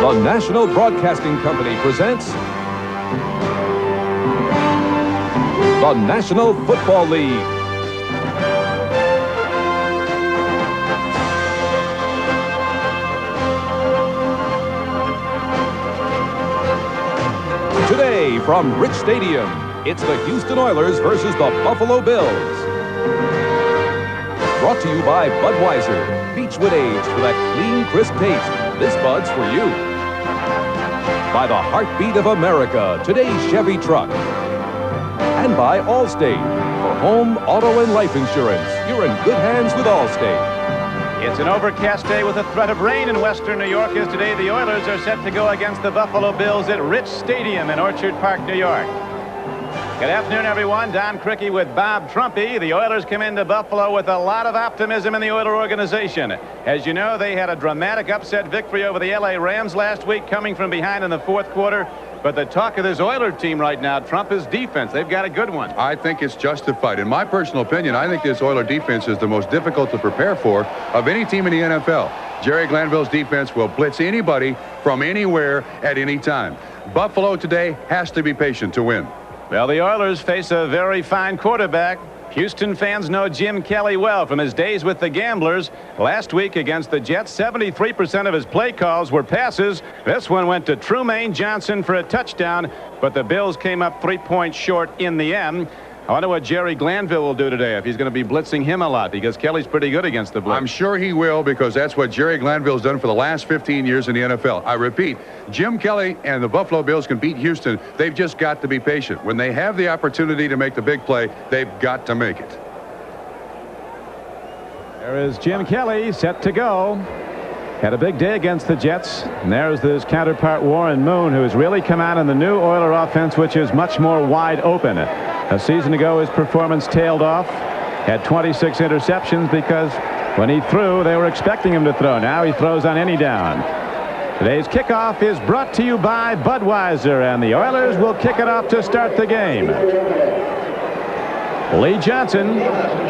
The National Broadcasting Company presents the National Football League. Today from Rich Stadium, it's the Houston Oilers versus the Buffalo Bills. Brought to you by Budweiser, Beechwood Age for that clean, crisp taste. This Bud's for you. By the heartbeat of America, today's Chevy truck. And by Allstate, for home, auto, and life insurance. You're in good hands with Allstate. It's an overcast day with a threat of rain in western New York as today the Oilers are set to go against the Buffalo Bills at Rich Stadium in Orchard Park, New York. Good afternoon, everyone. Don Criqui with Bob Trumpy. The Oilers come into Buffalo with a lot of optimism in the Oiler organization. As you know, they had a dramatic upset victory over the L.A. Rams last week, coming from behind in the fourth quarter. But the talk of this Oiler team right now, Trump, is defense. They've got a good one. I think it's justified. In my personal opinion, I think this Oiler defense is the most difficult to prepare for of any team in the NFL. Jerry Glanville's defense will blitz anybody from anywhere at any time. Buffalo today has to be patient to win. Well, the Oilers face a very fine quarterback. Houston fans know Jim Kelly well from his days with the Gamblers. Last week against the Jets, 73% of his play calls were passes. This one went to Trumaine Johnson for a touchdown, but the Bills came up 3 points short in the end. I wonder what Jerry Glanville will do today, if he's going to be blitzing him a lot, because Kelly's pretty good against the blitz. I'm sure he will, because that's what Jerry Glanville's done for the last 15 years in the NFL. I repeat, Jim Kelly and the Buffalo Bills can beat Houston. They've just got to be patient. When they have the opportunity to make the big play, they've got to make it. There is Jim Kelly set to go. Had a big day against the Jets. And there's his counterpart Warren Moon, who has really come out in the new Oiler offense, which is much more wide open. A season ago, his performance tailed off. Had 26 interceptions because when he threw, they were expecting him to throw. Now he throws on any down. Today's kickoff is brought to you by Budweiser, and the Oilers will kick it off to start the game. Lee Johnson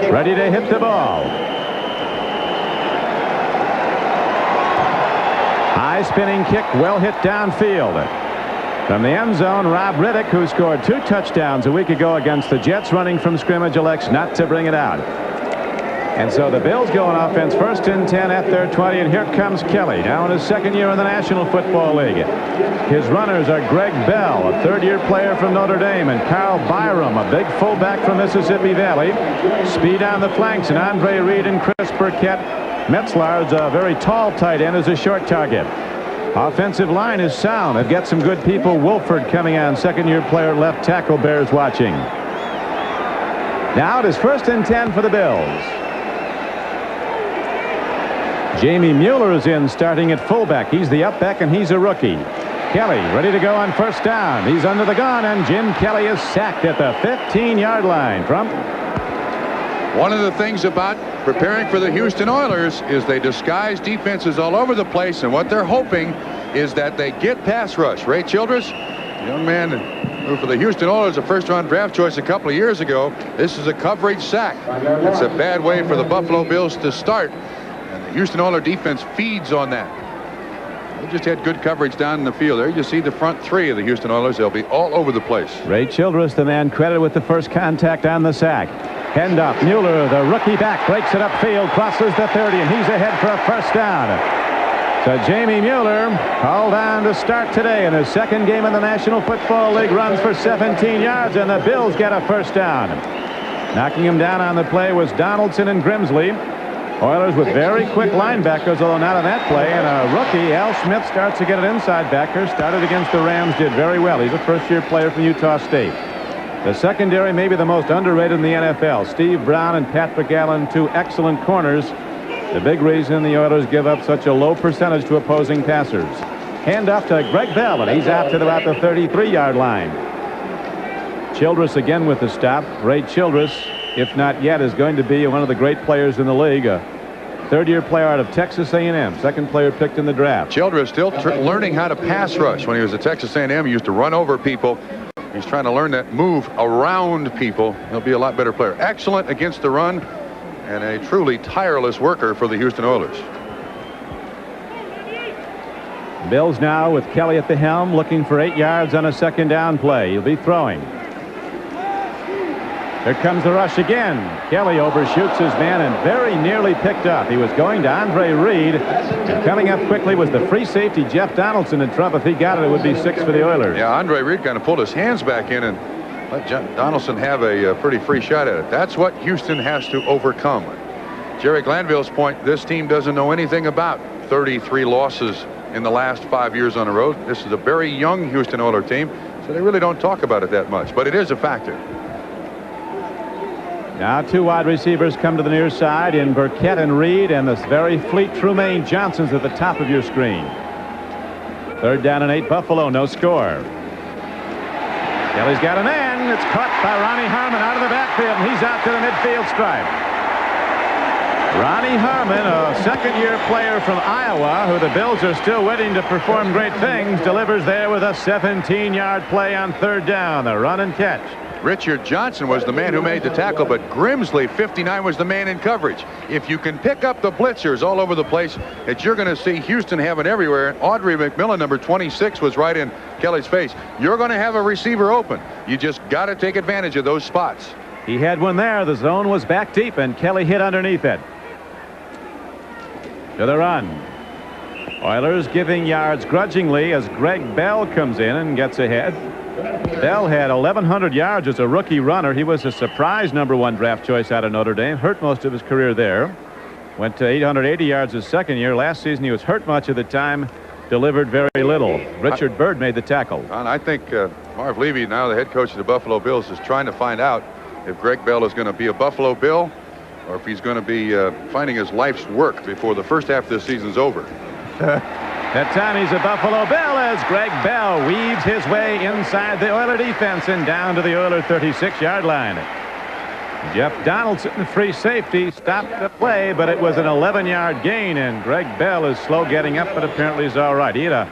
ready to hit the ball. High spinning kick, well hit downfield. From the end zone, Rob Riddick, who scored 2 touchdowns a week ago against the Jets, running from scrimmage, elects not to bring it out. And so the Bills go on offense, 1st and 10 at their 20, and here comes Kelly, now in his 2nd year in the National Football League. His runners are Greg Bell, a 3rd-year player from Notre Dame, and Carl Byram, a big fullback from Mississippi Valley. Speed on the flanks, and Andre Reed and Chris Burkett. Metzlar's a very tall tight end, is a short target. Offensive line is sound. They've got some good people. Wolford coming on, 2nd-year player, left tackle. Bears watching. Now it is 1st and 10 for the Bills. Jamie Mueller is in, starting at fullback. He's the up back, and he's a rookie. Kelly ready to go on 1st down. He's under the gun, and Jim Kelly is sacked at the 15-yard line. Trump. One of the things about preparing for the Houston Oilers is they disguise defenses all over the place, and what they're hoping is that they get pass rush. Ray Childress, young man who for the Houston Oilers, a 1st-round draft choice a couple of years ago. This is a coverage sack. It's a bad way for the Buffalo Bills to start, and the Houston Oilers defense feeds on that. They just had good coverage down in the field. There you see the front 3 of the Houston Oilers. They'll be all over the place. Ray Childress, the man credited with the first contact on the sack. Hand up. Mueller, the rookie back, breaks it upfield, crosses the 30, and he's ahead for a 1st down. So Jamie Mueller called on to start today in his 2nd game in the National Football League, runs for 17 yards, and the Bills get a 1st down. Knocking him down on the play was Donaldson and Grimsley. Oilers with very quick linebackers, although not on that play, and a rookie, Al Smith, starts to get an inside backer. Started against the Rams, did very well. He's a 1st-year player from Utah State. The secondary may be the most underrated in the NFL. Steve Brown and Patrick Allen, 2 excellent corners. The big reason the Oilers give up such a low percentage to opposing passers. Hand off to Greg Bell, and he's out to about the 33-yard line. Childress again with the stop. Ray Childress, if not yet, is going to be one of the great players in the league. A 3rd-year player out of Texas A&M. 2nd player picked in the draft. Childress still learning how to pass rush. When he was at Texas A&M, he used to run over people. He's trying to learn that move around people. He'll be a lot better player. Excellent against the run, and a truly tireless worker for the Houston Oilers. Bills now with Kelly at the helm, looking for 8 yards on a second down play. He'll be throwing. Here comes the rush again. Kelly overshoots his man and very nearly picked up. He was going to Andre Reed, and coming up quickly was the free safety Jeff Donaldson in trouble. If he got it, it would be 6 for the Oilers. Yeah, Andre Reed kind of pulled his hands back in and let Donaldson have a pretty free shot at it. That's what Houston has to overcome. Jerry Glanville's point, this team doesn't know anything about 33 losses in the last 5 years on the road. This is a very young Houston Oilers team, so they really don't talk about it that much, but it is a factor. Now 2 wide receivers come to the near side in Burkett and Reed, and this very fleet Trumaine Johnson's at the top of your screen. 3rd down and 8, Buffalo, no score. Kelly's got a man. It's caught by Ronnie Harmon out of the backfield, and he's out to the midfield stripe. Ronnie Harmon, a second-year player from Iowa, who the Bills are still waiting to perform great things, delivers there with a 17-yard play on 3rd down, the run and catch. Richard Johnson was the man who made the tackle, but Grimsley, 59, was the man in coverage. If you can pick up the blitzers all over the place that you're going to see Houston have it everywhere, and Audrey McMillan, number 26, was right in Kelly's face, you're going to have a receiver open. You just got to take advantage of those spots. He had one there. The zone was back deep, and Kelly hit underneath it. To the run. Oilers giving yards grudgingly as Greg Bell comes in and gets ahead. Bell had 1,100 yards as a rookie runner. He was a surprise #1 draft choice out of Notre Dame. Hurt most of his career there. Went to 880 yards his second year. Last season he was hurt much of the time. Delivered very little. Richard Byrd made the tackle. And I think Marv Levy, now the head coach of the Buffalo Bills, is trying to find out if Greg Bell is going to be a Buffalo Bill or if he's going to be finding his life's work before the first half of the season's over. That time he's a Buffalo Bill as Greg Bell weaves his way inside the Oiler defense and down to the Oiler 36-yard line. Jeff Donaldson, the free safety, stopped the play, but it was an 11-yard gain, and Greg Bell is slow getting up, but apparently he's all right. He had a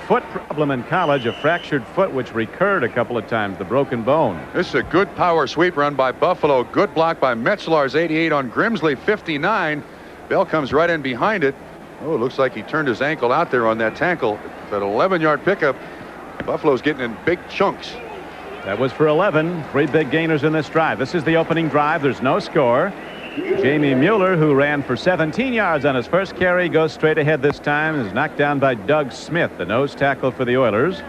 foot problem in college, a fractured foot, which recurred a couple of times, the broken bone. This is a good power sweep run by Buffalo. Good block by Metzlar's 88 on Grimsley 59. Bell comes right in behind it. Oh, it looks like he turned his ankle out there on that tackle. That 11-yard pickup. Buffalo's getting in big chunks. That was for 11. 3 big gainers in this drive. This is the opening drive. There's no score. Jamie Mueller, who ran for 17 yards on his first carry, goes straight ahead this time and is knocked down by Doug Smith, the nose tackle for the Oilers.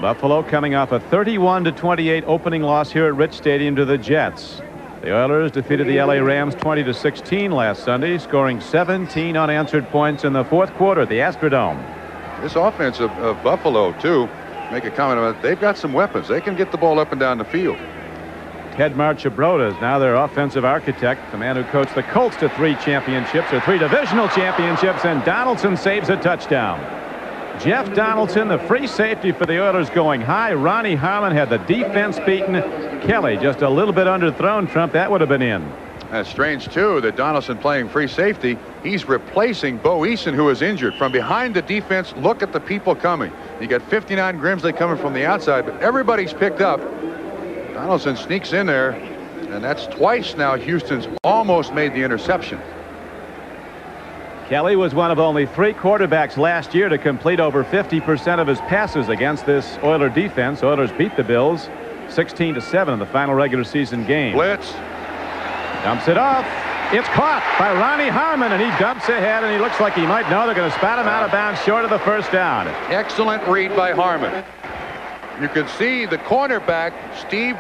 Buffalo coming off a 31-28 opening loss here at Rich Stadium to the Jets. The Oilers defeated the LA Rams 20-16 last Sunday, scoring 17 unanswered points in the fourth quarter at the Astrodome. This offense of Buffalo, too, make a comment about it. They've got some weapons. They can get the ball up and down the field. Ted Marchibroda is now their offensive architect, the man who coached the Colts to 3 championships or 3 divisional championships, and Donaldson saves a touchdown. Jeff Donaldson, the free safety for the Oilers, going high. Ronnie Harmon had the defense beaten. Kelly just a little bit underthrown. Trump, that would have been in. That's strange, too, that Donaldson playing free safety. He's replacing Bo Eason, who is injured. From behind the defense, look at the people coming. You got 59 Grimsley coming from the outside, but everybody's picked up. Donaldson sneaks in there, and that's twice now Houston's almost made the interception. Kelly was one of only 3 quarterbacks last year to complete over 50% of his passes against this Oiler defense. Oilers beat the Bills 16-7 in the final regular season game. Blitz. Dumps it off. It's caught by Ronnie Harmon, and he dumps ahead, and he looks like he might know they're going to spot him out of bounds short of the first down. Excellent read by Harmon. You can see the cornerback, Keith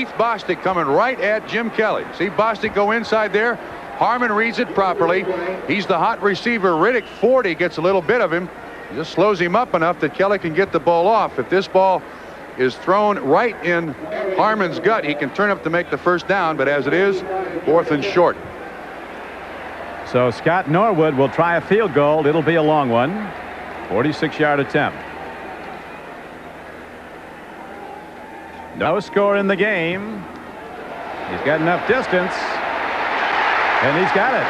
Bostic coming right at Jim Kelly. See Bostic go inside there. Harmon reads it properly. He's the hot receiver. Riddick, 40, gets a little bit of him. He just slows him up enough that Kelly can get the ball off. If this ball is thrown right in Harmon's gut, he can turn up to make the first down, but as it is, 4th and short. So Scott Norwood will try a field goal. It'll be a long one. 46-yard attempt. No score in the game. He's got enough distance. And he's got it.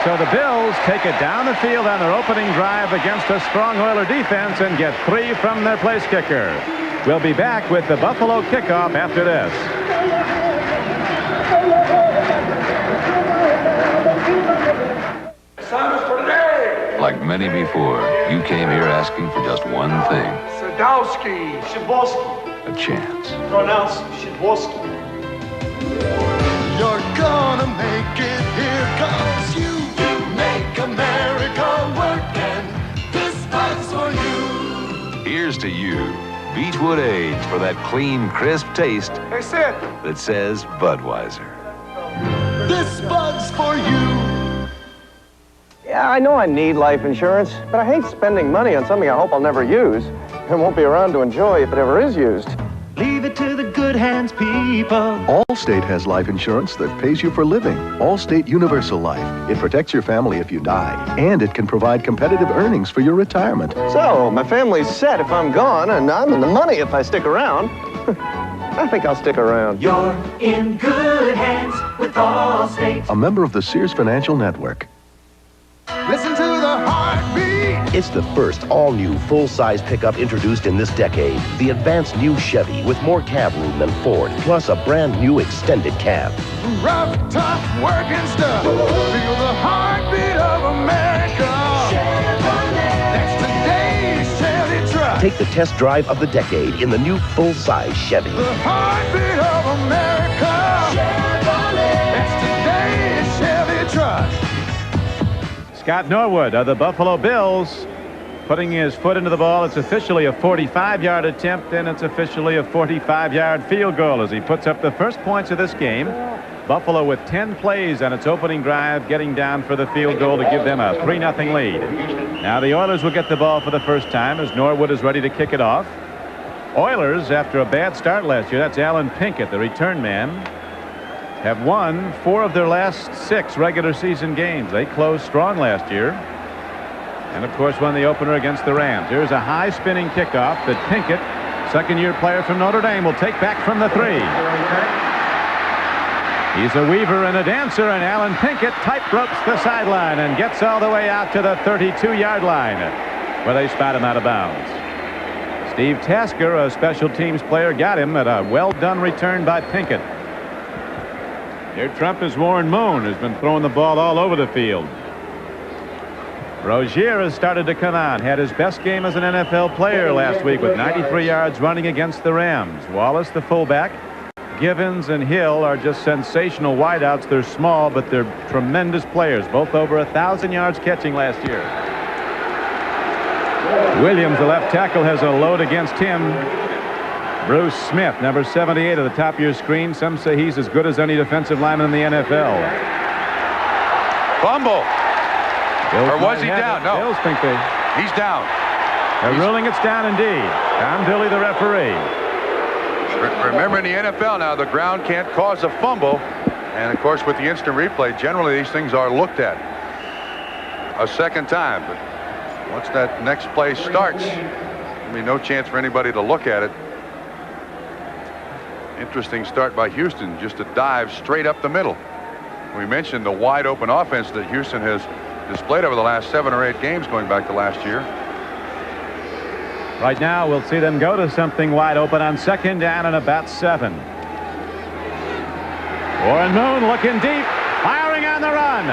So the Bills take it down the field on their opening drive against a strong Oiler defense and get 3 from their place kicker. We'll be back with the Buffalo kickoff after this. many before, you came here asking for just one thing. Sadowski. Shiboski. A chance. Pronounced Shiboski. You're gonna make it here, 'cause you make America work, and this Bud's for you. Here's to you, Beechwood Age, for that clean, crisp taste Hey, Sid. that says Budweiser. This Bud's for you. Yeah, I know I need life insurance, but I hate spending money on something I hope I'll never use and won't be around to enjoy if it ever is used. Leave it to the good hands, people. Allstate has life insurance that pays you for living. Allstate Universal Life. It protects your family if you die, and it can provide competitive earnings for your retirement. So, my family's set if I'm gone, and I'm in the money if I stick around. I think I'll stick around. You're in good hands with Allstate. A member of the Sears Financial Network. Listen to the heartbeat. It's the first all-new full-size pickup introduced in this decade. The advanced new Chevy with more cab room than Ford, plus a brand new extended cab. Rough, tough, working stuff. Feel the heartbeat of America. Chevrolet. That's today's Chevy truck. Take the test drive of the decade in the new full-size Chevy. The heartbeat of America. Chevrolet. That's today's Chevy truck. Scott Norwood of the Buffalo Bills putting his foot into the ball. It's officially a 45-yard attempt, and it's officially a 45-yard field goal as he puts up the first points of this game. Buffalo with 10 plays on its opening drive, getting down for the field goal to give them a 3-0 lead. Now the Oilers will get the ball for the first time as Norwood is ready to kick it off. Oilers, after a bad start last year, that's Alan Pinkett, the return man, have won 4 of their last 6 regular season games. They closed strong last year. And, of course, won the opener against the Rams. Here's a high-spinning kickoff that Pinkett, second-year player from Notre Dame, will take back from the 3. He's a weaver and a dancer, and Alan Pinkett tight ropes the sideline and gets all the way out to the 32-yard line, where they spot him out of bounds. Steve Tasker, a special teams player, got him at a well-done return by Pinkett. Here Trump's Warren Moon has been throwing the ball all over the field. Rozier has started to come on. Had his best game as an NFL player last week with 93 yards running against the Rams. Wallace, the fullback. Givens and Hill are just sensational wideouts. They're small, but they're tremendous players. Both over 1,000 yards catching last year. Williams, the left tackle, has a load against him. Bruce Smith, number 78 at the top of your screen. Some say he's as good as any defensive lineman in the NFL. Fumble. Bills Or was might he have down? it. No. Bills think they... He's down. They're ruling it's down indeed. Tom Dooley, the referee. Remember, in the NFL now, the ground can't cause a fumble. And, of course, with the instant replay, generally these things are looked at a second time. But once that next play starts, there'll be no chance for anybody to look at it. Interesting start by Houston, just a dive straight up the middle. We mentioned the wide open offense that Houston has displayed over the last 7 or 8 games going back to last year. Right now, we'll see them go to something wide open on second down and about 7. Warren Moon looking deep, firing on the run.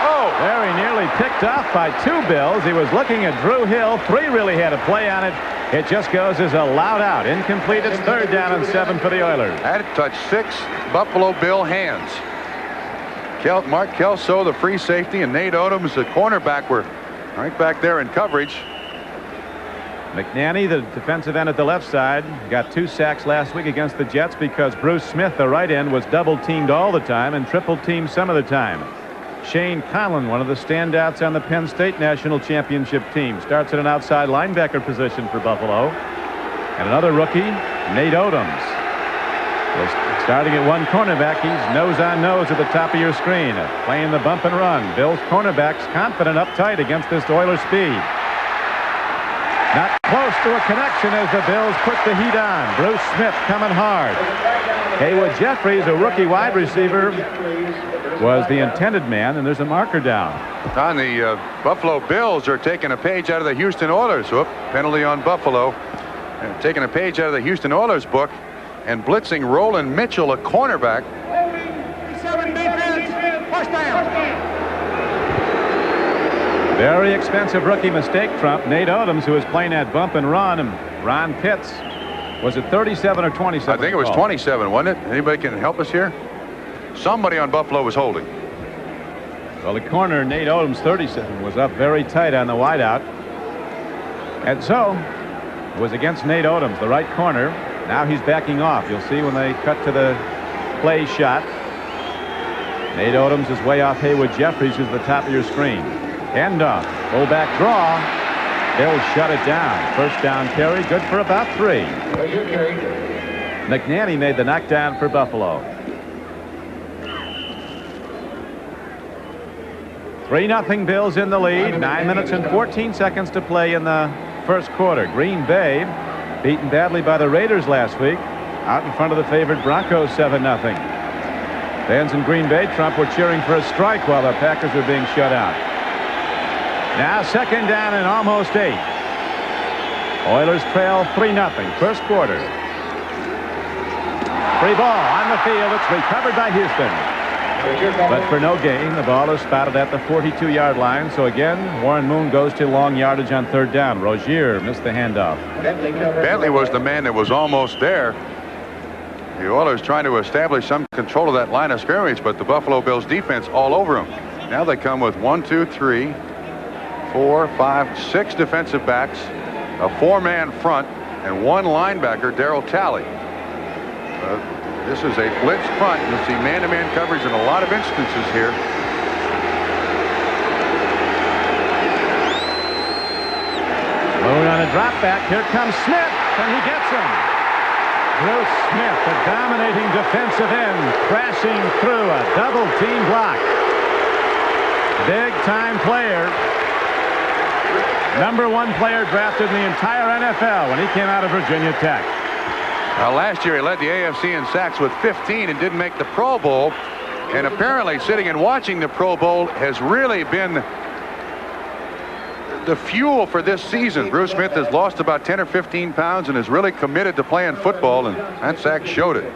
Oh, very nearly picked off by 2 Bills. He was looking at Drew Hill. 3 really had a play on it. It just goes as a loud out. Incomplete. It's 3rd down and 7 for the Oilers. Had it touched 6 Buffalo Bill hands. Mark Kelso, the free safety, and Nate Odoms, the cornerback, were right back there in coverage. McNanny, the defensive end at the left side, got 2 sacks last week against the Jets because Bruce Smith, the right end, was double-teamed all the time and triple-teamed some of the time. Shane Conlon, one of the standouts on the Penn State National Championship team, starts at an outside linebacker position for Buffalo. And another rookie, Nate Odoms. Starting at one cornerback, he's nose-on-nose at the top of your screen, playing the bump and run. Bills cornerbacks confident up tight against this Oilers speed. Not close to a connection as the Bills put the heat on. Bruce Smith coming hard. Haywood Jeffries, a rookie wide receiver, was the intended man, and there's a marker down. On the Buffalo Bills are taking a page out of the Houston Oilers. Whoop, penalty on Buffalo. And taking a page out of the Houston Oilers book and blitzing Roland Mitchell, a cornerback. 7 defense. First down. Very expensive rookie mistake, Trump. Nate Odoms, who was playing that bump and run, and Ron Pitts. Was it 37 or 27? I think it was 27, wasn't it? Anybody can help us here? Somebody on Buffalo was holding. Well, the corner, Nate Odoms, 37, was up very tight on the wideout. And so, it was against Nate Odoms, the right corner. Now he's backing off. You'll see when they cut to the play shot. Nate Odoms is way off Haywood Jeffries, who's the top of your screen. Handoff, fullback draw. They'll shut it down. First down carry, good for about 3. McNanny made the knockdown for Buffalo. 3-0 Bills in the lead. 9 minutes and 14 seconds to play in the first quarter. Green Bay beaten badly by the Raiders last week. Out in front of the favored Broncos 7-0. Fans in Green Bay, Trump, were cheering for a strike while the Packers were being shut out. Now second down and almost 8. Oilers trail 3-0. First quarter. Free ball on the field. It's recovered by Houston. But for no gain, the ball is spotted at the 42-yard line. So again, Warren Moon goes to long yardage on third down. Rozier missed the handoff. Bentley was the man that was almost there. The Oilers trying to establish some control of that line of scrimmage, but the Buffalo Bills defense all over them. Now they come with 1, 2, 3, 4, 5, 6 defensive backs, a 4-man front, and 1 linebacker, Darryl Talley. This is a blitz front. You'll see man-to-man coverage in a lot of instances here. Moon on a drop back. Here comes Smith, and he gets him. Bruce Smith, a dominating defensive end, crashing through a double-team block. Big-time player. #1 player drafted in the entire NFL when he came out of Virginia Tech. Last year he led the AFC in sacks with 15 and didn't make the Pro Bowl. And apparently sitting and watching the Pro Bowl has really been the fuel for this season. Bruce Smith has lost about 10 or 15 pounds and is really committed to playing football, and that sack showed it.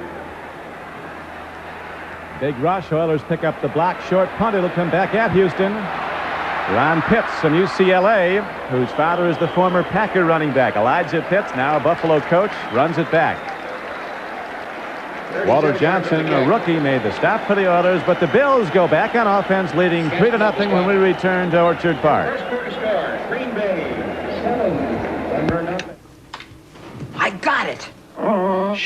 Big rush. Oilers pick up the block. Short punt. It'll come back at Houston. Ron Pitts from UCLA, whose father is the former Packer running back. Elijah Pitts, now a Buffalo coach, runs it back. Walter Johnson, a rookie, made the stop for the Oilers, but the Bills go back on offense, leading 3-0 when we return to Orchard Park. I got it.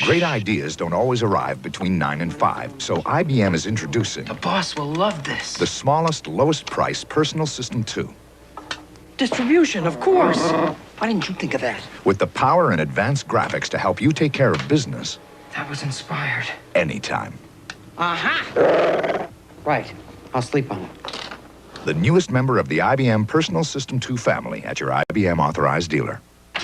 Great ideas don't always arrive between 9 and 5, so IBM is introducing... The boss will love this. ...the smallest, lowest-price Personal System 2. Distribution, of course. Why didn't you think of that? With the power and advanced graphics to help you take care of business... That was inspired. ...anytime. Aha! Right. I'll sleep on it. The newest member of the IBM Personal System 2 family at your IBM authorized dealer.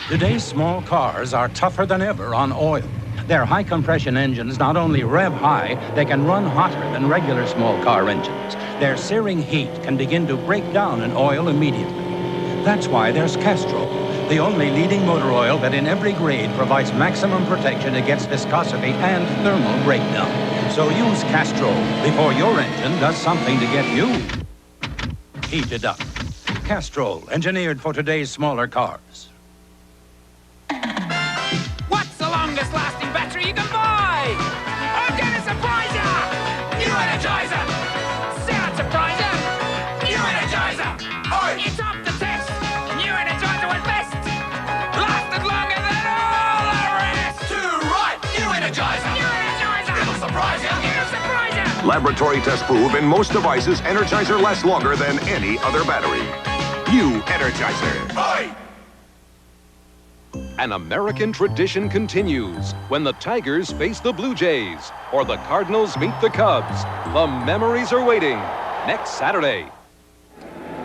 Today's small cars are tougher than ever on oil. Their high-compression engines not only rev high, they can run hotter than regular small car engines. Their searing heat can begin to break down an oil immediately. That's why there's Castrol, the only leading motor oil that in every grade provides maximum protection against viscosity and thermal breakdown. So use Castrol before your engine does something to get you heated up. Castrol, engineered for today's smaller cars. What's the longest lasting battery you can buy? I'm gonna surprise ya! New Energizer! Sound surpriser! New Energizer! It's up to test! New Energizer was best! Lasted longer than all the rest! Too right! New Energizer! New Energizer! It'll surprise ya! It'll surprise ya! Laboratory tests prove in most devices, Energizer lasts longer than any other battery. New Energizer. Aye. An American tradition continues when the Tigers face the Blue Jays or the Cardinals meet the Cubs. The memories are waiting next Saturday.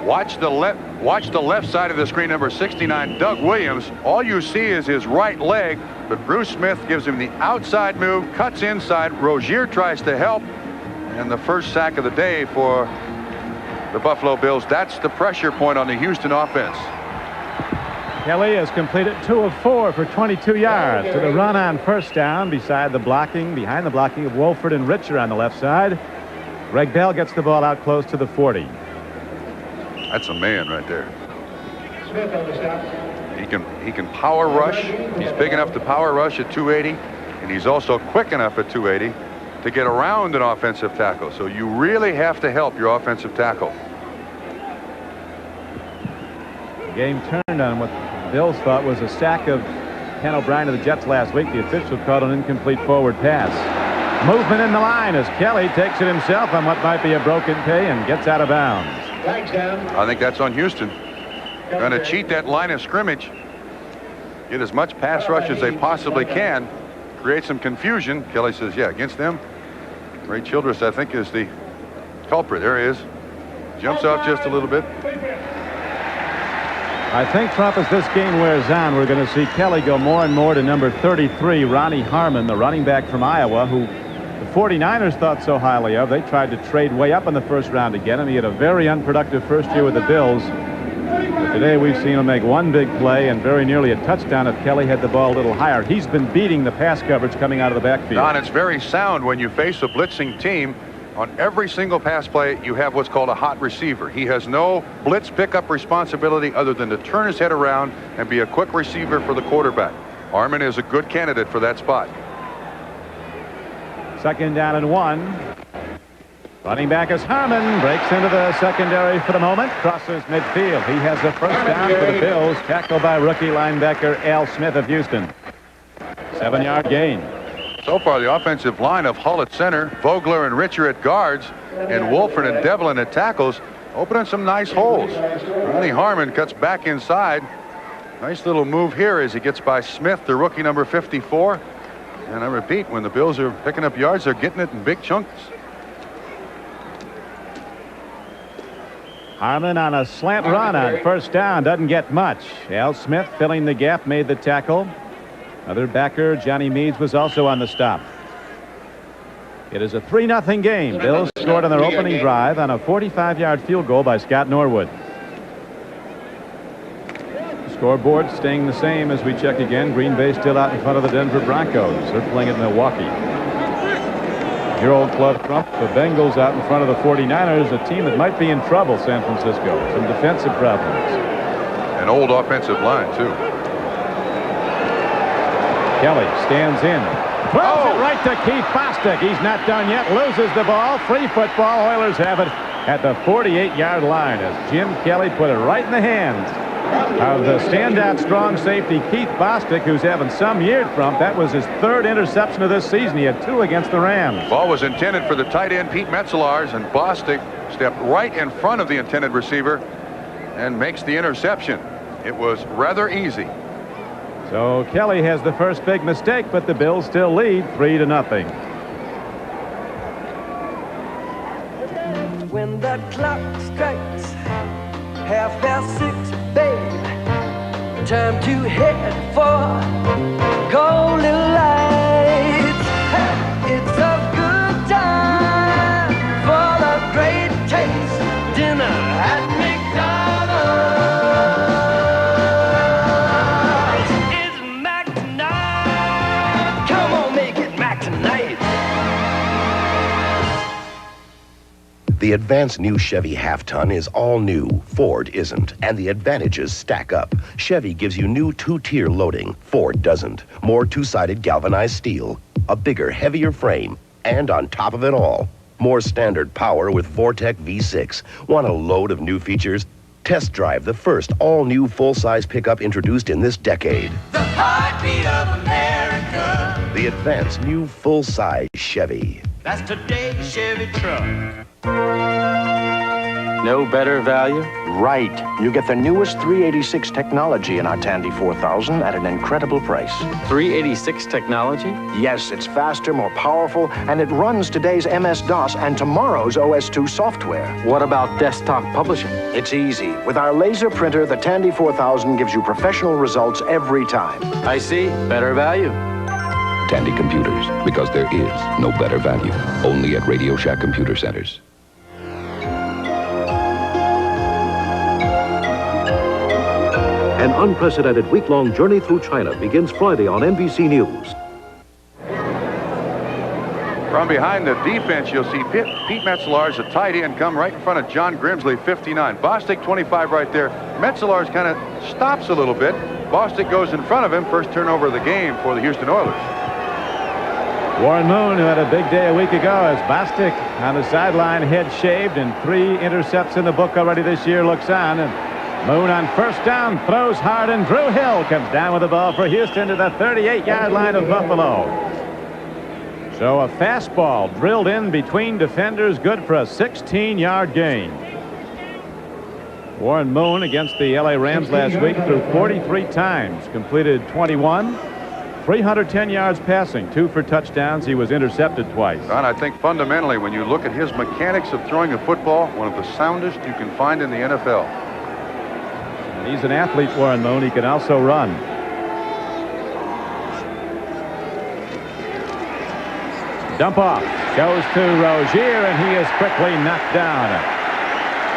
Watch the left side of the screen, number 69, Doug Williams. All you see is his right leg, but Bruce Smith gives him the outside move, cuts inside. Rozier tries to help, and the first sack of the day for the Buffalo Bills. That's the pressure point on the Houston offense. Kelly has completed 2 of 4 for 22 yards to the run on first down behind the blocking of Wolford and Richer on the left side. Greg Bell gets the ball out close to the 40. That's a man right there. Smith on the stop. He can power rush. He's big enough to power rush at 280, and he's also quick enough at 280 to get around an offensive tackle. So you really have to help your offensive tackle. The game turned on what the Bills thought was a sack of Ken O'Brien of the Jets last week. The official called an incomplete forward pass. Movement in the line as Kelly takes it himself on what might be a broken play and gets out of bounds. Flags down. I think that's on Houston. Going to cheat that line of scrimmage. Get as much pass rush as they possibly can. Create some confusion. Kelly says, yeah, against them. Ray Childress, I think, is the culprit. There he is. Jumps off just a little bit. I think, Trump, as this game wears on, we're going to see Kelly go more and more to number 33, Ronnie Harmon, the running back from Iowa, who the 49ers thought so highly of. They tried to trade way up in the first round to get him. He had a very unproductive first year with the Bills. But today we've seen him make one big play and very nearly a touchdown if Kelly had the ball a little higher. He's been beating the pass coverage coming out of the backfield. Don, it's very sound when you face a blitzing team. On every single pass play, you have what's called a hot receiver. He has no blitz pickup responsibility other than to turn his head around and be a quick receiver for the quarterback. Harmon is a good candidate for that spot. 2nd down and 1. Running back is Harmon. Breaks into the secondary for the moment. Crosses midfield. He has the first down for the Bills. Tackled by rookie linebacker Al Smith of Houston. 7-yard gain. So far, the offensive line of Hull at center, Vogler and Richer at guards, and Wolford and Devlin at tackles, opening some nice holes. Ronnie Harmon cuts back inside. Nice little move here as he gets by Smith, the rookie number 54. And I repeat, when the Bills are picking up yards, they're getting it in big chunks. Harmon on a slant run on first down. Doesn't get much. Al Smith filling the gap, made the tackle. Other backer, Johnny Meads, was also on the stop. It is a 3-0 game. Bills scored on their opening drive on a 45-yard field goal by Scott Norwood. The scoreboard staying the same as we check again. Green Bay still out in front of the Denver Broncos. They're playing at Milwaukee. Your old club, Trump, the Bengals out in front of the 49ers, a team that might be in trouble, San Francisco. Some defensive problems. An old offensive line, too. Kelly stands in. Throws it right to Keith Bostic. He's not done yet. Loses the ball. Free football. Oilers have it at the 48-yard line as Jim Kelly put it right in the hands of the standout strong safety Keith Bostic, who's having some year, Trump. That was his 3rd interception of this season. He had 2 against the Rams. Ball was intended for the tight end Pete Metzelaars, and Bostic stepped right in front of the intended receiver and makes the interception. It was rather easy. So Kelly has the first big mistake, but the Bills still lead 3-0. When the clock strikes 6:30, babe, time to head for Golden Lights. Hey, it's a good time for the great taste dinner at The advanced new Chevy half-ton is all new. Ford isn't, and the advantages stack up. Chevy gives you new 2-tier loading. Ford doesn't. More 2-sided galvanized steel, a bigger, heavier frame, and on top of it all, more standard power with Vortec V6. Want a load of new features? Test drive the first all-new full-size pickup introduced in this decade. The heartbeat of America. The advanced new full-size Chevy. That's today's Chevy truck. No better value? Right. You get the newest 386 technology in our Tandy 4000 at an incredible price. 386 technology? Yes, it's faster, more powerful, and it runs today's MS-DOS and tomorrow's OS2 software. What about desktop publishing? It's easy. With our laser printer, the Tandy 4000 gives you professional results every time. I see. Better value. Tandy Computers, because there is no better value. Only at Radio Shack Computer Centers. An unprecedented week-long journey through China begins Friday on NBC News. From behind the defense, you'll see Pete Metzelaars, the tight end, come right in front of John Grimsley, 59. Bostic, 25 right there. Metzelaars kind of stops a little bit. Bostic goes in front of him. First turnover of the game for the Houston Oilers. Warren Moon, who had a big day a week ago, as Bostic on the sideline, head shaved, and 3 intercepts in the book already this year, looks on. And Moon on first down, throws hard, and Drew Hill comes down with the ball for Houston to the 38-yard line of Buffalo. So a fastball drilled in between defenders, good for a 16-yard gain. Warren Moon against the LA Rams last week threw 43 times, completed 21, 310 yards passing, 2 for touchdowns. He was intercepted twice. Ron, I think fundamentally, when you look at his mechanics of throwing a football, one of the soundest you can find in the NFL. And he's an athlete, Warren Moon. He can also run. Dump off, goes to Rozier, and he is quickly knocked down.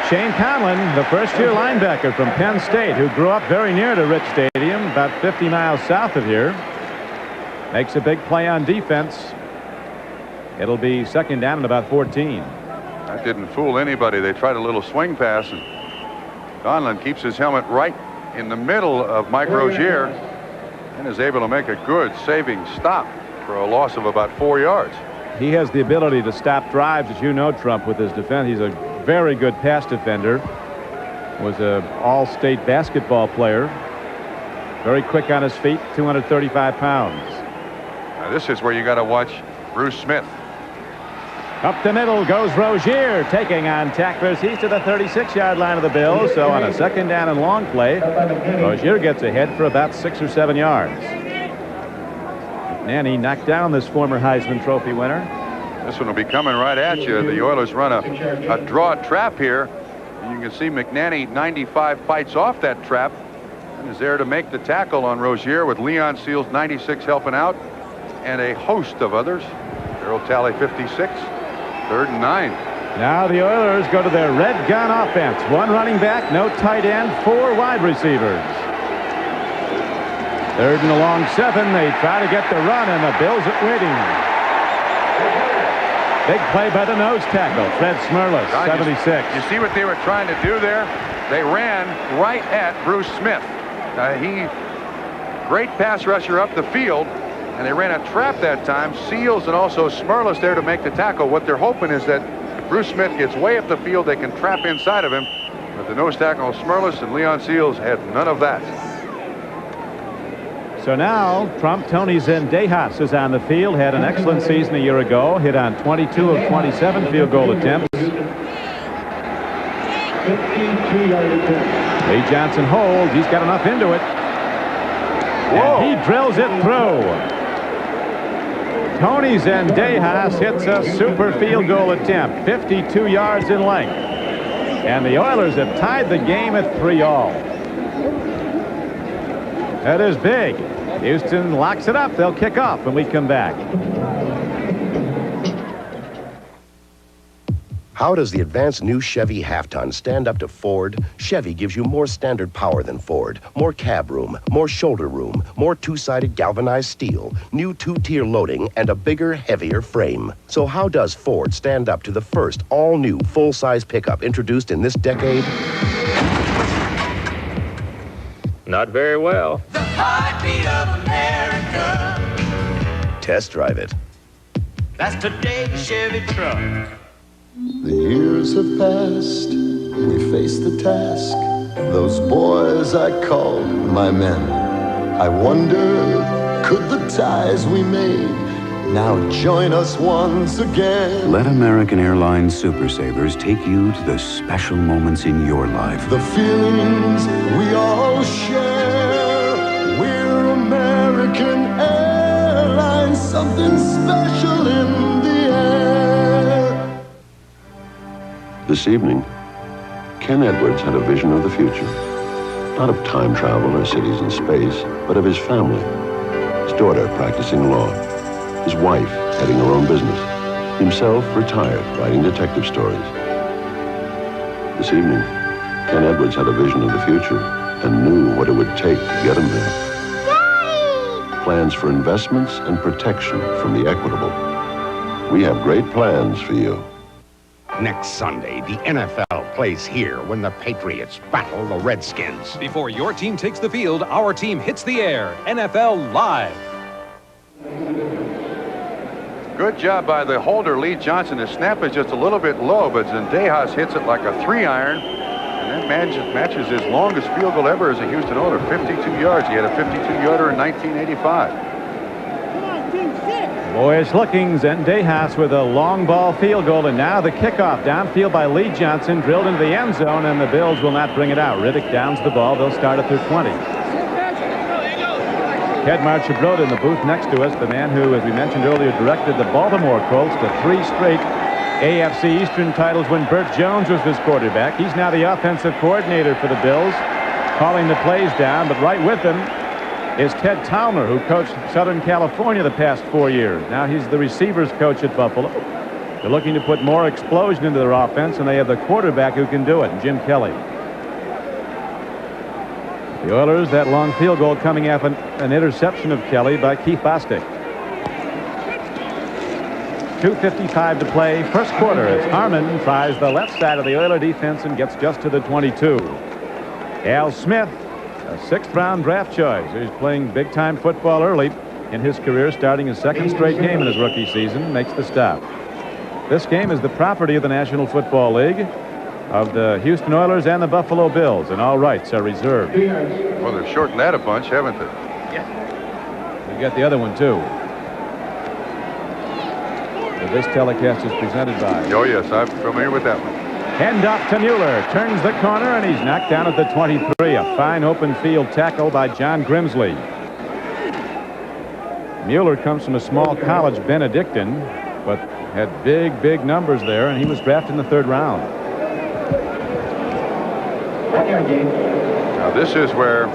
Shane Conlon, the first-year linebacker from Penn State, who grew up very near to Rich Stadium, about 50 miles south of here, makes a big play on defense. It'll be second down and about 14. That didn't fool anybody. They tried a little swing pass, and Conlon keeps his helmet right in the middle of Mike Rozier and is able to make a good saving stop for a loss of about 4 yards. He has the ability to stop drives, as you know, Trump, with his defense. He's a very good pass defender. Was an all-state basketball player. Very quick on his feet, 235 pounds. Now this is where you got to watch Bruce Smith. Up the middle goes Rozier, taking on tacklers. He's to the 36-yard line of the Bills. So on a second down and long play, Rozier gets ahead for about 6 or 7 yards. McNanny knocked down this former Heisman Trophy winner. This one will be coming right at you. The Oilers run a draw trap here. And you can see McNanny, 95, fights off that trap and is there to make the tackle on Rozier, with Leon Seals, 96, helping out, and a host of others. Darryl Talley, 56. 3rd and 9. Now the Oilers go to their red gun offense. 1 running back, no tight end, 4 wide receivers. 3rd and a long 7. They try to get the run, and the Bills are waiting. Big play by the nose tackle, Fred Smerlas, 76. You see what they were trying to do there? They ran right at Bruce Smith. Great pass rusher up the field, and they ran a trap that time. Seals and also Smerlas there to make the tackle. What they're hoping is that Bruce Smith gets way up the field. They can trap inside of him. But the nose tackle, Smerlas and Leon Seals, had none of that. So now, Trump, Tony Zendejas is on the field. Had an excellent season a year ago. Hit on 22 of 27 field goal attempts. Lee Johnson holds. He's got enough into it. And he drills it through. Tony Zendejas hits a super field goal attempt, 52 yards in length. And the Oilers have tied the game at 3-all. That is big. Houston locks it up. They'll kick off when we come back. How does the advanced new Chevy half-ton stand up to Ford? Chevy gives you more standard power than Ford, more cab room, more shoulder room, more two-sided galvanized steel, new 2-tier loading, and a bigger, heavier frame. So how does Ford stand up to the first all-new full-size pickup introduced in this decade? Not very well. The heartbeat of America. Test drive it. That's today's Chevy truck. The years have passed, we face the task. Those boys I called my men. I wonder, could the ties we made now join us once again? Let American Airlines Super Savers take you to the special moments in your life. The feelings we all share. We're American Airlines, something special in the air. This evening, Ken Edwards had a vision of the future. Not of time travel or cities in space, but of his family. His daughter practicing law. His wife heading her own business. Himself retired, writing detective stories. This evening, Ken Edwards had a vision of the future and knew what it would take to get him there. Daddy! Plans for investments and protection from the Equitable. We have great plans for you. Next Sunday, the NFL plays here when the Patriots battle the Redskins. Before your team takes the field, our team hits the air. NFL Live. Good job by the holder, Lee Johnson. The snap is just a little bit low, but Zendejas hits it like a 3-iron, and that matches his longest field goal ever as a Houston Oiler, 52 yards. He had a 52-yarder in 1985. Boyish looking Zendejas with a long ball field goal, and now the kickoff downfield by Lee Johnson, drilled into the end zone, and the Bills will not bring it out. Riddick downs the ball. They'll start at their 20. Ted Marchibroda in the booth next to us, the man who, as we mentioned earlier, directed the Baltimore Colts to 3 straight AFC Eastern titles when Burt Jones was his quarterback. He's now the offensive coordinator for the Bills, calling the plays down, but right with him is Ted Towner, who coached Southern California the past 4 years. Now he's the receivers coach at Buffalo. They're looking to put more explosion into their offense, and they have the quarterback who can do it, Jim Kelly. The Oilers, that long field goal coming after an interception of Kelly by Keith Bostic. 2:55 to play, first quarter, as Harmon tries the left side of the Oiler defense and gets just to the 22. Al Smith, a 6th-round draft choice. He's playing big-time football early in his career, starting his 2nd straight game in his rookie season, makes the stop. This game is the property of the National Football League, of the Houston Oilers and the Buffalo Bills, and all rights are reserved. Well, they've shortened that a bunch, haven't they? You got the other one, too. So this telecast is presented by... Oh, yes, I'm familiar with that one. Hand off to Mueller, turns the corner, and he's knocked down at the 23. A fine open field tackle by John Grimsley. Mueller comes from a small college, Benedictine, but had big numbers there, and he was drafted in the 3rd round. Now this is where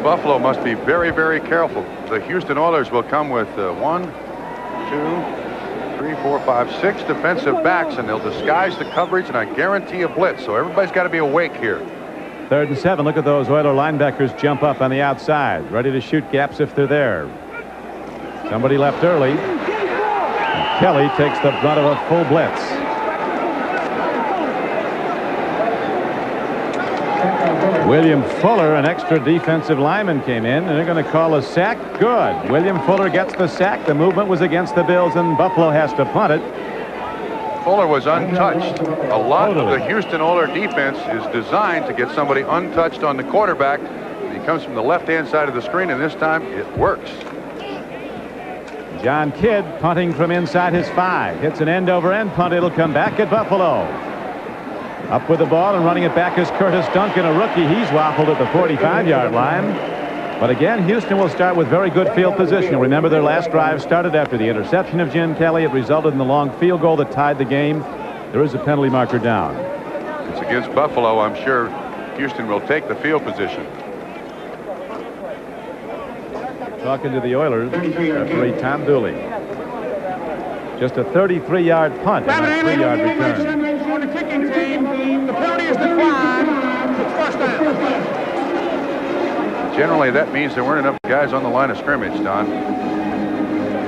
Buffalo must be very careful. The Houston Oilers will come with 1, 2, 3, 4, 5, 6 defensive backs, and they'll disguise the coverage, and I guarantee a blitz. So everybody's got to be awake here. 3rd and 7. Look at those Oiler linebackers jump up on the outside, ready to shoot gaps if they're there. Somebody left early. And Kelly takes the brunt of a full blitz. William Fuller, an extra defensive lineman, came in, and they're going to call a sack. Good. William Fuller gets the sack. The movement was against the Bills, and Buffalo has to punt it. Fuller was untouched. A lot of the Houston Oiler defense is designed to get somebody untouched on the quarterback. He comes from the left-hand side of the screen, and this time it works. John Kidd punting from inside his 5. Hits an end-over-end punt. It'll come back at Buffalo. Up with the ball and running it back is Curtis Duncan, a rookie. He's waffled at the 45-yard line. But again, Houston will start with very good field position. Remember, their last drive started after the interception of Jim Kelly. It resulted in the long field goal that tied the game. There is a penalty marker down. It's against Buffalo. I'm sure Houston will take the field position. Talking to the Oilers, referee Tom Dooley. Just a 33-yard punt and a 3-yard return. The kicking team, the penalty is declined. It's first down. Generally, that means there weren't enough guys on the line of scrimmage, Don.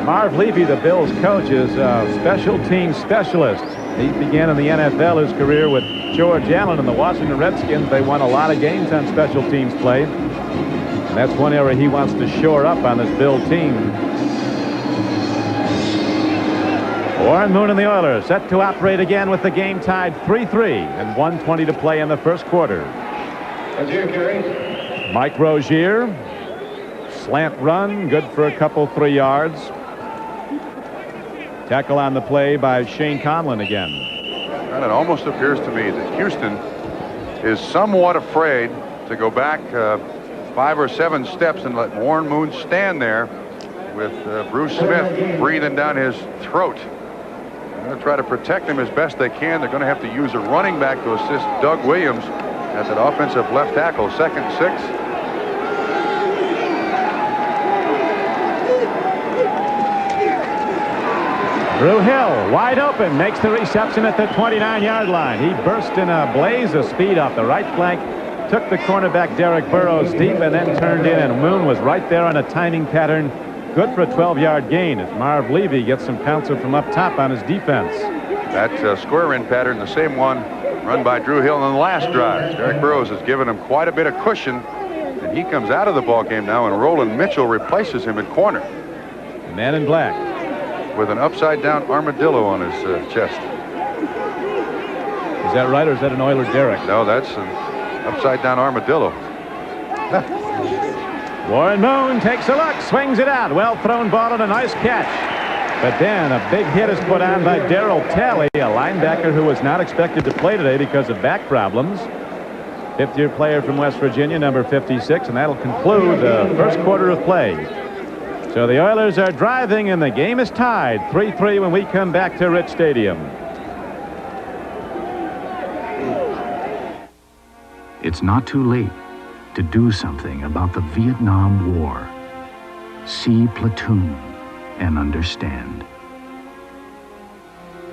Marv Levy, the Bills coach, is a special team specialist. He began in the NFL his career with George Allen and the Washington Redskins. They won a lot of games on special teams play. And that's one area he wants to shore up on this Bill team. Warren Moon and the Oilers set to operate again with the game tied 3-3 and 1:20 to play in the first quarter. Mike Rozier, slant run, good for a couple 3 yards. Tackle on the play by Shane Conlon again. And it almost appears to me that Houston is somewhat afraid to go back 5 or 7 steps and let Warren Moon stand there with Bruce Smith breathing down his throat. They're going to try to protect him as best they can. They're going to have to use a running back to assist Doug Williams as an offensive left tackle. 2nd and 6. Drew Hill, wide open, makes the reception at the 29-yard line. He burst in a blaze of speed off the right flank, took the cornerback Derek Burrows deep, and then turned in, and Moon was right there on a timing pattern. good for a 12-yard gain as Marv Levy gets some counsel from up top on his defense. That square in pattern, the same one run by Drew Hill on the last drive. Derek Burrows has given him quite a bit of cushion, and he comes out of the ball game now, and Roland Mitchell replaces him at corner. The man in black with an upside-down armadillo on his chest. Is that right, or is that an Oiler Derrick? No, that's an upside-down armadillo. Warren Moon takes a look, swings it out. Well thrown ball and a nice catch. But then a big hit is put on by Darryl Talley, a linebacker who was not expected to play today because of back problems. Fifth-year player from West Virginia, number 56, and that'll conclude the first quarter of play. So the Oilers are driving, and the game is tied 3-3 when we come back to Rich Stadium. It's not too late to do something about the Vietnam War. See Platoon and understand.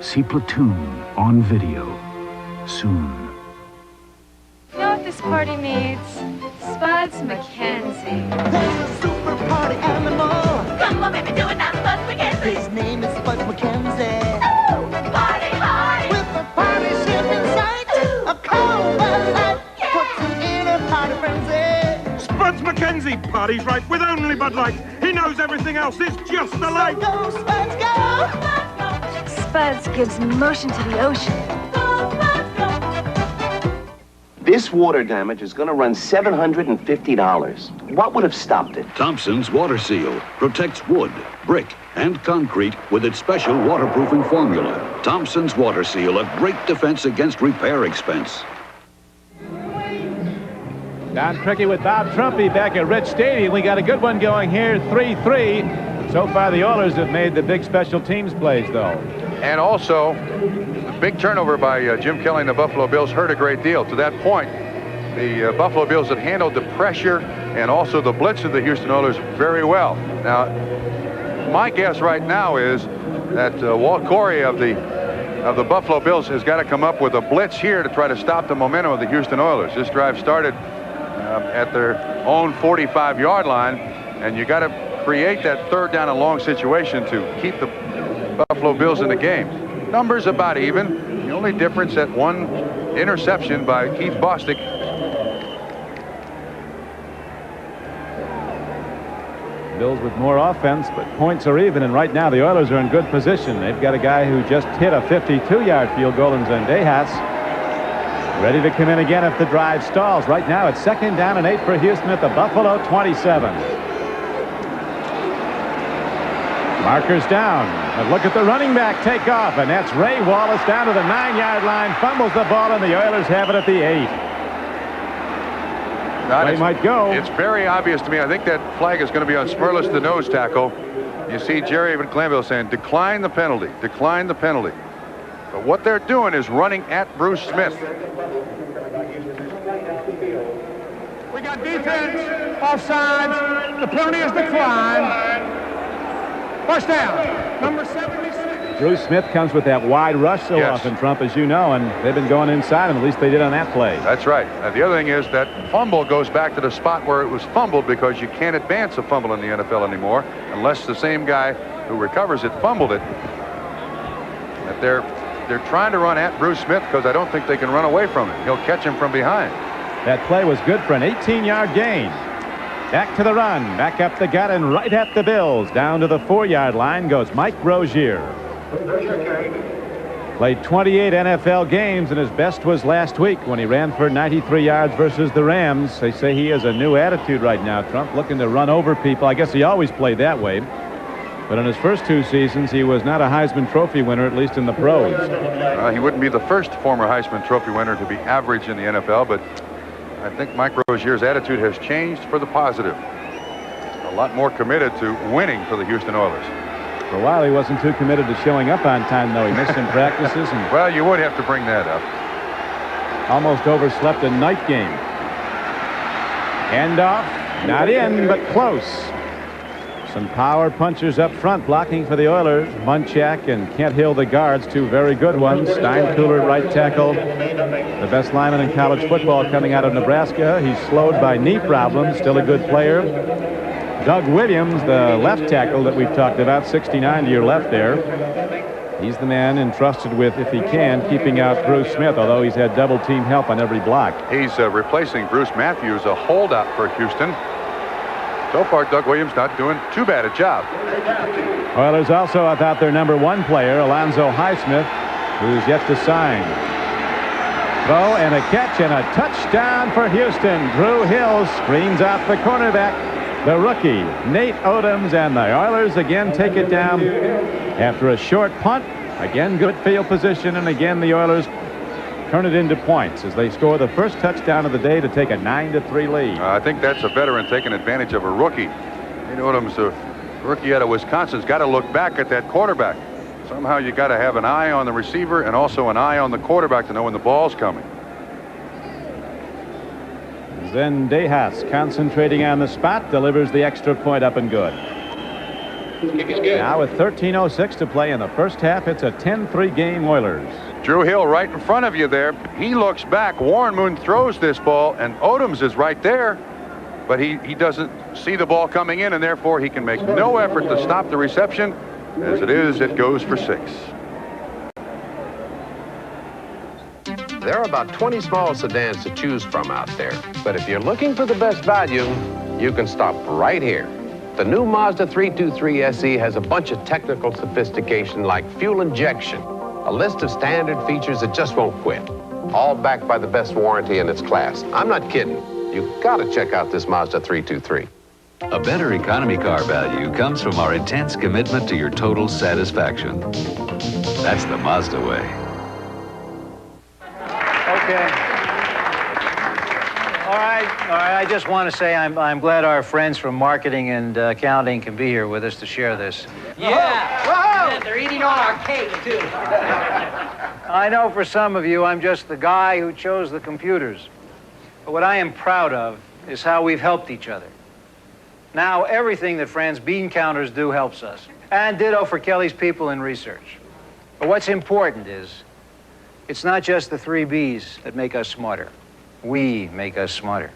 See Platoon on video soon. You know what this party needs? Spuds MacKenzie. There's a super party animal. Come on, baby, do it now, Spuds MacKenzie. His name is Spuds MacKenzie. Ooh, party hard. With a party ship in sight, a cold light puts him in a party frenzy. Spuds MacKenzie parties right with only Bud Light. He knows everything else is just a light. Go, Spuds, go. Spuds gives motion to the ocean. This water damage is going to run $750. What would have stopped it? Thompson's Water Seal protects wood, brick, and concrete with its special waterproofing formula. Thompson's Water Seal, a great defense against repair expense. Don Cricket with Bob Trumpy back at Rich Stadium. We got a good one going here, 3-3. So far, the Oilers have made the big special teams plays, though. And also, the big turnover by Jim Kelly and the Buffalo Bills hurt a great deal. To that point, the Buffalo Bills had handled the pressure and also the blitz of the Houston Oilers very well. Now, my guess right now is that Walt Corey of the Buffalo Bills has got to come up with a blitz here to try to stop the momentum of the Houston Oilers. This drive started at their own 45-yard line, and you got to create that third down and long situation to keep the Buffalo Bills in the game. Numbers about even. The only difference that one interception by Keith Bostic. Bills with more offense, but points are even, and right now the Oilers are in good position. They've got a guy who just hit a 52-yard field goal in Zendejas. Ready to come in again if the drive stalls. Right now it's 2nd down and 8 for Houston at the Buffalo 27. Markers down. But look at the running back take off, and that's Ray Wallace down to the 9-yard line, fumbles the ball, and the Oilers have it at the 8. They might go. It's very obvious to me. I think that flag is going to be on Smerlis, the nose tackle. You see Jerry Van Clanville saying, decline the penalty, decline the penalty. But what they're doing is running at Bruce Smith. We got defense, offsides, the penalty is declined. First down, number 76. Bruce Smith comes with that wide rush so often, Trump, as you know, and they've been going inside him. At least they did on that play. That's right. And the other thing is that fumble goes back to the spot where it was fumbled, because you can't advance a fumble in the NFL anymore unless the same guy who recovers it fumbled it. That they're trying to run at Bruce Smith because I don't think they can run away from him. He'll catch him from behind. That play was good for an 18-yard gain. Back to the run, back up the gut, and right at the Bills. Down to the 4-yard line goes Mike Rozier. Played 28 NFL games, and his best was last week when he ran for 93 yards versus the Rams. They say he has a new attitude right now, Trump, looking to run over people. I guess he always played that way. But in his first 2 seasons, he was not a Heisman Trophy winner, at least in the pros. He wouldn't be the first former Heisman Trophy winner to be average in the NFL, but I think Mike Rozier's attitude has changed for the positive. A lot more committed to winning for the Houston Oilers. For a while, he wasn't too committed to showing up on time, though. He missed some practices. And well, you would have to bring that up. Almost overslept a night game. Handoff, not in, but close. Some power punchers up front blocking for the Oilers. Munchak and Kent Hill, the guards, 2 very good ones. Steinkuhler, right tackle. The best lineman in college football coming out of Nebraska. He's slowed by knee problems. Still a good player. Doug Williams, the left tackle that we've talked about, 69 to your left there. He's the man entrusted with, if he can, keeping out Bruce Smith, although he's had double-team help on every block. He's replacing Bruce Matthews, a holdout for Houston. So far, Doug Williams not doing too bad a job. Oilers also without their #1 player, Alonzo Highsmith, who's yet to sign. Throw and a catch and a touchdown for Houston. Drew Hill screens off the cornerback. The rookie, Nate Odoms, and the Oilers again take it down after a short punt. Again, good field position, and again the Oilers turn it into points as they score the first touchdown of the day to take a 9-3 lead. I think that's a veteran taking advantage of a rookie. Nate Odoms, a rookie out of Wisconsin, has got to look back at that quarterback. Somehow you got to have an eye on the receiver and also an eye on the quarterback to know when the ball's coming. Zendejas, concentrating on the spot, delivers the extra point up and good. Now with 13:06 to play in the first half, it's a 10-3 game Oilers. Drew Hill right in front of you there. He looks back. Warren Moon throws this ball, and Odoms is right there. But he doesn't see the ball coming in, and therefore he can make no effort to stop the reception. As it is, it goes for 6. There are about 20 small sedans to choose from out there. But if you're looking for the best value, you can stop right here. The new Mazda 323 SE has a bunch of technical sophistication like fuel injection, a list of standard features that just won't quit, all backed by the best warranty in its class. I'm not kidding. You've got to check out this Mazda 323. A better economy car value comes from our intense commitment to your total satisfaction. That's the Mazda way. Okay. All right. I just want to say I'm glad our friends from marketing and accounting can be here with us to share this. Yeah. Whoa! They're eating all our cake, too. I know for some of you, I'm just the guy who chose the computers. But what I am proud of is how we've helped each other. Now, everything that Fran's bean counters do helps us. And ditto for Kelly's people in research. But what's important is, it's not just the 3 B's that make us smarter. We make us smarter.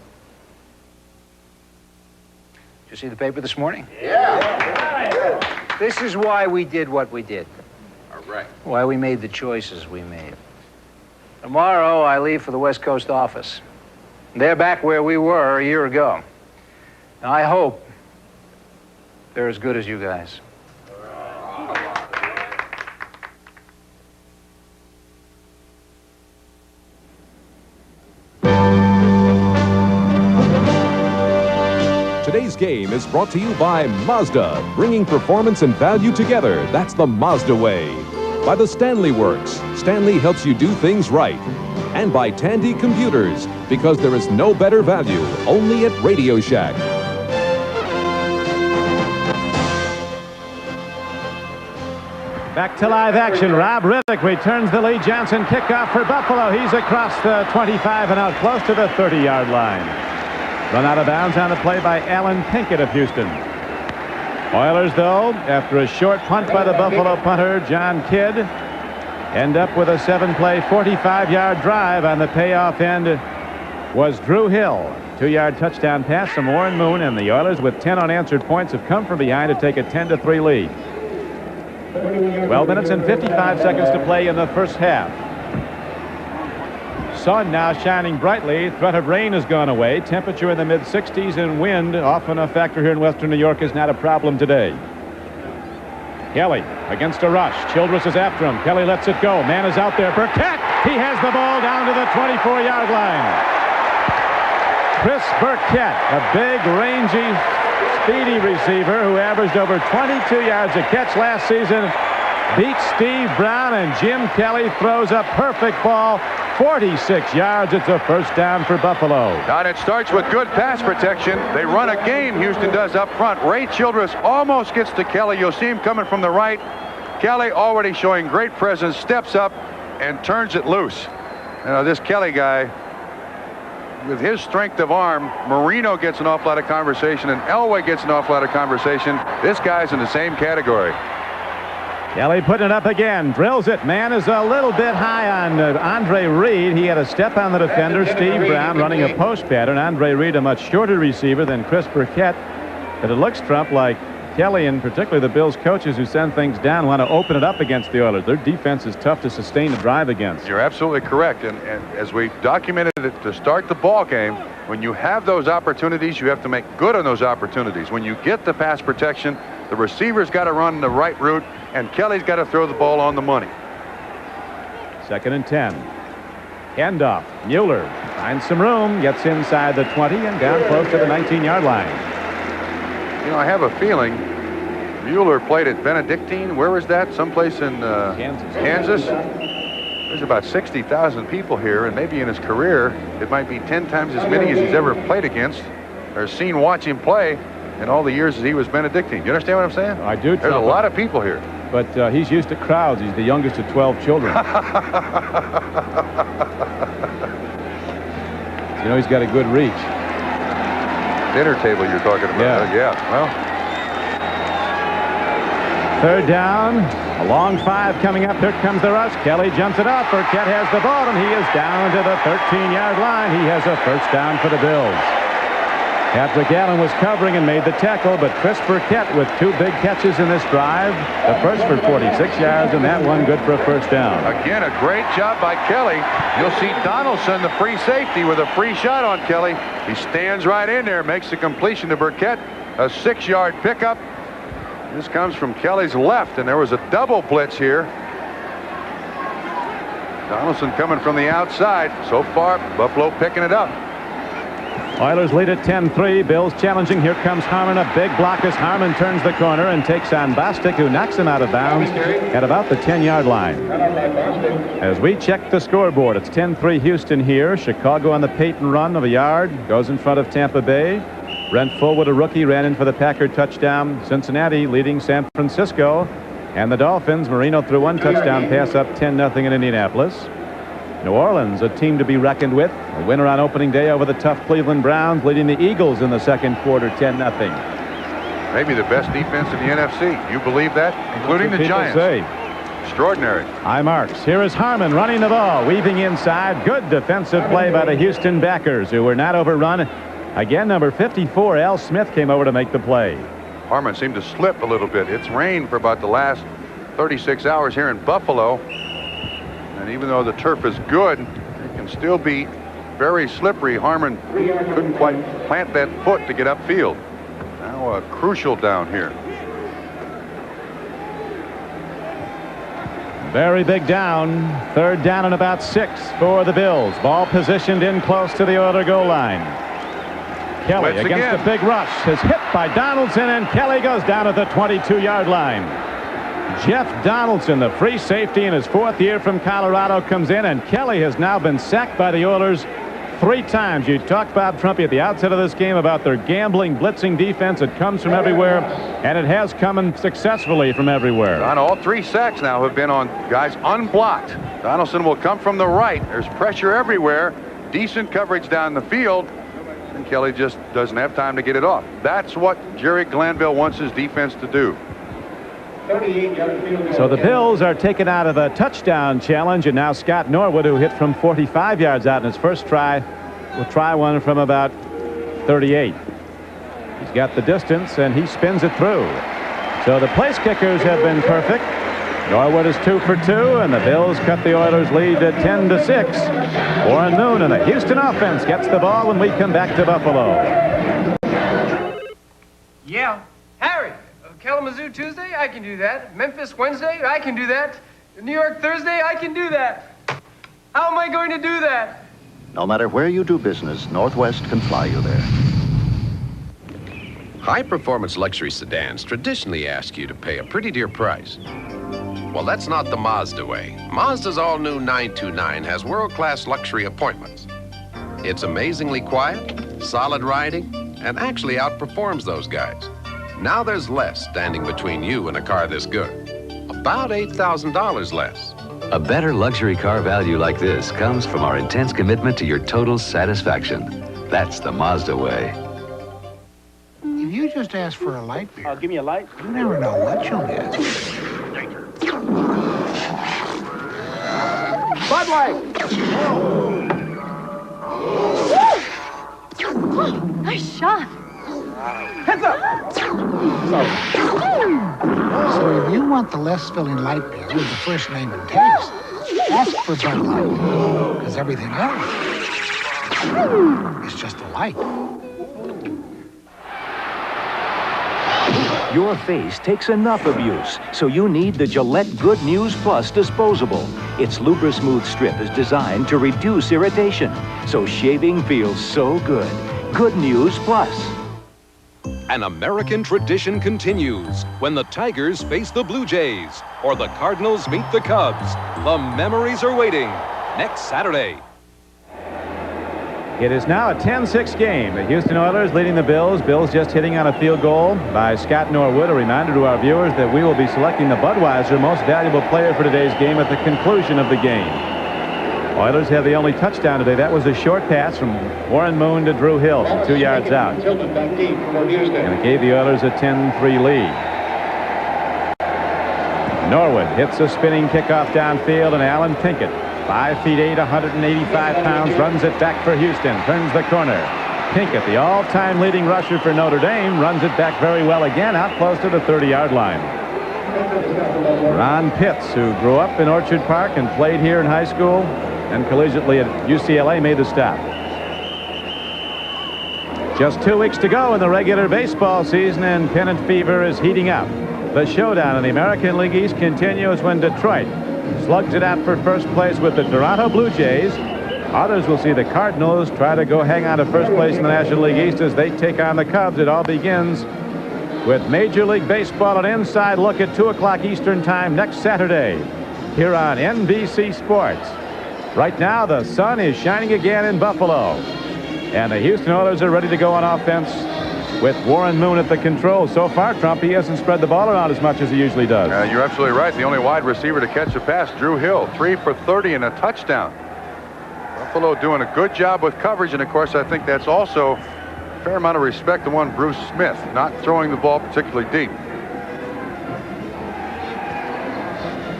Did you see the paper this morning? Yeah. This is why we did what we did. All right. Why we made the choices we made. Tomorrow, I leave for the West Coast office. They're back where we were a year ago. Now, I hope they're as good as you guys. Today's game is brought to you by Mazda, bringing performance and value together. That's the Mazda way. By the Stanley Works. Stanley helps you do things right. And by Tandy Computers, because there is no better value, only at Radio Shack. Back to live action. Rob Riddick returns the Lee Johnson kickoff for Buffalo. He's across the 25 and out close to the 30-yard line. Run out of bounds on the play by Alan Pinkett of Houston. Oilers, though, after a short punt by the Buffalo punter, John Kidd, end up with a 7-play, 45-yard drive. On the payoff end was Drew Hill. 2-yard touchdown pass from Warren Moon, and the Oilers, with 10 unanswered points, have come from behind to take a 10-3 lead. 12 minutes and 55 seconds to play in the first half. Sun now shining brightly. Threat of rain has gone away. Temperature in the mid-60s, and wind, often a factor here in western New York, is not a problem today. Kelly against a rush. Childress is after him. Kelly lets it go. Man is out there. Burkett! He has the ball down to the 24-yard line. Chris Burkett, a big, rangy, speedy receiver who averaged over 22 yards a catch last season, beats Steve Brown, and Jim Kelly throws a perfect ball, 46 yards. It's a first down for Buffalo. And it starts with good pass protection. They run a game, Houston does, up front. Ray Childress almost gets to Kelly. You'll see him coming from the right. Kelly already showing great presence, steps up and turns it loose. This Kelly guy, with his strength of arm, Marino gets an awful lot of conversation, and Elway gets an awful lot of conversation. This guy's in the same category. Kelly putting it up again, drills it. Man is a little bit high on Andre Reed. He had a step on the defender. Steve Brown running a post pattern. Andre Reed, a much shorter receiver than Chris Burkett. But it looks, Trump, like Kelly and particularly the Bills coaches who send things down want to open it up against the Oilers. Their defense is tough to sustain a drive against. You're absolutely correct. And as we documented it to start the ball game, when you have those opportunities, you have to make good on those opportunities. When you get the pass protection, the receiver's got to run the right route, and Kelly's got to throw the ball on the money. 2nd and 10. Handoff. Mueller finds some room, gets inside the 20 and down close to the 19-yard line. You know, I have a feeling Mueller played at Benedictine. Where is that? Someplace in Kansas. There's about 60,000 people here, and maybe in his career, it might be 10 times as many as he's ever played against or seen watch him play in all the years that he was Benedictine. You understand what I'm saying? I do. There's a lot of people here. But he's used to crowds. He's the youngest of 12 children. You know, he's got a good reach. Dinner table you're talking about. Yeah. Well. 3rd down. A long 5 coming up. Here comes the rush. Kelly jumps it up. Burkett has the ball, and he is down to the 13-yard line. He has a first down for the Bills. Patrick Allen was covering and made the tackle, but Chris Burkett with 2 big catches in this drive. The first for 46 yards, and that one good for a first down. Again, a great job by Kelly. You'll see Donaldson, the free safety, with a free shot on Kelly. He stands right in there, makes the completion to Burkett. A 6-yard pickup. This comes from Kelly's left, and there was a double blitz here. Donaldson coming from the outside. So far, Buffalo picking it up. Oilers lead at 10-3. Bills challenging. Here comes Harmon. A big block as Harmon turns the corner and takes on Bostic, who knocks him out of bounds at about the 10-yard line. As we check the scoreboard, it's 10-3 Houston here. Chicago on the Peyton run of a yard. Goes in front of Tampa Bay. Brent Fullwood, a rookie, ran in for the Packer touchdown. Cincinnati leading San Francisco. And the Dolphins, Marino threw 1 touchdown pass up 10-0 in Indianapolis. New Orleans, a team to be reckoned with. A winner on opening day over the tough Cleveland Browns, leading the Eagles in the second quarter 10-0. Maybe the best defense in the NFC. You believe that? Including the Giants. Say. Extraordinary. High marks. Here is Harmon running the ball, weaving inside. Good defensive play by the Houston backers, who were not overrun. Again, number 54, Al Smith, came over to make the play. Harmon seemed to slip a little bit. It's rained for about the last 36 hours here in Buffalo. And even though the turf is good, it can still be very slippery. Harmon couldn't quite plant that foot to get upfield. Now a crucial down here. Very big down. 3rd down and about 6 for the Bills. Ball positioned in close to the Oiler goal line. Kelly Blitz against again. the big rush is hit by Donaldson, and Kelly goes down at the 22-yard line. Jeff Donaldson, the free safety in his 4th year from Colorado, comes in, and Kelly has now been sacked by the Oilers 3 times. You talked, Bob Trumpy, at the outset of this game about their gambling, blitzing defense. It comes from everywhere, and it has come successfully from everywhere. On all 3 sacks now have been on guys unblocked. Donaldson will come from the right. There's pressure everywhere. Decent coverage down the field. And Kelly just doesn't have time to get it off. That's what Jerry Glanville wants his defense to do. So the Bills are taken out of a touchdown challenge, and now Scott Norwood, who hit from 45 yards out in his first try, will try one from about 38. He's got the distance, and he spins it through. So the place kickers have been perfect. Norwood is 2 for 2, and the Bills cut the Oilers' lead to 10-6. Warren Moon and the Houston offense gets the ball when we come back to Buffalo. Yeah. Harry, Kalamazoo Tuesday, I can do that. Memphis Wednesday, I can do that. New York Thursday, I can do that. How am I going to do that? No matter where you do business, Northwest can fly you there. High-performance luxury sedans traditionally ask you to pay a pretty dear price. Well, that's not the Mazda way. Mazda's all-new 929 has world-class luxury appointments. It's amazingly quiet, solid riding, and actually outperforms those guys. Now there's less standing between you and a car this good. About $8,000 less. A better luxury car value like this comes from our intense commitment to your total satisfaction. That's the Mazda way. If you just ask for a light beer, give me a light. You never know what you'll get. Bud Light. Nice shot. Heads up! So if you want the less filling light beer with the fresh name and taste, ask for Bud Light. Because everything else is just a light. Your face takes enough abuse, so you need the Gillette Good News Plus disposable. Its Lubrismooth strip is designed to reduce irritation, so shaving feels so good. Good News Plus. An American tradition continues when the Tigers face the Blue Jays or the Cardinals meet the Cubs. The memories are waiting next Saturday. It is now a 10-6 game. The Houston Oilers leading the Bills. Bills just hitting on a field goal by Scott Norwood. A reminder to our viewers that we will be selecting the Budweiser Most Valuable Player for today's game at the conclusion of the game. Oilers have the only touchdown today. That was a short pass from Warren Moon to Drew Hill from 2 yards out. And it gave the Oilers a 10-3 lead. Norwood hits a spinning kickoff downfield, and Alan Pinkett, 5'8", 185 pounds, runs it back for Houston, turns the corner. Pinkett, the all-time leading rusher for Notre Dame, runs it back very well again, out close to the 30-yard line. Ron Pitts, who grew up in Orchard Park and played here in high school and collegiately at UCLA, made the stop. Just 2 weeks to go in the regular baseball season, and pennant fever is heating up. The showdown in the American League East continues when Detroit slugs it out for first place with the Toronto Blue Jays. Others will see the Cardinals try to go hang on to first place in the National League East as they take on the Cubs. It all begins with Major League Baseball, an inside look at 2 o'clock Eastern Time next Saturday here on NBC Sports. Right now, the sun is shining again in Buffalo, and the Houston Oilers are ready to go on offense with Warren Moon at the controls. So far, Trump, he hasn't spread the ball around as much as he usually does. You're absolutely right. The only wide receiver to catch a pass, Drew Hill, 3 for 30 and a touchdown. Buffalo doing a good job with coverage, and of course, I think that's also a fair amount of respect to one Bruce Smith, not throwing the ball particularly deep.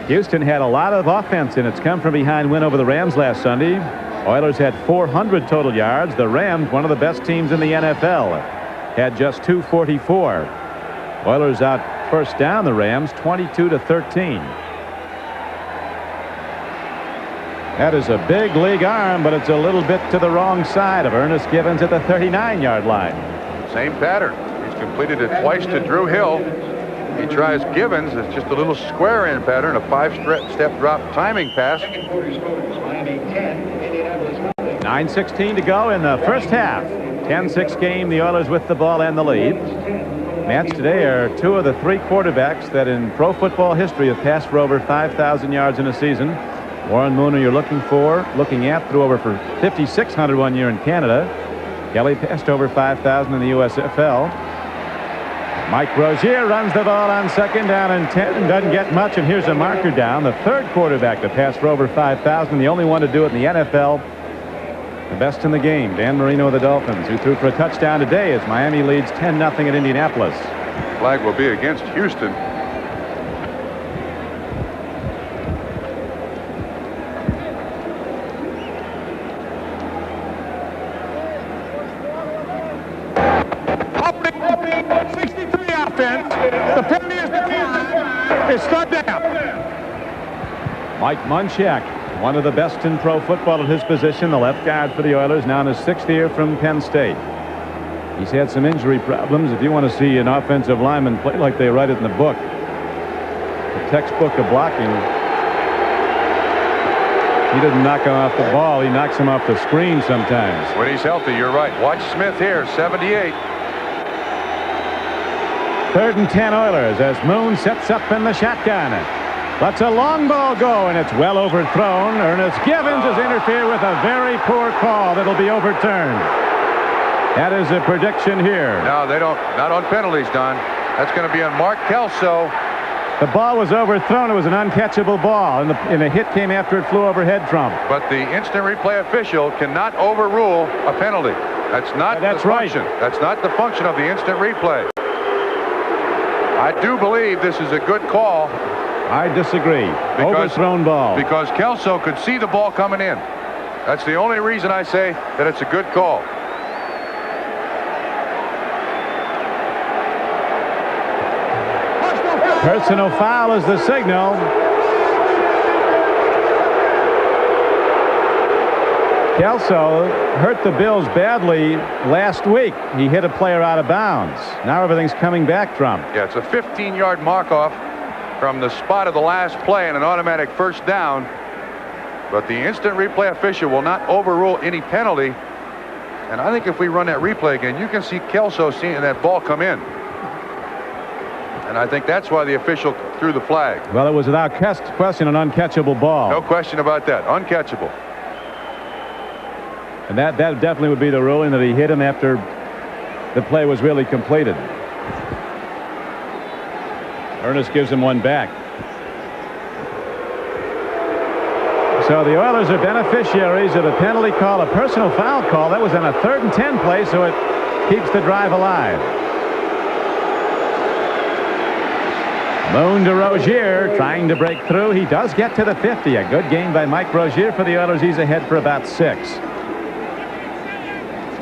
Houston had a lot of offense in its come-from-behind win over the Rams last Sunday. Oilers had 400 total yards. The Rams, one of the best teams in the NFL, had just 244. Oilers out first down the Rams 22-13. That is a big league arm, but it's a little bit to the wrong side of Ernest Givens at the 39-yard line. Same pattern. He's completed it twice to Drew Hill. He tries Givens. It's just a little square in pattern, a 5-step drop timing pass. 9:16 to go in the first half. 10-6 game, the Oilers with the ball and the lead. Matched today are 2 of the 3 quarterbacks that in pro football history have passed for over 5,000 yards in a season. Warren Moon, who you're looking at, threw over for 5,600 one year in Canada. Kelly passed over 5,000 in the USFL. Mike Rozier runs the ball on second down and 10 and doesn't get much, and here's a marker down. The 3rd quarterback to pass for over 5,000, the only one to do it in the NFL. The best in the game, Dan Marino of the Dolphins, who threw for a touchdown today as Miami leads 10-0 at Indianapolis. Flag will be against Houston. Opening 63 offense. The penalty is declined. It's third down. Mike Munchak, one of the best in pro football at his position, the left guard for the Oilers, now in his 6th year from Penn State. He's had some injury problems. If you want to see an offensive lineman play like they write it in the book, the textbook of blocking, he doesn't knock him off the ball. He knocks him off the screen sometimes. When he's healthy, you're right. Watch Smith here, 78. 3rd and 10 Oilers as Moon sets up in the shotgun. Lets a long ball go, and it's well overthrown. Ernest Givens has interfered with a very poor call that'll be overturned. That is a prediction here. No, they don't. Not on penalties, Don. That's going to be on Mark Kelso. The ball was overthrown. It was an uncatchable ball, and the hit came after it flew overhead from. But the instant replay official cannot overrule a penalty. That's not the function. Right. That's not the function of the instant replay. I do believe this is a good call. I disagree. Overthrown ball. Because Kelso could see the ball coming in. That's the only reason I say that it's a good call. Personal foul is the signal. Kelso hurt the Bills badly last week. He hit a player out of bounds. Now everything's coming back from. Yeah, it's a 15-yard mark-off from the spot of the last play and an automatic first down. But the instant replay official will not overrule any penalty. And I think if we run that replay again, you can see Kelso seeing that ball come in. And I think that's why the official threw the flag. Well, it was without question an uncatchable ball. No question about that. Uncatchable. And that definitely would be the ruling, that he hit him after the play was really completed. Ernest gives him one back. So the Oilers are beneficiaries of a penalty call, a personal foul call. That was on a 3rd and 10 play, so it keeps the drive alive. Moon to Rozier, trying to break through. He does get to the 50. A good game by Mike Rozier for the Oilers. He's ahead for about 6.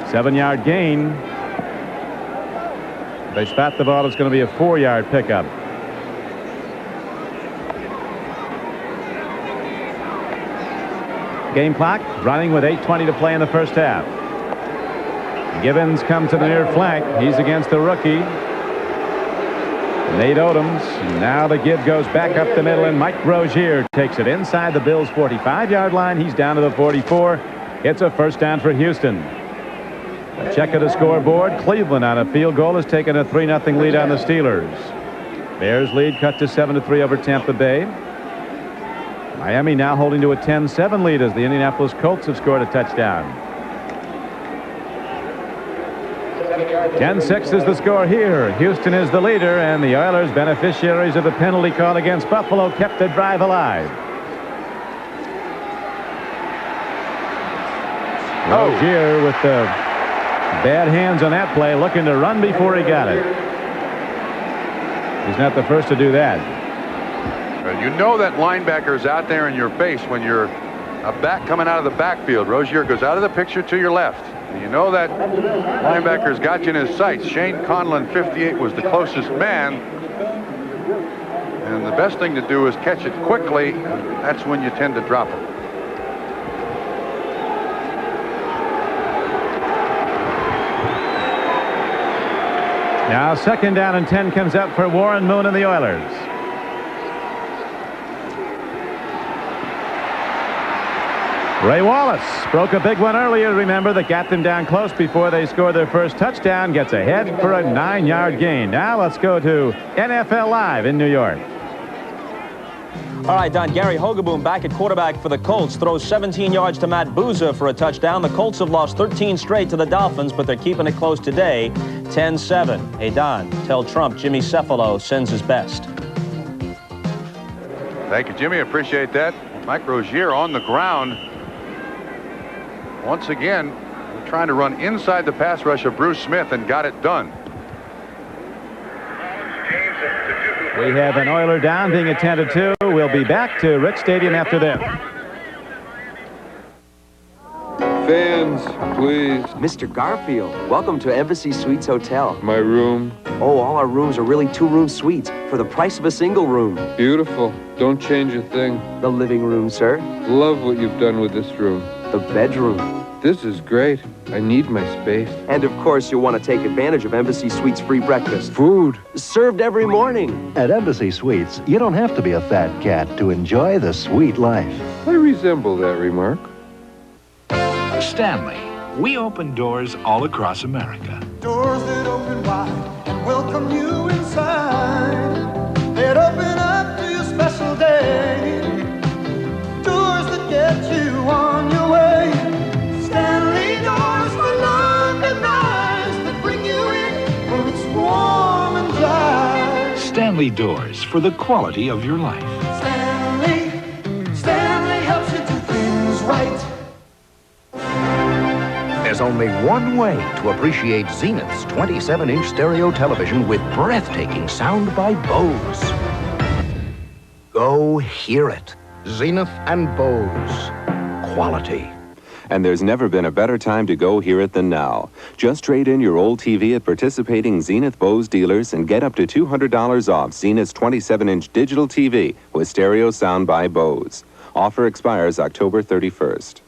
7-yard gain. If they spot the ball, it's going to be a 4-yard pickup. Game clock running with 8:20 to play in the first half. Gibbons comes to the near flank. He's against the rookie Nate Odoms. Now the give goes back up the middle, and Mike Rozier takes it inside the Bills' 45-yard line. He's down to the 44. It's a first down for Houston. A check of the scoreboard. Cleveland on a field goal has taken a 3-0 lead on the Steelers. Bears lead cut to 7-3 over Tampa Bay. Miami now holding to a 10-7 lead as the Indianapolis Colts have scored a touchdown. 10-6 is the score here. Houston is the leader, and the Oilers, beneficiaries of the penalty call against Buffalo, kept the drive alive. Rozier with the bad hands on that play, looking to run before he got it. He's not the first to do that. You know that linebacker's out there in your face when you're a back coming out of the backfield. Rozier goes out of the picture to your left. And you know that linebacker's got you in his sights. Shane Conlon, 58, was the closest man. And the best thing to do is catch it quickly. That's when you tend to drop it. Now 2nd down and 10 comes up for Warren Moon and the Oilers. Ray Wallace broke a big one earlier, remember, that got them down close before they scored their first touchdown. Gets ahead for a 9-yard gain. Now let's go to NFL Live in New York. All right, Don, Gary Hogaboom back at quarterback for the Colts. Throws 17 yards to Matt Boozer for a touchdown. The Colts have lost 13 straight to the Dolphins, but they're keeping it close today. 10-7. Hey, Don, tell Trump Jimmy Cephalo sends his best. Thank you, Jimmy. Appreciate that. Mike Rozier on the ground. Once again, trying to run inside the pass rush of Bruce Smith and got it done. We have an Oiler down being attended to. We'll be back to Rich Stadium after this. Fans, please. Mr. Garfield, welcome to Embassy Suites Hotel. My room. Oh, all our rooms are really 2-room suites for the price of a single room. Beautiful. Don't change a thing. The living room, sir. Love what you've done with this room. The bedroom. This is great. I need my space. And of course, you'll want to take advantage of Embassy Suites free breakfast. Food. Served every morning. At Embassy Suites, you don't have to be a fat cat to enjoy the sweet life. I resemble that remark. Stanley. We open doors all across America. Doors that open wide and welcome you inside. That open up to your special day. Doors that get you on your way. Stanley doors for London eyes that bring you in when it's warm and dry. Stanley Doors for the quality of your life. Stanley helps you do things right. There's only one way to appreciate Zenith's 27-inch stereo television with breathtaking sound by Bose. Go hear it. Zenith and Bose. Quality. And there's never been a better time to go hear it than now. Just trade in your old TV at participating Zenith Bose dealers and get up to $200 off Zenith's 27-inch digital TV with stereo sound by Bose. Offer expires October 31st.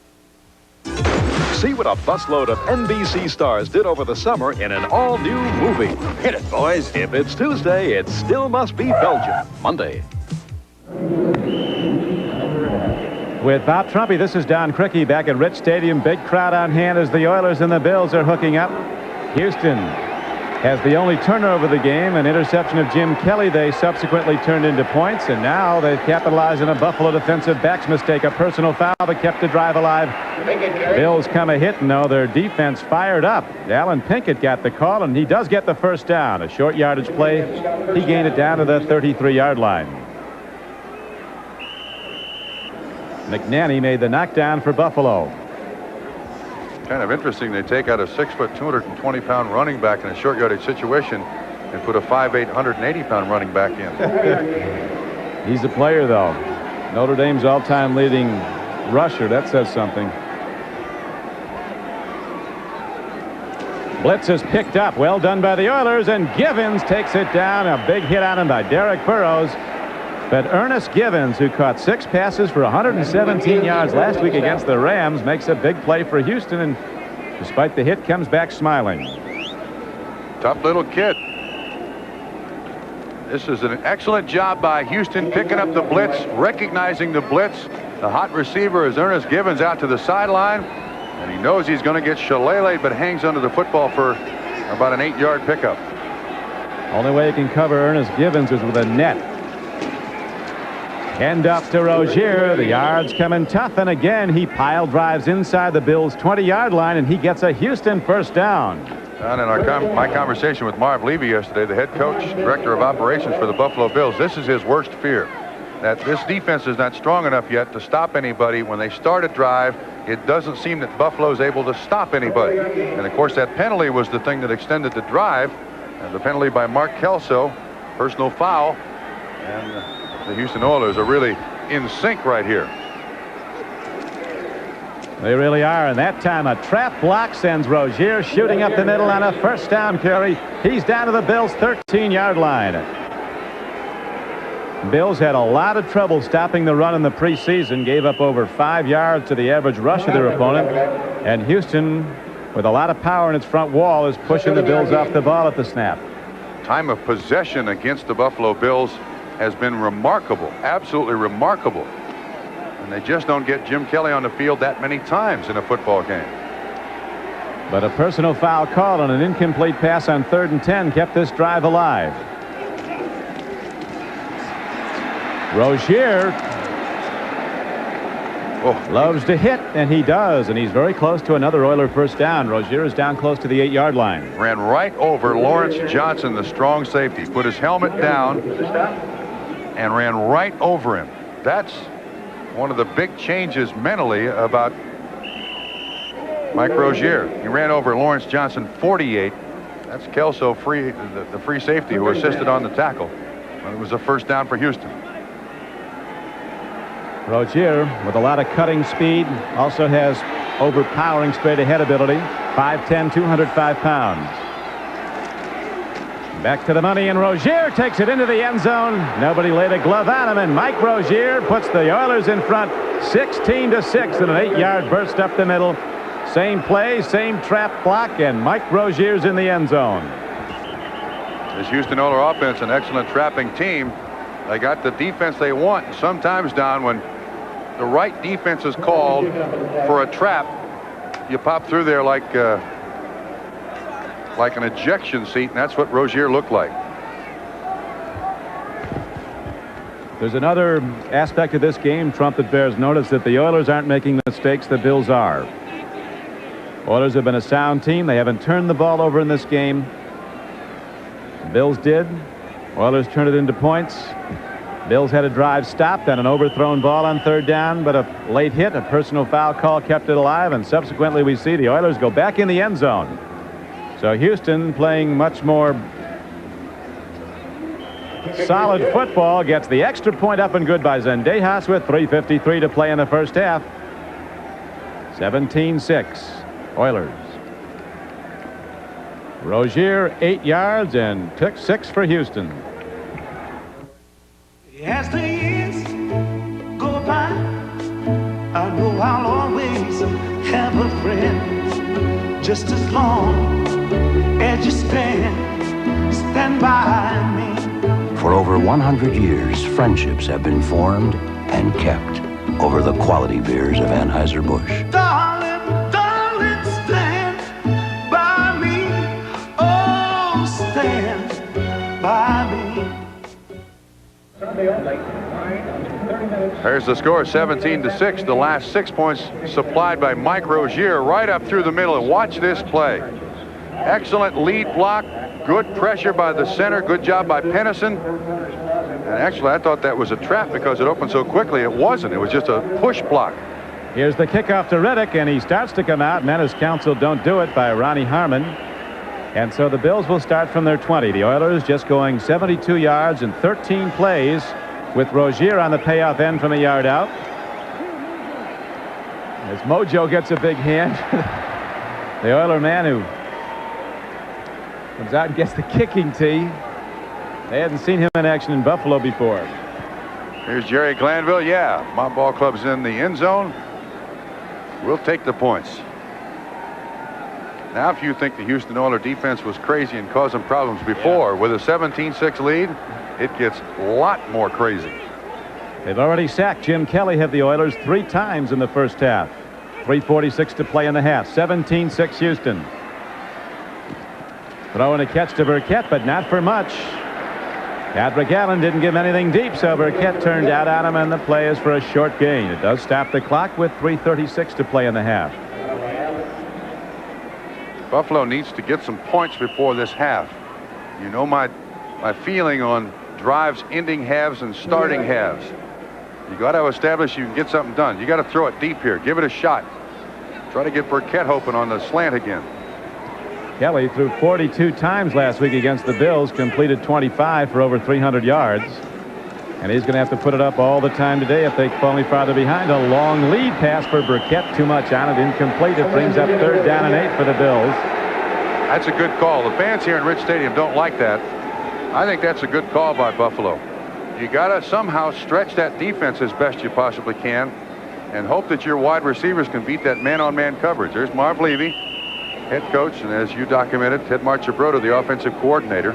See what a busload of NBC stars did over the summer in an all-new movie. Hit it, boys. If it's Tuesday, it still must be Belgium. Monday. With Bob Trumpy, this is Don Criqui back at Rich Stadium. Big crowd on hand as the Oilers and the Bills are hooking up. Houston has the only turnover of the game, an interception of Jim Kelly. They subsequently turned into points, and now they've capitalized on a Buffalo defensive back's mistake, a personal foul that kept the drive alive. Bills come a hit, and now their defense fired up. Alan Pinkett got the call, and he does get the first down. A short yardage play. He gained it down to the 33-yard line. McNanny made the knockdown for Buffalo. Kind of interesting. They take out a 6-foot, 220-pound running back in a short yardage situation and put a 5'8", 180-pound running back in. He's a player, though. Notre Dame's all-time leading rusher. That says something. Blitz is picked up. Well done by the Oilers, and Givens takes it down. A big hit on him by Derek Burrows. But Ernest Givens, who caught 6 passes for 117 yards last week against the Rams, makes a big play for Houston, and despite the hit, comes back smiling. Tough little kid. This is an excellent job by Houston picking up the blitz, recognizing the blitz. The hot receiver is Ernest Givens out to the sideline, and he knows he's going to get shillelagh'd, but hangs onto the football for about an 8-yard pickup. Only way you can cover Ernest Givens is with a net. Hand up to Rozier. The yards coming tough, and again he pile drives inside the Bills' 20-yard line, and he gets a Houston first down. And in my conversation with Marv Levy yesterday, the head coach, director of operations for the Buffalo Bills, this is his worst fear, that this defense is not strong enough yet to stop anybody. When they start a drive, it doesn't seem that Buffalo is able to stop anybody. And of course, that penalty was the thing that extended the drive. And the penalty by Mark Kelso, personal foul, and the Houston Oilers are really in sync right here. They really are, and that time a trap block sends Rozier shooting up the middle on a first down carry. He's down to the Bills' 13-yard line. Bills had a lot of trouble stopping the run in the preseason, gave up over 5 yards to the average rush of their opponent, and Houston, with a lot of power in its front wall, is pushing the Bills off the ball at the snap. Time of possession against the Buffalo Bills has been remarkable, absolutely remarkable. And they just don't get Jim Kelly on the field that many times in a football game. But a personal foul call on an incomplete pass on 3rd and 10 kept this drive alive. Rozier loves to hit, and he does, and he's very close to another Oiler first down. Rozier is down close to the 8-yard line. Ran right over Lawrence Johnson, the strong safety, put his helmet down and ran right over him. That's one of the big changes mentally about Mike Rozier. He ran over Lawrence Johnson 48. That's Kelso, the free safety, who assisted on the tackle. It was a first down for Houston. Rozier, with a lot of cutting speed, also has overpowering straight ahead ability. 5'10", 205 pounds. Back to the money, and Rozier takes it into the end zone. Nobody laid a glove on him, and Mike Rozier puts the Oilers in front 16-6 in an 8-yard burst up the middle. Same play, same trap block, and Mike Rozier's in the end zone. This Houston Oilers offense, an excellent trapping team. They got the defense they want. And sometimes, Don, when the right defense is called for a trap, you pop through there like an ejection seat, and that's what Rozier looked like. There's another aspect of this game, Trump, that bears notice, that the Oilers aren't making the mistakes the Bills are. Oilers have been a sound team. They haven't turned the ball over in this game. Bills did. Oilers turned it into points. Bills had a drive stopped on an overthrown ball on 3rd down, but a late hit, a personal foul call kept it alive, and subsequently we see the Oilers go back in the end zone. So Houston, playing much more solid football, gets the extra point up and good by Zendejas with 3:53 to play in the first half. 17-6, Oilers. Rozier, 8 yards, and took 6 for Houston. As the years go by, I know I'll always have a friend. Just as long as you stand by me. For over 100 years, friendships have been formed and kept over the quality beers of Anheuser-Busch. Darling, darling, stand by me. Oh, stand by me. There's the score, 17-6. The last 6 points supplied by Mike Rozier right up through the middle. And watch this play. Excellent lead block. Good pressure by the center. Good job by Pennison. And actually, I thought that was a trap because it opened so quickly. It wasn't. It was just a push block. Here's the kickoff to Reddick, and he starts to come out. Menace counsel don't do it by Ronnie Harmon. And so the Bills will start from their 20. The Oilers just going 72 yards in 13 plays with Rozier on the payoff end from a yard out. As Mojo gets a big hand. The Oiler man who comes out and gets the kicking tee. They hadn't seen him in action in Buffalo before. Here's Jerry Glanville. Yeah, my ball club's in the end zone. We'll take the points. Now, if you think the Houston Oilers defense was crazy and caused them problems before, with a 17-6 lead, it gets a lot more crazy. They've already sacked Jim Kelly, have the Oilers, 3 times in the first half. 3:46 to play in the half. 17-6 Houston. Throwing a catch to Burkett, but not for much. Patrick Allen didn't give anything deep, so Burkett turned out on him, and the play is for a short gain. It does stop the clock with 3:36 to play in the half. Buffalo needs to get some points before this half. You know my feeling on drives ending halves and starting halves. You got to establish you can get something done. You got to throw it deep here. Give it a shot. Try to get Burkett open on the slant again. Kelly threw 42 times last week against the Bills, completed 25 for over 300 yards. And he's going to have to put it up all the time today if they fall any farther behind. A long lead pass for Burkett. Too much on it. Incomplete. It brings up 3rd down and 8 for the Bills. That's a good call. The fans here in Rich Stadium don't like that. I think that's a good call by Buffalo. You got to somehow stretch that defense as best you possibly can and hope that your wide receivers can beat that man-on-man coverage. There's Marv Levy, head coach, and as you documented, Ted Marchibroda, the offensive coordinator.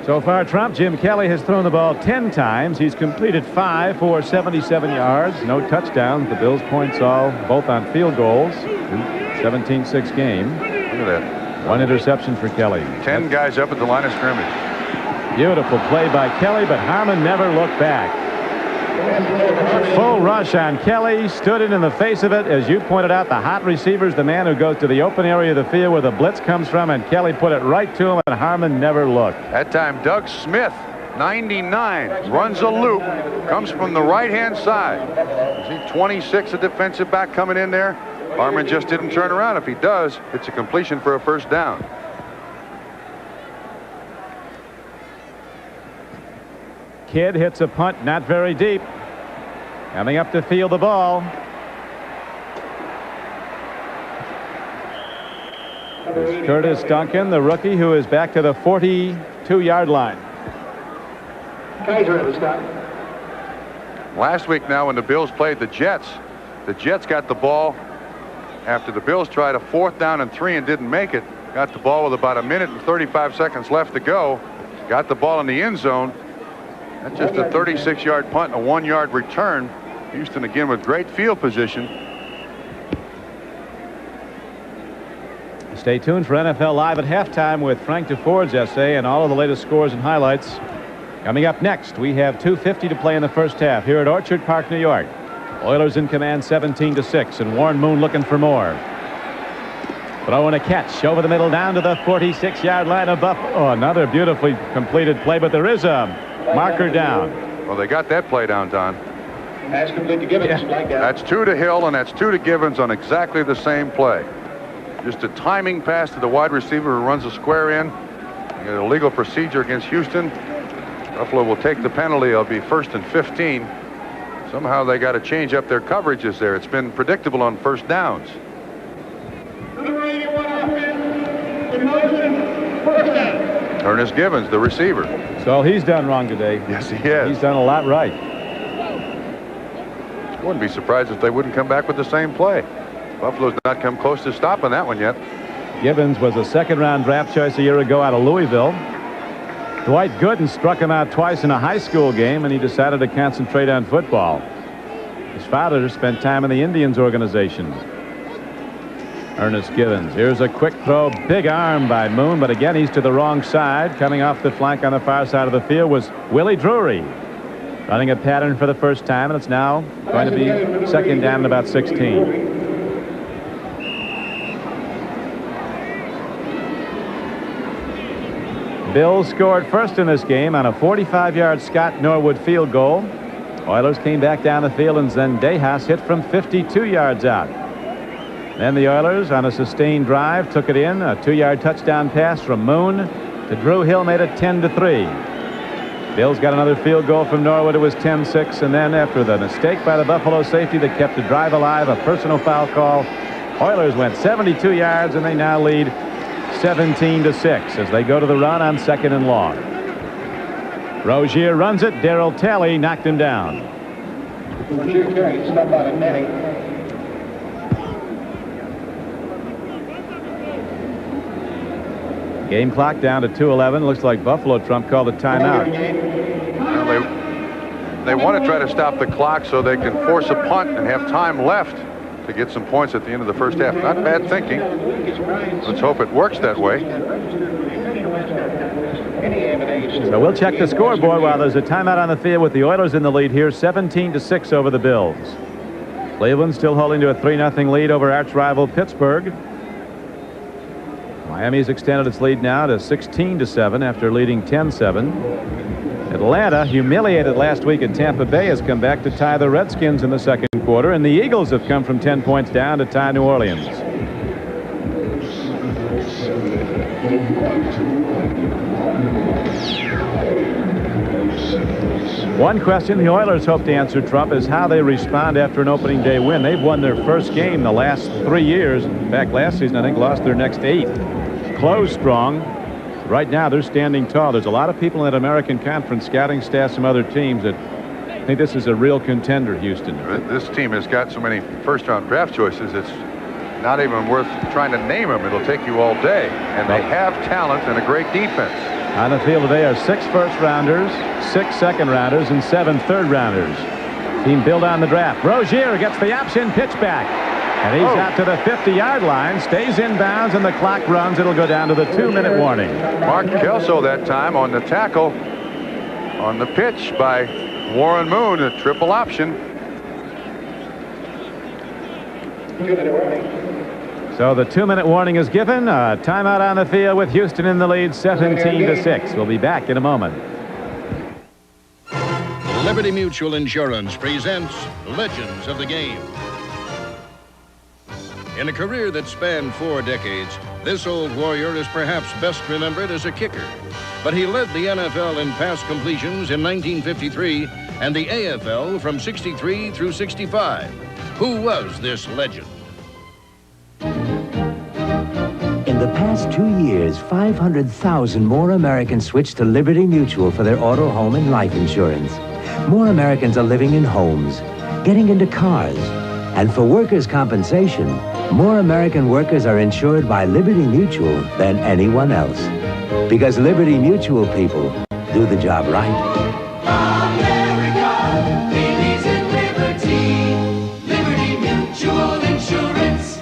So far, Trump, Jim Kelly has thrown the ball 10 times. He's completed 5 for 77 yards. No touchdowns. The Bills' points all both on field goals. 17-6 game. Look at that. 1 interception for Kelly. 10 guys up at the line of scrimmage. Beautiful play by Kelly, but Harmon never looked back. Full rush on Kelly. Stood in the face of it. As you pointed out, the hot receiver's the man who goes to the open area of the field where the blitz comes from, and Kelly put it right to him, and Harmon never looked. That time, Doug Smith, 99, runs a loop, comes from the right-hand side. See 26, a defensive back coming in there. Harmon just didn't turn around. If he does, it's a completion for a 1st down. Kidd hits a punt not very deep. Coming up to field the ball. It's Curtis Duncan, the rookie, who is back to the 42-yard line. Last week now when the Bills played the Jets got the ball after the Bills tried a 4th down and 3 and didn't make it. Got the ball with about 1 minute and 35 seconds left to go. Got the ball in the end zone. That's just a 36-yard punt and a 1-yard return. Houston again with great field position. Stay tuned for NFL Live at halftime with Frank DeFord's essay and all of the latest scores and highlights. Coming up next, we have 2:50 to play in the first half here at Orchard Park, New York. Oilers in command 17-6, and Warren Moon looking for more. Throwing a catch over the middle down to the 46-yard line of Buffalo. Oh, another beautifully completed play, but there is a marker down. Well, they got that play down, Don. Pass complete to Gibbons. Yeah. That's 2 to Hill, and that's 2 to Gibbons on exactly the same play. Just a timing pass to the wide receiver who runs a square in. You got a legal procedure against Houston. Buffalo will take the penalty. It'll be 1st and 15. Somehow they got to change up their coverages there. It's been predictable on first downs. Ernest Givens, the receiver. So he's done wrong today. Yes, he has. He's done a lot right. Wouldn't be surprised if they wouldn't come back with the same play. Buffalo's not come close to stopping that one yet. Givens was a second-round draft choice a year ago out of Louisville. Dwight Gooden struck him out twice in a high school game, and he decided to concentrate on football. His father spent time in the Indians organization. Ernest Givens. Here's a quick throw. Big arm by Moon, but again, he's to the wrong side. Coming off the flank on the far side of the field was Willie Drury. Running a pattern for the first time, and it's now going to be second down and about 16. Bills scored first in this game on a 45-yard Scott Norwood field goal. Oilers came back down the field, and Zendejas hit from 52 yards out. Then the Oilers, on a sustained drive, took it in. A 2-yard touchdown pass from Moon to Drew Hill made it 10-3. Bills got another field goal from Norwood. It was 10-6, and then after the mistake by the Buffalo safety that kept the drive alive, a personal foul call, Oilers went 72 yards, and they now lead 17-6 as they go to the run on second and long. Rozier runs it. Darrell Talley knocked him down. Game clock down to 2:11. Looks like Buffalo Trump called a timeout. Well, they want to try to stop the clock so they can force a punt and have time left to get some points at the end of the first half. Not bad thinking. Let's hope it works that way. So we'll check the scoreboard while there's a timeout on the field with the Oilers in the lead here, 17-6 over the Bills. Cleveland still holding to a 3-0 lead over arch rival Pittsburgh. Miami's extended its lead now to 16-7 after leading 10-7. Atlanta, humiliated last week at Tampa Bay, has come back to tie the Redskins in the second quarter, and the Eagles have come from 10 points down to tie New Orleans. One question the Oilers hope to answer, Trump, is how they respond after an opening day win. They've won their first game the last 3 years. In fact, last season, I think, lost their next 8. Closed strong. Right now, they're standing tall. There's a lot of people in that American Conference, scouting staff, some other teams, that think this is a real contender, Houston. This team has got so many first-round draft choices, it's not even worth trying to name them. It'll take you all day. And they have talent and a great defense. On the field today are 6 first-rounders, 6 second-rounders, and 7 third-rounders. Team built on the draft. Rozier gets the option pitch back. And he's out to the 50-yard line, stays in bounds, and the clock runs. It'll go down to the 2-minute warning. Mark Kelso that time on the tackle on the pitch by Warren Moon, a triple option. So the 2-minute warning is given. Timeout on the field with Houston in the lead, 17-6. We'll be back in a moment. Liberty Mutual Insurance presents Legends of the Game. In a career that spanned 4 decades, this old warrior is perhaps best remembered as a kicker. But he led the NFL in pass completions in 1953 and the AFL from 63 through 65. Who was this legend? In the past 2 years, 500,000 more Americans switched to Liberty Mutual for their auto, home, and life insurance. More Americans are living in homes, getting into cars, and for workers' compensation, more American workers are insured by Liberty Mutual than anyone else. Because Liberty Mutual people do the job right. America believes in liberty. Liberty Mutual Insurance.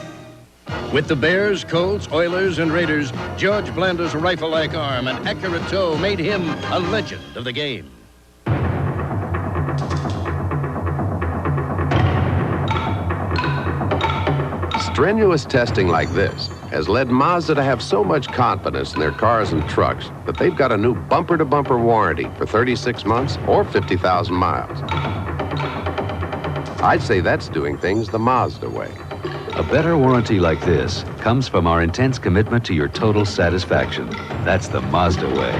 With the Bears, Colts, Oilers, and Raiders, George Blanda's rifle-like arm and accurate toe made him a legend of the game. Strenuous testing like this has led Mazda to have so much confidence in their cars and trucks that they've got a new bumper-to-bumper warranty for 36 months or 50,000 miles. I'd say that's doing things the Mazda way. A better warranty like this comes from our intense commitment to your total satisfaction. That's the Mazda way.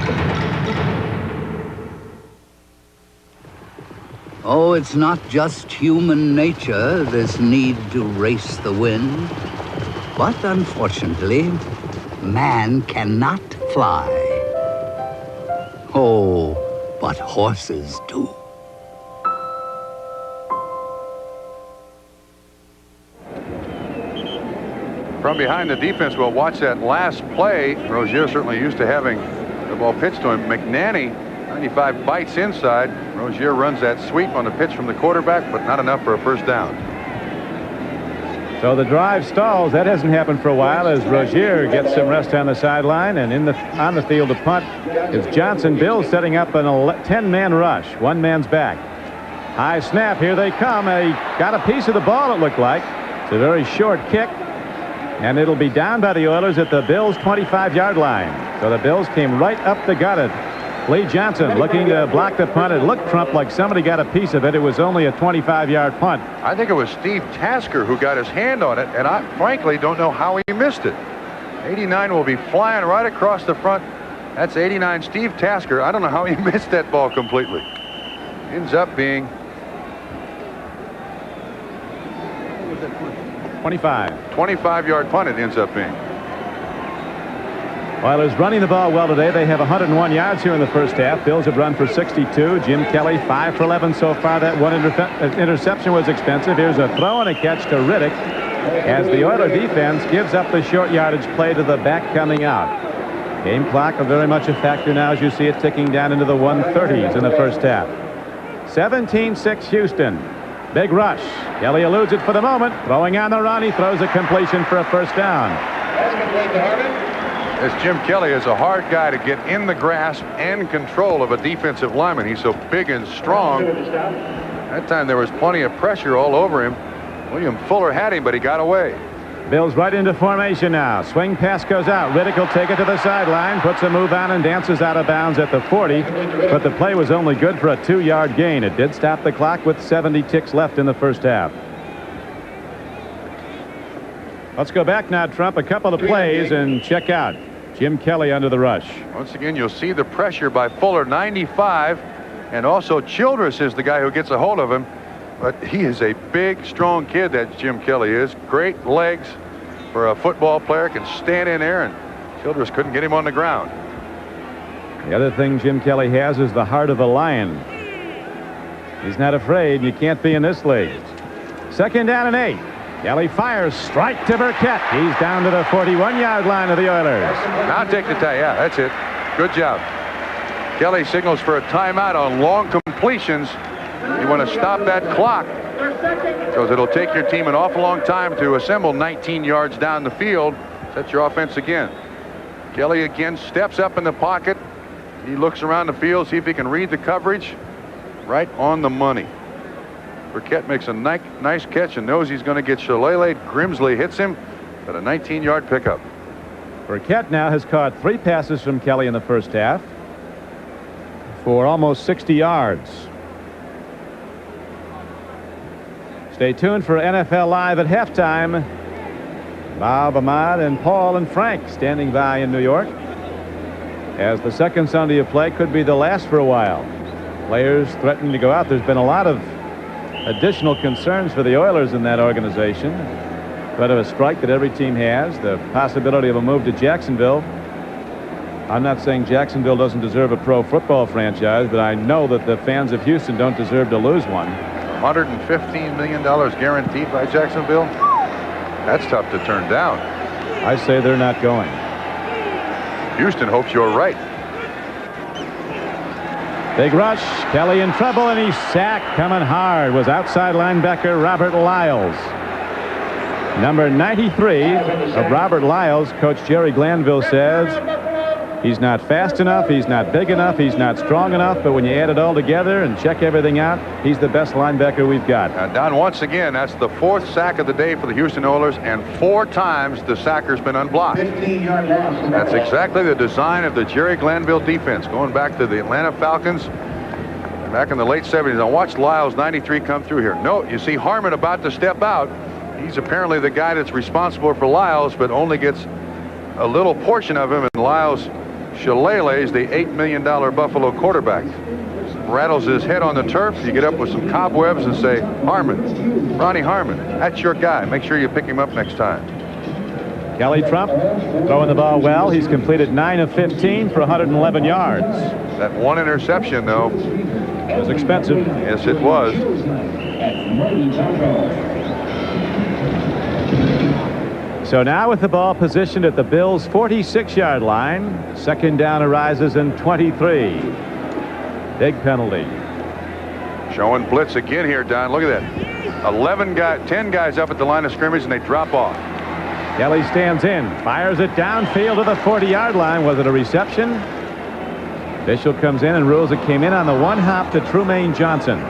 Oh, it's not just human nature, this need to race the wind. But unfortunately, man cannot fly. Oh, but horses do. From behind the defense, we'll watch that last play. Rozier certainly used to having the ball pitched to him. McNanny, 95, bites inside. Rozier runs that sweep on the pitch from the quarterback, but not enough for a first down. So the drive stalls. That hasn't happened for a while as Rozier gets some rest on the sideline, and on the field to punt is Johnson. Bill setting up an 10-man rush. One man's back. High snap. Here they come. He got a piece of the ball, it looked like. It's a very short kick. And it'll be down by the Oilers at the Bills' 25-yard line. So the Bills came right up the gut. Lee Johnson looking to block the punt. It looked, Trump, like somebody got a piece of it. It was only a 25-yard punt. I think it was Steve Tasker who got his hand on it, and I frankly don't know how he missed it. 89 will be flying right across the front. That's 89 Steve Tasker. I don't know how he missed that ball completely. Ends up being 25-yard punt it ends up being. Oilers running the ball well today. They have 101 yards here in the first half. Bills have run for 62. Jim Kelly 5 for 11 so far. That one interception was expensive. Here's a throw and a catch to Riddick as the Oiler defense gives up the short yardage play to the back coming out. Game clock very much a factor now as you see it ticking down into the 130s in the first half. 17-6 Houston. Big rush. Kelly eludes it for the moment. Throwing on the run. He throws a completion for a first down. As Jim Kelly is a hard guy to get in the grasp and control of a defensive lineman. He's so big and strong. That time there was plenty of pressure all over him. William Fuller had him, but he got away. Bills right into formation now. Swing pass goes out. Riddick will take it to the sideline, puts a move on and dances out of bounds at the 40. But the play was only good for a 2-yard gain. It did stop the clock with 70 ticks left in the first half. Let's go back now, Trump, a couple of plays and check out Jim Kelly under the rush. Once again, you'll see the pressure by Fuller, 95, and also Childress is the guy who gets a hold of him. But he is a big, strong kid, that Jim Kelly is. Great legs for a football player, can stand in there, and Childress couldn't get him on the ground. The other thing Jim Kelly has is the heart of a lion. He's not afraid. You can't be in this league. Second down and 8. Kelly fires, strike to Burkett. He's down to the 41-yard line of the Oilers. Now take the tie. Yeah, that's it. Good job. Kelly signals for a timeout on long completions. You want to stop that clock because it'll take your team an awful long time to assemble 19 yards down the field. Set your offense again. Kelly again steps up in the pocket. He looks around the field, see if he can read the coverage. Right on the money. Burkett makes a nice catch and knows he's going to get Shillelagh. Grimsley hits him, but a 19-yard pickup. Burkett now has caught 3 passes from Kelly in the first half for almost 60 yards. Stay tuned for NFL Live at halftime. Bob, Ahmad, and Paul and Frank standing by in New York as the second Sunday of play could be the last for a while. Players threatening to go out. There's been a lot of additional concerns for the Oilers in that organization. Threat of a strike that every team has. The possibility of a move to Jacksonville. I'm not saying Jacksonville doesn't deserve a pro football franchise, but I know that the fans of Houston don't deserve to lose one. $115 million guaranteed by Jacksonville. That's tough to turn down. I say they're not going. Houston hopes you're right. Big rush. Kelly in trouble, and he's sacked. Coming hard was outside linebacker Robert Lyles. Number 93 of Robert Lyles. Coach Jerry Glanville says he's not fast enough, he's not big enough, he's not strong enough, but when you add it all together and check everything out, he's the best linebacker we've got. Don, once again, that's the 4th sack of the day for the Houston Oilers, and 4 times the sacker's been unblocked. That's exactly the design of the Jerry Glanville defense, going back to the Atlanta Falcons back in the late 70s. Now watch Lyles, 93, come through here. No, you see Harmon about to step out. He's apparently the guy that's responsible for Lyles, but only gets a little portion of him, and Lyles Shillelagh is the $8 million Buffalo quarterback. rattles his head on the turf, you get up with some cobwebs and say, Harmon, Ronnie Harmon, that's your guy. Make sure you pick him up next time. Kelly Trump throwing the ball well. He's completed 9 of 15 for 111 yards. That one interception, though, it was expensive. Yes, it was. So now with the ball positioned at the Bills' 46-yard line, second down arises in 23. Big penalty. Showing blitz again here, Don. Look at that. 10 guys up at the line of scrimmage, and they drop off. Kelly stands in, fires it downfield to the 40-yard line. Was it a reception? Official comes in and rules it came in on the one hop to Trumaine Johnson.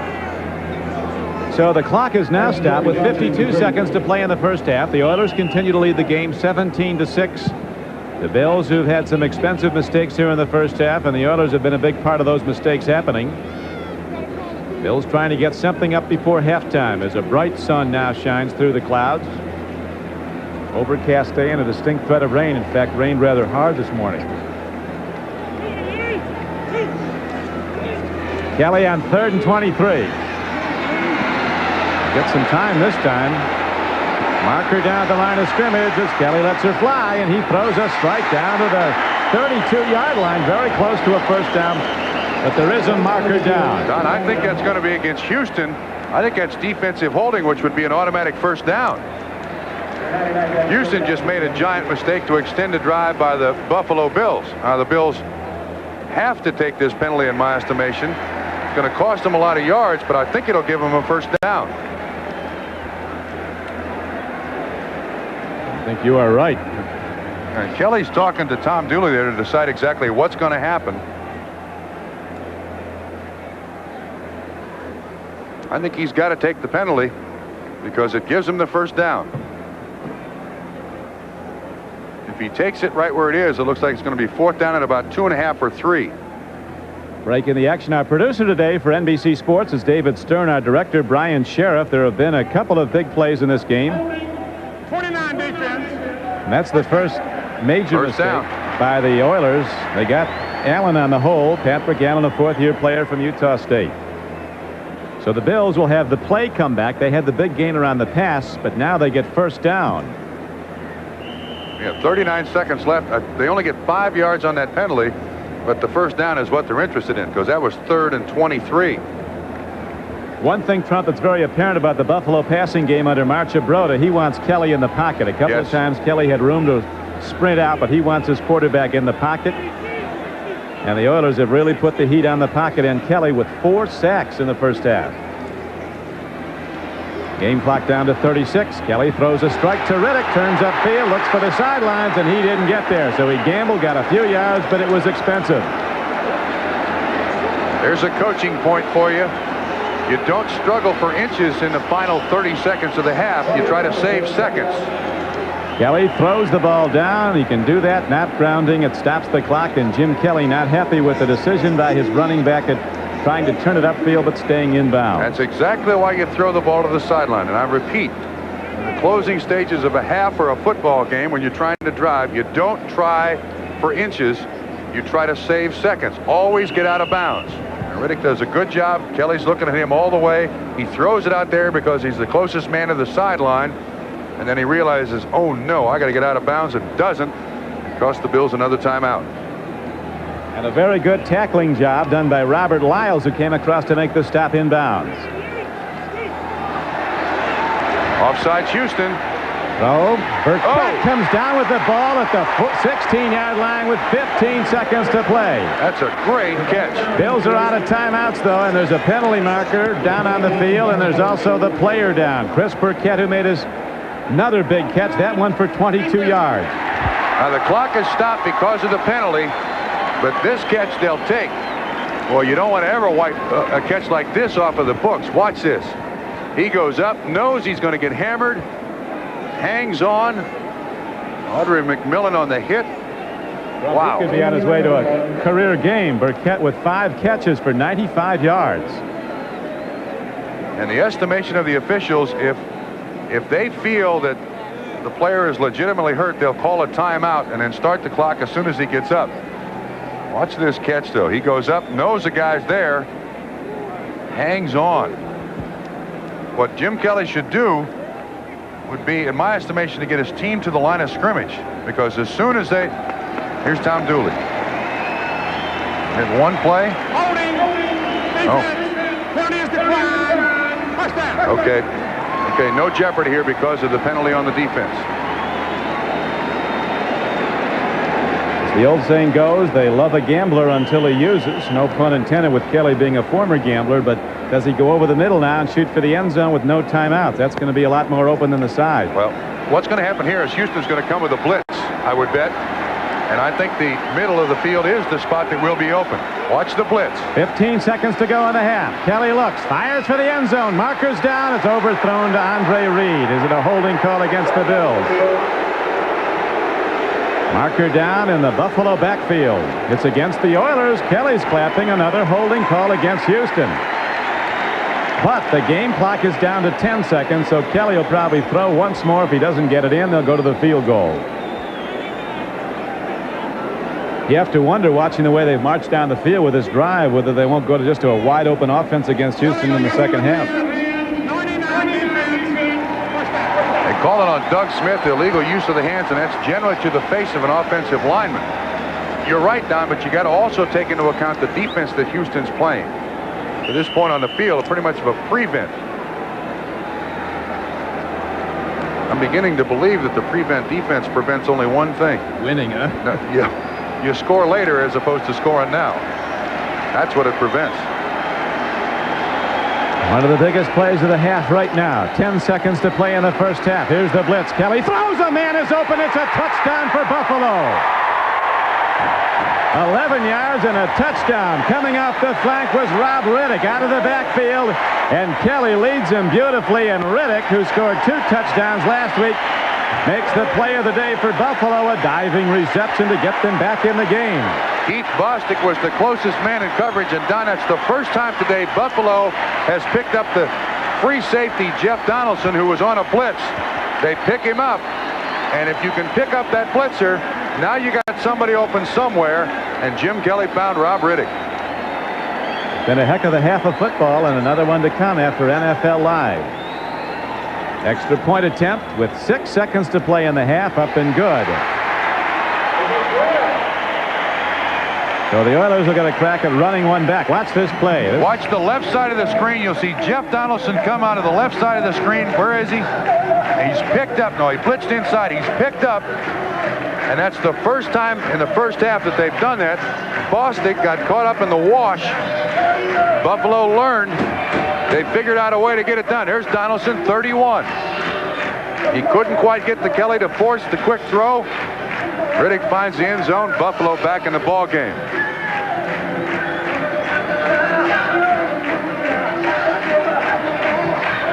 So the clock is now stopped with 52 seconds to play in the first half. The Oilers continue to lead the game 17-6. The Bills, who've had some expensive mistakes here in the first half, and the Oilers have been a big part of those mistakes happening. Bills trying to get something up before halftime as a bright sun now shines through the clouds. Overcast day and a distinct threat of rain. In fact, rained rather hard this morning. Kelly on 3rd and 23. Gets some time this time. Marker down the line of scrimmage as Kelly lets her fly, and he throws a strike down to the 32-yard line, very close to a first down, but there is a marker down. Don, I think that's going to be against Houston. I think that's defensive holding, which would be an automatic first down. Houston just made a giant mistake to extend the drive by the Buffalo Bills. The Bills have to take this penalty in my estimation. It's going to cost them a lot of yards, but I think it'll give them a first down. I think you are right. And Kelly's talking to Tom Dooley there to decide exactly what's going to happen. I think he's got to take the penalty because it gives him the first down. If he takes it right where it is, it looks like it's going to be 4th down at about 2.5 or 3. Breaking the action, our producer today for NBC Sports is David Stern. Our director, Brian Sheriff. There have been a couple of big plays in this game. 49 defense. And that's the first major mistake by the Oilers. They got Allen on the hole. Patrick Allen, a 4th-year player from Utah State. So the Bills will have the play come back. They had the big gainer on the pass, but now they get first down. Yeah, 39 seconds left. They only get 5 yards on that penalty, but the first down is what they're interested in because that was 3rd and 23. One thing, Trump, that's very apparent about the Buffalo passing game under Marcia Broda, he wants Kelly in the pocket. A couple of times Kelly had room to sprint out, but he wants his quarterback in the pocket. And the Oilers have really put the heat on the pocket and Kelly with 4 sacks in the first half. Game clock down to 36. Kelly throws a strike to Riddick, turns upfield, looks for the sidelines, and he didn't get there. So he gambled, got a few yards, but it was expensive. There's a coaching point for you. You don't struggle for inches in the final 30 seconds of the half. You try to save seconds. Kelly throws the ball down. He can do that, not grounding. It stops the clock, and Jim Kelly not happy with the decision by his running back at trying to turn it upfield but staying inbound. That's exactly why you throw the ball to the sideline. And I repeat, in the closing stages of a half or a football game, when you're trying to drive, you don't try for inches. You try to save seconds. Always get out of bounds. And Riddick does a good job. Kelly's looking at him all the way. He throws it out there because he's the closest man to the sideline. And then he realizes, oh no, I got to get out of bounds. It doesn't. It cost the Bills another timeout. And a very good tackling job done by Robert Lyles, who came across to make the stop inbounds. Offside Houston. So Burkett comes down with the ball at the 16-yard line with 15 seconds to play. That's a great catch. Bills are out of timeouts, though, and there's a penalty marker down on the field, and there's also the player down. Chris Burkett, who made another big catch, that one for 22 yards. Now the clock is stopped because of the penalty. But this catch they'll take. Well, you don't want to ever wipe a catch like this off of the books. Watch this. He goes up, knows he's going to get hammered, hangs on. Audrey McMillan on the hit. Wow. He could be on his way to a career game. Burkett with 5 catches for 95 yards. And the estimation of the officials, if they feel that the player is legitimately hurt, they'll call a timeout and then start the clock as soon as he gets up. Watch this catch, though. He goes up, knows the guy's there, hangs on. What Jim Kelly should do would be, in my estimation, to get his team to the line of scrimmage, because as soon as they... Here's Tom Dooley. Hit one play. Oh. Okay. Okay, no jeopardy here because of the penalty on the defense. As the old saying goes, they love a gambler until he uses. No pun intended with Kelly being a former gambler, but does he go over the middle now and shoot for the end zone with no timeouts? That's going to be a lot more open than the side. Well, what's going to happen here is Houston's going to come with a blitz, I would bet. And I think the middle of the field is the spot that will be open. Watch the blitz. 15 seconds to go in the half. Kelly looks, fires for the end zone. Marker's down. It's overthrown to Andre Reed. Is it a holding call against the Bills? Marker down in the Buffalo backfield. It's against the Oilers. Kelly's clapping another holding call against Houston. But the game clock is down to 10 seconds, so Kelly will probably throw once more. If he doesn't get it in, they'll go to the field goal. You have to wonder, watching the way they've marched down the field with this drive, whether they won't go to just to a wide open offense against Houston in the second half. They call it on Doug Smith, illegal use of the hands, and that's generally to the face of an offensive lineman. You're right, Don, but you got to also take into account the defense that Houston's playing. To this point on the field, pretty much of a prevent. I'm beginning to believe that the prevent defense prevents only one thing. Winning, huh? No, yeah. You score later as opposed to scoring now. That's what it prevents. One of the biggest plays of the half right now. 10 seconds to play in the first half. Here's the blitz. Kelly throws. A man is open. It's a touchdown for Buffalo. 11 yards and a touchdown. Coming off the flank was Rob Riddick out of the backfield. And Kelly leads him beautifully. And Riddick, who scored 2 touchdowns last week, makes the play of the day for Buffalo, a diving reception to get them back in the game. Keith Bostic was the closest man in coverage, and Don, that's the first time today Buffalo has picked up the free safety, Jeff Donaldson, who was on a blitz. They pick him up, and if you can pick up that blitzer, now you got somebody open somewhere, and Jim Kelly found Rob Riddick. Been a heck of a half of football, and another one to come after NFL Live. Extra point attempt with 6 seconds to play in the half, up and good. So the Oilers will get a crack at running one back. Watch this play. Watch the left side of the screen. You'll see Jeff Donaldson come out of the left side of the screen. Where is he? He's picked up. No, he blitzed inside. He's picked up. And that's the first time in the first half that they've done that. Bostic got caught up in the wash. Buffalo learned. They figured out a way to get it done. Here's Donaldson, 31. He couldn't quite get to Kelly to force the quick throw. Riddick finds the end zone. Buffalo back in the ball game.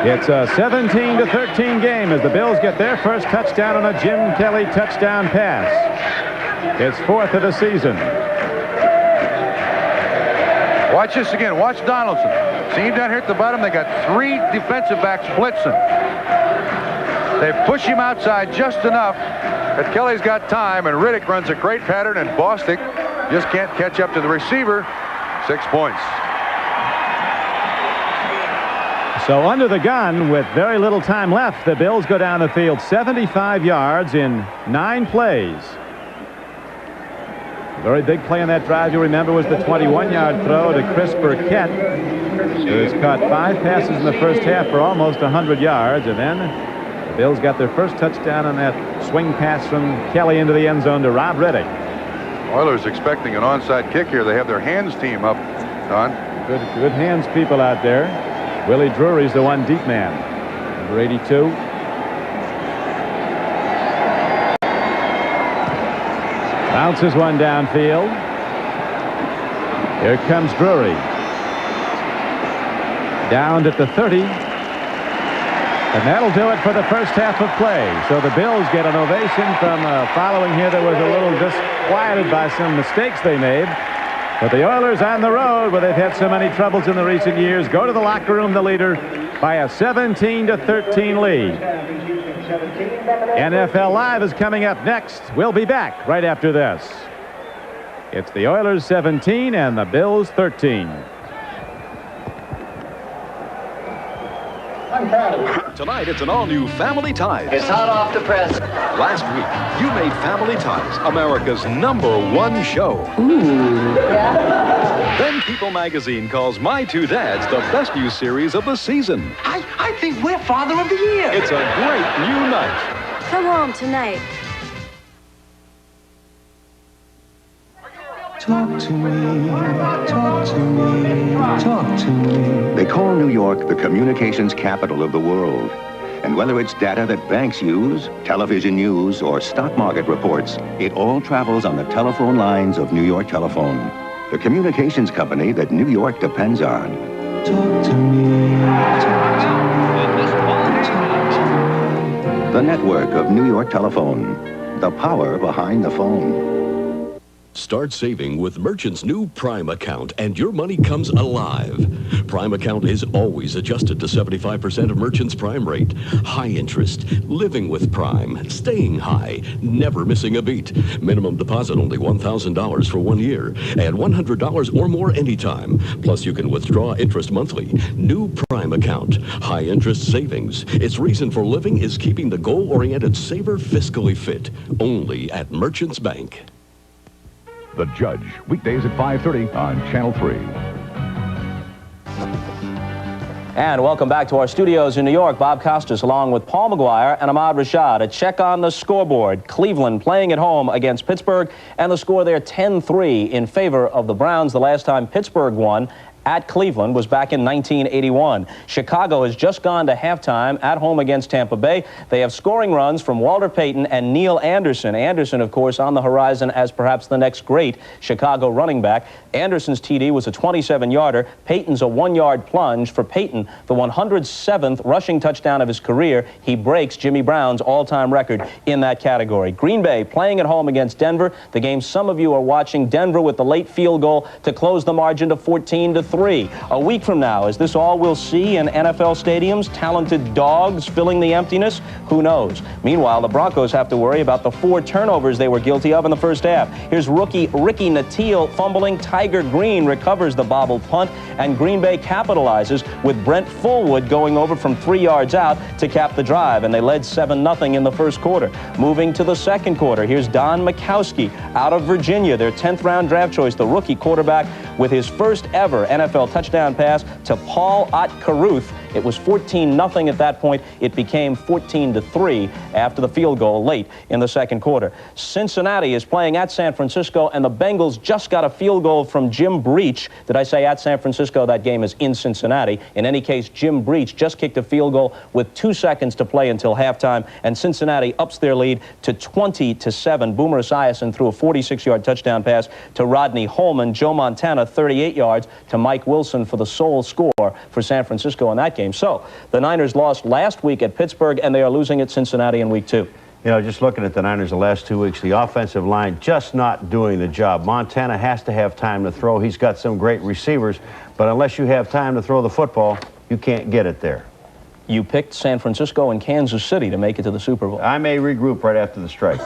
It's a 17-13 game as the Bills get their first touchdown on a Jim Kelly touchdown pass. It's 4th of the season. Watch this again. Watch Donaldson. See him down here at the bottom? They got 3 defensive backs blitzing. They push him outside just enough that Kelly's got time, and Riddick runs a great pattern, and Bostic just can't catch up to the receiver. 6 points. So under the gun with very little time left, the Bills go down the field 75 yards in 9 plays. A very big play on that drive, you'll remember, was the 21-yard throw to Chris Burkett, who has caught 5 passes in the first half for almost 100 yards. And then the Bills got their first touchdown on that swing pass from Kelly into the end zone to Rob Riddick. Oilers expecting an onside kick here. They have their hands team up, Don. Good hands people out there. Willie Drury's the one deep man. Number 82. Bounces one downfield. Here comes Drury. Downed at the 30. And that'll do it for the first half of play. So the Bills get an ovation from following here that was a little disquieted by some mistakes they made. But the Oilers on the road, where they've had so many troubles in the recent years, go to the locker room the leader by a 17-13 lead. NFL Live is coming up next. We'll be back right after this. It's the Oilers 17 and the Bills 13. I'm proud. Tonight, it's an all-new Family Ties. It's hot off the press. Last week, you made Family Ties America's #1 show. Ooh. Yeah. Then People magazine calls My Two Dads the best new series of the season. I think we're Father of the Year. It's a great new night. Come home tonight. Talk to me, talk to me, talk to me. They call New York the communications capital of the world. And whether it's data that banks use, television news, or stock market reports, it all travels on the telephone lines of New York Telephone, the communications company that New York depends on. Talk to me, talk to me, talk to me. The network of New York Telephone, the power behind the phone. Start saving with Merchant's new Prime account, and your money comes alive. Prime account is always adjusted to 75% of Merchant's Prime rate. High interest, living with Prime, staying high, never missing a beat. Minimum deposit only $1,000 for 1 year, and $100 or more anytime. Plus, you can withdraw interest monthly. New Prime account, high interest savings. Its reason for living is keeping the goal-oriented saver fiscally fit. Only at Merchant's Bank. The Judge, weekdays at 5:30 on Channel 3. And welcome back to our studios in New York. Bob Costas along with Paul McGuire and Ahmad Rashad. A check on the scoreboard. Cleveland playing at home against Pittsburgh, and the score there 10-3 in favor of the Browns. The last time Pittsburgh won at Cleveland was back in 1981. Chicago has just gone to halftime at home against Tampa Bay. They have scoring runs from Walter Payton and Neil Anderson. Anderson, of course, on the horizon as perhaps the next great Chicago running back. Anderson's TD was a 27-yarder. Payton's a 1-yard plunge. For Payton, the 107th rushing touchdown of his career. He breaks Jimmy Brown's all-time record in that category. Green Bay playing at home against Denver. The game some of you are watching. Denver with the late field goal to close the margin to 14-3. A week from now, is this all we'll see in NFL stadiums? Talented dogs filling the emptiness? Who knows? Meanwhile, the Broncos have to worry about the 4 turnovers they were guilty of in the first half. Here's rookie Ricky Nattiel fumbling. Tiger Green recovers the bobbled punt, and Green Bay capitalizes with Brent Fullwood going over from 3 yards out to cap the drive, and they led 7-0 in the first quarter. Moving to the second quarter, here's Don Majkowski out of Virginia, their 10th round draft choice, the rookie quarterback, with his first ever NFL touchdown pass to Paul Ott-Caruth. It was 14-0 at that point. It became 14-3 after the field goal late in the second quarter. Cincinnati is playing at San Francisco, and the Bengals just got a field goal from Jim Breach. Did I say at San Francisco? That game is in Cincinnati. In any case, Jim Breach just kicked a field goal with 2 seconds to play until halftime, and Cincinnati ups their lead to 20-7. Boomer Esiason threw a 46-yard touchdown pass to Rodney Holman. Joe Montana, 38 yards to Mike Wilson for the sole score for San Francisco in that game. So the Niners lost last week at Pittsburgh, and they are losing at Cincinnati in week 2. You know, just looking at the Niners the last 2 weeks, the offensive line just not doing the job. Montana has to have time to throw. He's got some great receivers, but unless you have time to throw the football, you can't get it there. You picked San Francisco and Kansas City to make it to the Super Bowl. I may regroup right after the strike.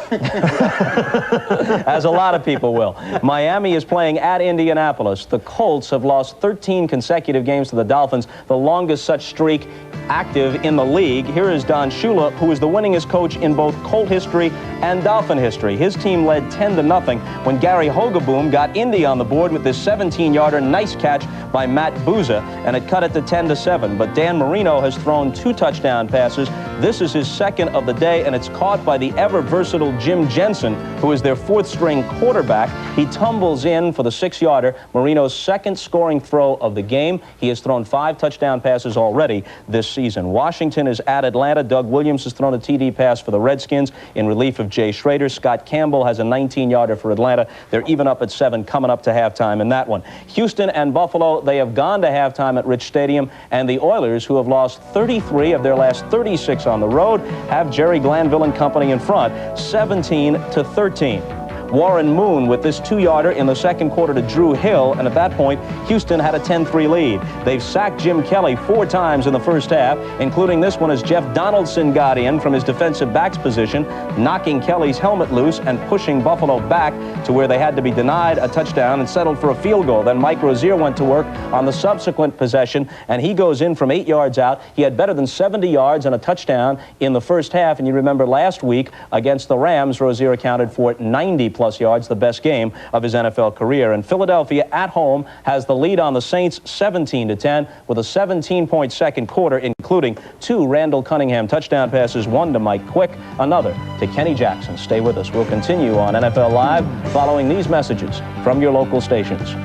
As a lot of people will. Miami is playing at Indianapolis. The Colts have lost 13 consecutive games to the Dolphins, the longest such streak active in the league. Here is Don Shula, who is the winningest coach in both Colt history and Dolphin history. His team led 10-0 when Gary Hogeboom got Indy on the board with this 17-yarder nice catch by Matt Booza, and it cut it to 10-7. But Dan Marino has thrown 2 touchdown passes. This is his second of the day, and it's caught by the ever-versatile Jim Jensen, who is their 4th-string quarterback. He tumbles in for the 6-yarder, Marino's second scoring throw of the game. He has thrown 5 touchdown passes already this season. Washington is at Atlanta. Doug Williams has thrown a TD pass for the Redskins in relief of Jay Schrader. Scott Campbell has a 19-yarder for Atlanta. They're even up at 7 coming up to halftime in that one. Houston and Buffalo, they have gone to halftime at Rich Stadium, and the Oilers, who have lost 33 of their last 36 on the road, have Jerry Glanville and company in front, 17-13. Warren Moon with this 2-yarder in the second quarter to Drew Hill, and at that point, Houston had a 10-3 lead. They've sacked Jim Kelly 4 times in the first half, including this one as Jeff Donaldson got in from his defensive backs position, knocking Kelly's helmet loose and pushing Buffalo back to where they had to be denied a touchdown and settled for a field goal. Then Mike Rozier went to work on the subsequent possession, and he goes in from 8 yards out. He had better than 70 yards and a touchdown in the first half, and you remember last week against the Rams, Rozier accounted for 90-plus yards, the best game of his NFL career. And Philadelphia at home has the lead on the Saints 17-10 with a 17-point second quarter, including 2 Randall Cunningham touchdown passes, one to Mike Quick, another to Kenny Jackson. Stay with us. We'll continue on NFL Live following these messages from your local stations.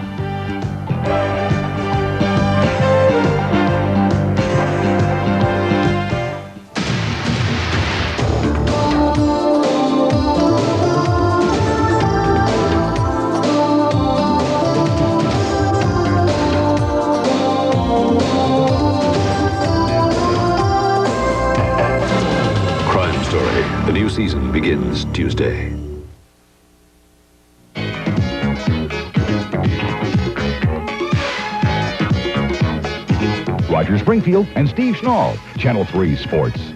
The new season begins Tuesday. Roger Springfield and Steve Schnall, Channel 3 Sports.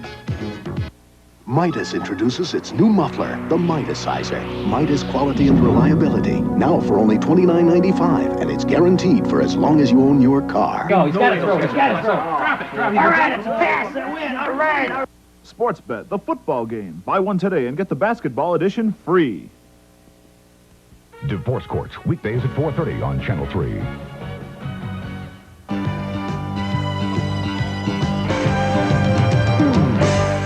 Midas introduces its new muffler, the Midasizer. Midas quality and reliability. Now for only $29.95, and it's guaranteed for as long as you own your car. Go, he's got to throw, he's got to throw. Drop it. All right, it's a pass and win. All right. Sports Bet, the football game. Buy one today and get the basketball edition free. Divorce Court, weekdays at 4:30 on Channel 3.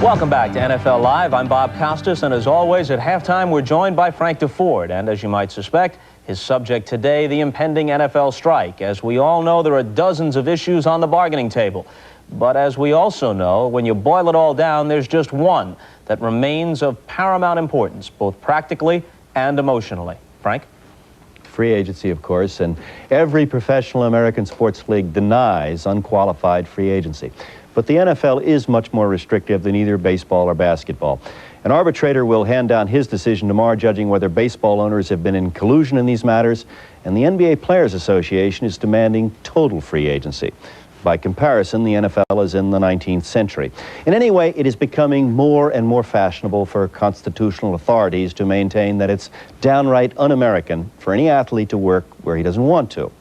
Welcome back to NFL Live. I'm Bob Costas, and as always, at halftime, we're joined by Frank DeFord. And as you might suspect, his subject today, the impending NFL strike. As we all know, there are dozens of issues on the bargaining table. But as we also know, when you boil it all down, there's just one that remains of paramount importance, both practically and emotionally. Frank? Free agency, of course, and every professional American sports league denies unqualified free agency. But the NFL is much more restrictive than either baseball or basketball. An arbitrator will hand down his decision tomorrow, judging whether baseball owners have been in collusion in these matters, and the NBA Players Association is demanding total free agency. By comparison, the NFL is in the 19th century. In any way, it is becoming more and more fashionable for constitutional authorities to maintain that it's downright un-American for any athlete to work where he doesn't want to.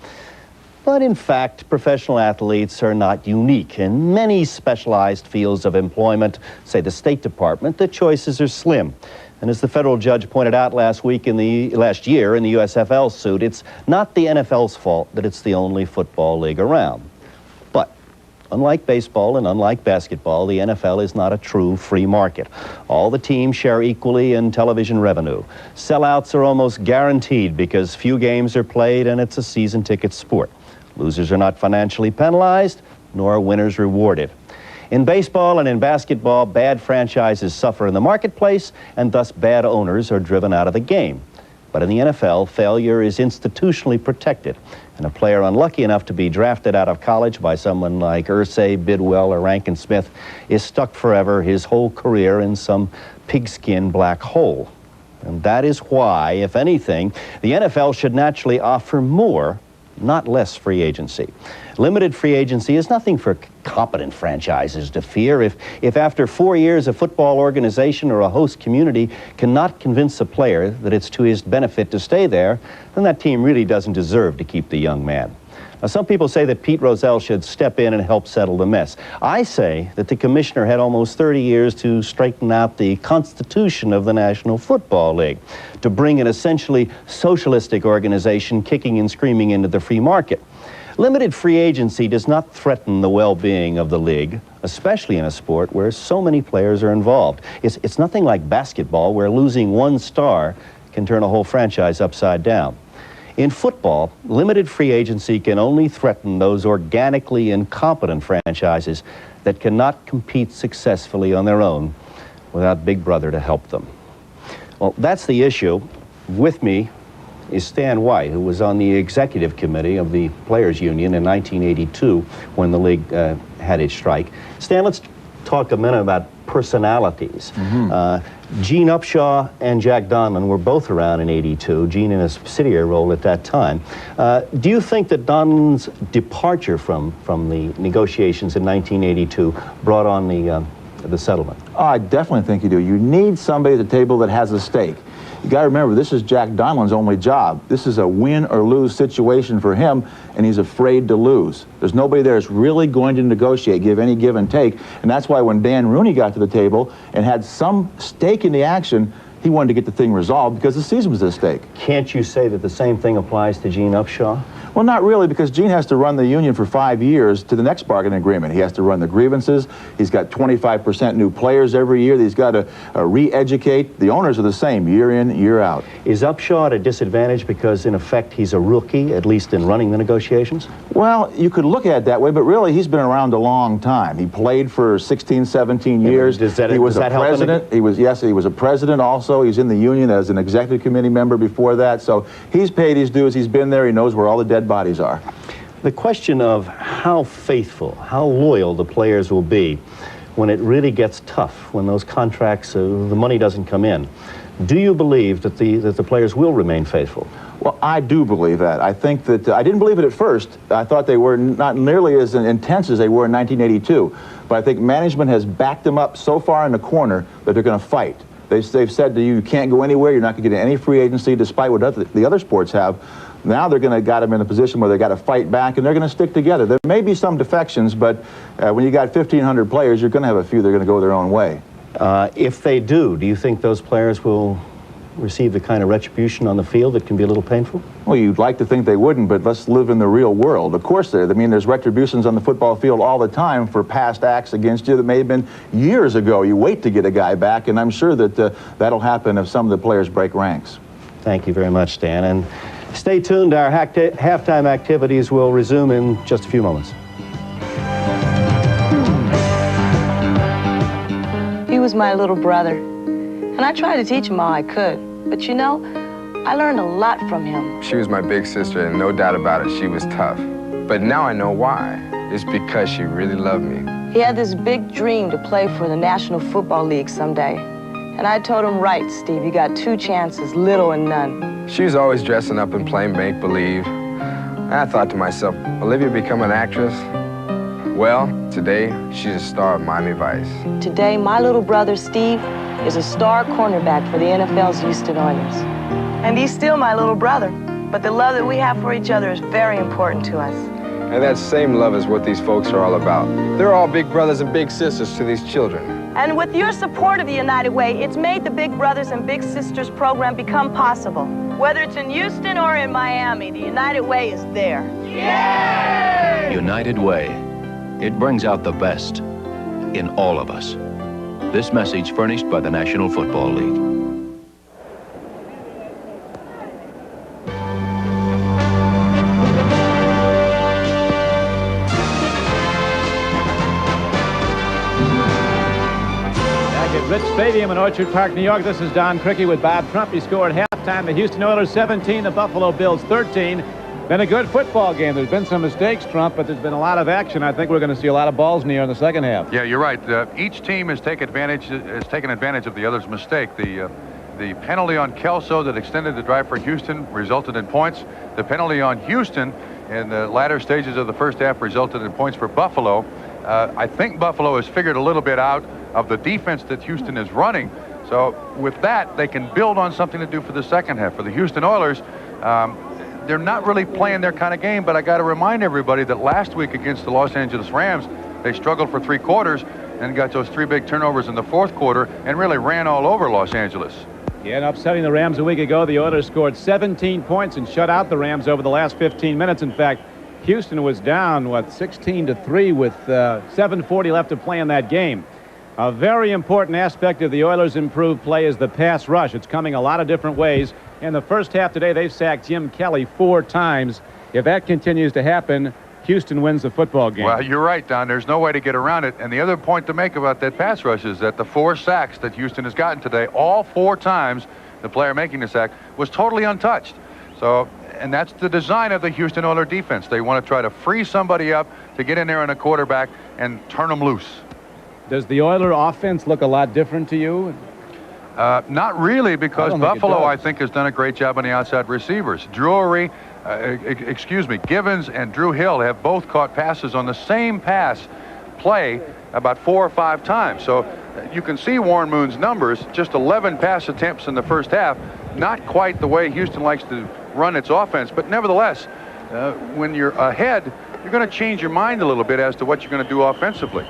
But in fact, professional athletes are not unique. In many specialized fields of employment, say the State Department, the choices are slim. And as the federal judge pointed out last year in the USFL suit, it's not the NFL's fault that it's the only football league around. But unlike baseball and unlike basketball, the NFL is not a true free market. All the teams share equally in television revenue. Sellouts are almost guaranteed because few games are played and it's a season ticket sport. Losers are not financially penalized, nor are winners rewarded. In baseball and in basketball, bad franchises suffer in the marketplace, and thus bad owners are driven out of the game. But in the NFL, failure is institutionally protected, and a player unlucky enough to be drafted out of college by someone like Irsay, Bidwell, or Rankin Smith is stuck forever, his whole career, in some pigskin black hole. And that is why, if anything, the NFL should naturally offer more, not less, free agency. Limited free agency is nothing for competent franchises to fear. If after 4 years a football organization or a host community cannot convince a player that it's to his benefit to stay there, then that team really doesn't deserve to keep the young man. Now, some people say that Pete Rozelle should step in and help settle the mess. I say that the commissioner had almost 30 years to straighten out the constitution of the National Football League, to bring an essentially socialistic organization kicking and screaming into the free market. Limited free agency does not threaten the well-being of the league, especially in a sport where so many players are involved. It's nothing like basketball, where losing one star can turn a whole franchise upside down. In football, limited free agency can only threaten those organically incompetent franchises that cannot compete successfully on their own without Big Brother to help them. Well, that's the issue. With me is Stan White, who was on the executive committee of the Players Union in 1982 when the league had its strike. Stan, let's talk a minute about personalities. Gene Upshaw and Jack Donlin were both around in '82, Gene in a subsidiary role at that time. Do you think that Donlin's departure from the negotiations in 1982 brought on the settlement? Oh, I definitely think you do. You need somebody at the table that has a stake. You got to remember, this is Jack Donlin's only job. This is a win or lose situation for him, and he's afraid to lose. There's nobody there that's really going to negotiate, give any give and take, and that's why when Dan Rooney got to the table and had some stake in the action, he wanted to get the thing resolved because the season was at stake. Can't you say that the same thing applies to Gene Upshaw? Well, not really, because Gene has to run the union for 5 years to the next bargaining agreement. He has to run the grievances. He's got 25% new players every year that he's got to re-educate. The owners are the same year in, year out. Is Upshaw at a disadvantage because, in effect, he's a rookie, at least in running the negotiations? Well, you could look at it that way, but really he's been around a long time. He played for 16, 17 years. He was a president. He was a president also. He's in the union as an executive committee member before that. So he's paid his dues. He's been there. He knows where all the dead bodies are. The question of how faithful, how loyal the players will be when it really gets tough, when those contracts, the money doesn't come in. Do you believe that the players will remain faithful? Well, I do believe that. I think that I didn't believe it at first. I thought they were not nearly as intense as they were in 1982. But I think management has backed them up so far in the corner that they're going to fight. They've said to you can't go anywhere. You're not going to get any free agency, despite what the other sports have. Now they're going to got them in a position where they got to fight back, and they're going to stick together. There may be some defections, but when you got 1,500 players, you're going to have a few that are going to go their own way. If they do you think those players will receive the kind of retribution on the field that can be a little painful? Well, you'd like to think they wouldn't, but let's live in the real world. Of course, there's retributions on the football field all the time for past acts against you that may have been years ago. You wait to get a guy back, and I'm sure that that'll happen if some of the players break ranks. Thank you very much, Dan. And stay tuned. Our halftime activities will resume in just a few moments. He was my little brother, and I tried to teach him all I could. But you know, I learned a lot from him. She was my big sister, and no doubt about it, she was tough. But now I know why. It's because she really loved me. He had this big dream to play for the National Football League someday. And I told him, right, Steve, you got 2 chances, little and none. She was always dressing up and playing make-believe. I thought to myself, Olivia become an actress? Well, today, she's a star of Miami Vice. Today, my little brother, Steve, is a star cornerback for the NFL's Houston Oilers. And he's still my little brother, but the love that we have for each other is very important to us. And that same love is what these folks are all about. They're all big brothers and big sisters to these children. And with your support of the United Way, it's made the Big Brothers and Big Sisters program become possible. Whether it's in Houston or in Miami, the United Way is there. Yay! United Way. It brings out the best in all of us. This message furnished by the National Football League. Rich Stadium in Orchard Park, New York. This is Don Criqui with Bob Trump. He scored halftime. The Houston Oilers 17, the Buffalo Bills 13. Been a good football game. There's been some mistakes, Trump, but there's been a lot of action. I think we're going to see a lot of balls in the air in the second half. Yeah, you're right. Each team has taken advantage of the other's mistake. The penalty on Kelso that extended the drive for Houston resulted in points. The penalty on Houston in the latter stages of the first half resulted in points for Buffalo. I think Buffalo has figured a little bit out of the defense that Houston is running. So with that, they can build on something to do for the second half. For the Houston Oilers, they're not really playing their kind of game, but I got to remind everybody that last week against the Los Angeles Rams, they struggled for 3 quarters and got those 3 big turnovers in the 4th quarter and really ran all over Los Angeles. Yeah, and upsetting the Rams a week ago, the Oilers scored 17 points and shut out the Rams over the last 15 minutes. In fact, Houston was down, 16-3 with 7:40 left to play in that game. A very important aspect of the Oilers' improved play is the pass rush. It's coming a lot of different ways. In the first half today, they've sacked Jim Kelly 4 times. If that continues to happen, Houston wins the football game. Well, you're right, Don. There's no way to get around it. And the other point to make about that pass rush is that the 4 sacks that Houston has gotten today, all 4 times the player making the sack was totally untouched. So, and that's the design of the Houston Oilers defense. They want to try to free somebody up to get in there on a quarterback and turn them loose. Does the Oiler offense look a lot different to you? Not really, because Buffalo, I think, has done a great job on the outside receivers. Givens and Drew Hill have both caught passes on the same pass play about 4 or 5 times. So you can see Warren Moon's numbers, just 11 pass attempts in the first half. Not quite the way Houston likes to run its offense, but nevertheless, when you're ahead, you're going to change your mind a little bit as to what you're going to do offensively.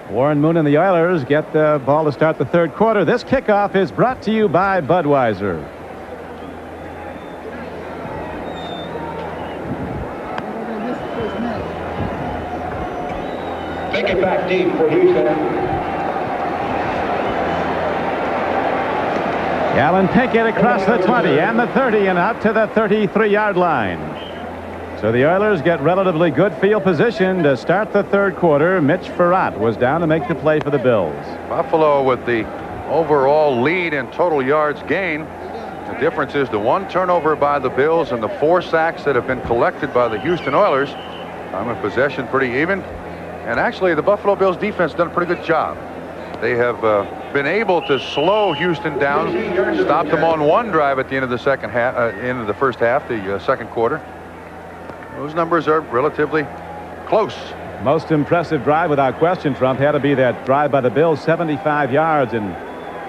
Warren Moon and the Oilers get the ball to start the third quarter. This kickoff is brought to you by Budweiser. Take it back deep for Houston. Alan Pinkett across the 20 and the 30 and out to the 33-yard line. So the Oilers get relatively good field position to start the third quarter. Mitch Farrat was down to make the play for the Bills. Buffalo with the overall lead in total yards gain. The difference is the 1 turnover by the Bills and the 4 sacks that have been collected by the Houston Oilers. Time of possession pretty even. And actually, the Buffalo Bills defense has done a pretty good job. They have been able to slow Houston down, stop them on 1 drive at the end of the second half, end of the first half, the second quarter. Those numbers are relatively close. Most impressive drive, without question, Trump, had to be that drive by the Bills, 75 yards and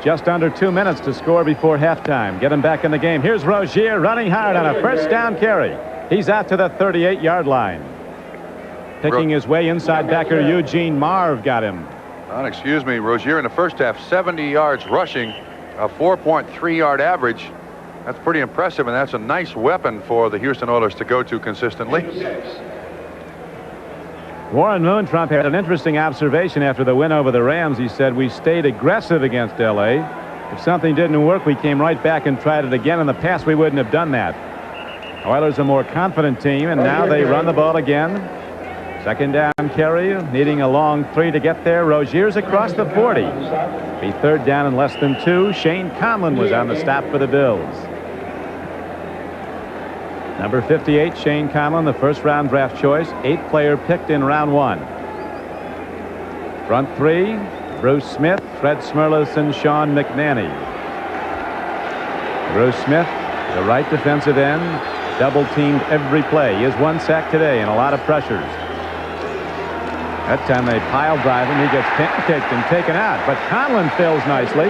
just under 2 minutes to score before halftime. Get him back in the game. Here's Rozier running hard on a first down carry. He's out to the 38-yard line. Picking his way inside backer Eugene Marv got him. Excuse me, Rozier in the first half, 70 yards rushing, a 4.3-yard average. That's pretty impressive, and that's a nice weapon for the Houston Oilers to go to consistently. Warren Moon, Trump, had an interesting observation after the win over the Rams. He said, we stayed aggressive against L.A. If something didn't work, we came right back and tried it again. In the past, we wouldn't have done that. Oilers a more confident team, and now they run the ball again. Second down carry, needing a long 3 to get there. Rozier's across the 40. Be third down in less than 2. Shane Conlon was on the stop for the Bills. Number 58, Shane Conlon, the first-round draft choice, 8th player picked in round 1. Front 3, Bruce Smith, Fred Smerlas, and Sean McNanny. Bruce Smith, the right defensive end, double-teamed every play. He has 1 sack today and a lot of pressures. That time they pile drive him. He gets pancaked and taken out, but Conlon fills nicely.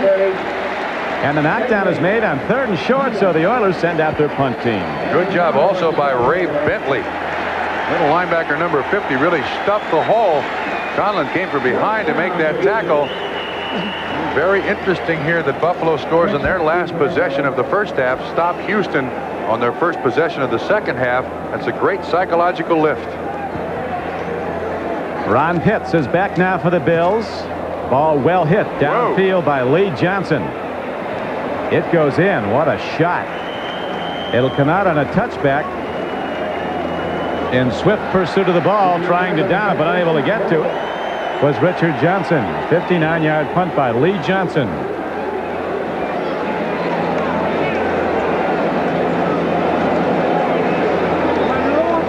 And the knockdown is made on 3rd and short, so the Oilers send out their punt team. Good job also by Ray Bentley. Little linebacker number 50 really stuffed the hole. Conlon came from behind to make that tackle. Very interesting here that Buffalo scores in their last possession of the first half. Stop Houston on their first possession of the second half. That's a great psychological lift. Ron Pitts is back now for the Bills. Ball well hit downfield by Lee Johnson. It goes in. What a shot. It'll come out on a touchback. In swift pursuit of the ball, trying to down it, but unable to get to it, was Richard Johnson. 59-yard punt by Lee Johnson.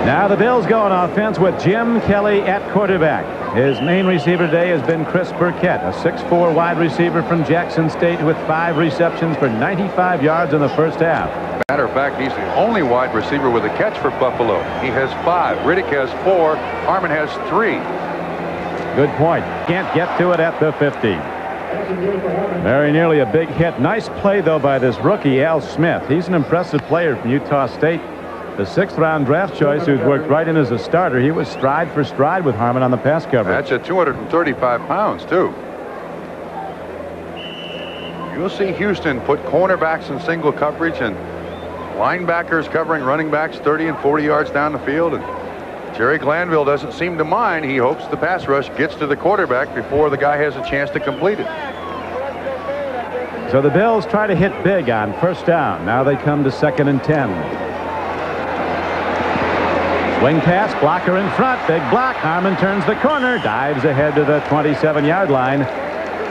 Now the Bills go on offense with Jim Kelly at quarterback. His main receiver today has been Chris Burkett, a 6'4" wide receiver from Jackson State with 5 receptions for 95 yards in the first half. Matter of fact, he's the only wide receiver with a catch for Buffalo. He has 5. Riddick has 4. Harmon has 3. Good point. Can't get to it at the 50. Very nearly a big hit. Nice play, though, by this rookie, Al Smith. He's an impressive player from Utah State. The 6th-round draft choice who's worked right in as a starter. He was stride for stride with Harmon on the pass coverage. That's at 235 pounds, too. You'll see Houston put cornerbacks in single coverage and linebackers covering running backs 30 and 40 yards down the field. And Jerry Glanville doesn't seem to mind. He hopes the pass rush gets to the quarterback before the guy has a chance to complete it. So the Bills try to hit big on first down. Now they come to 2nd and 10. Swing pass, blocker in front, big block. Harmon turns the corner, dives ahead to the 27-yard line.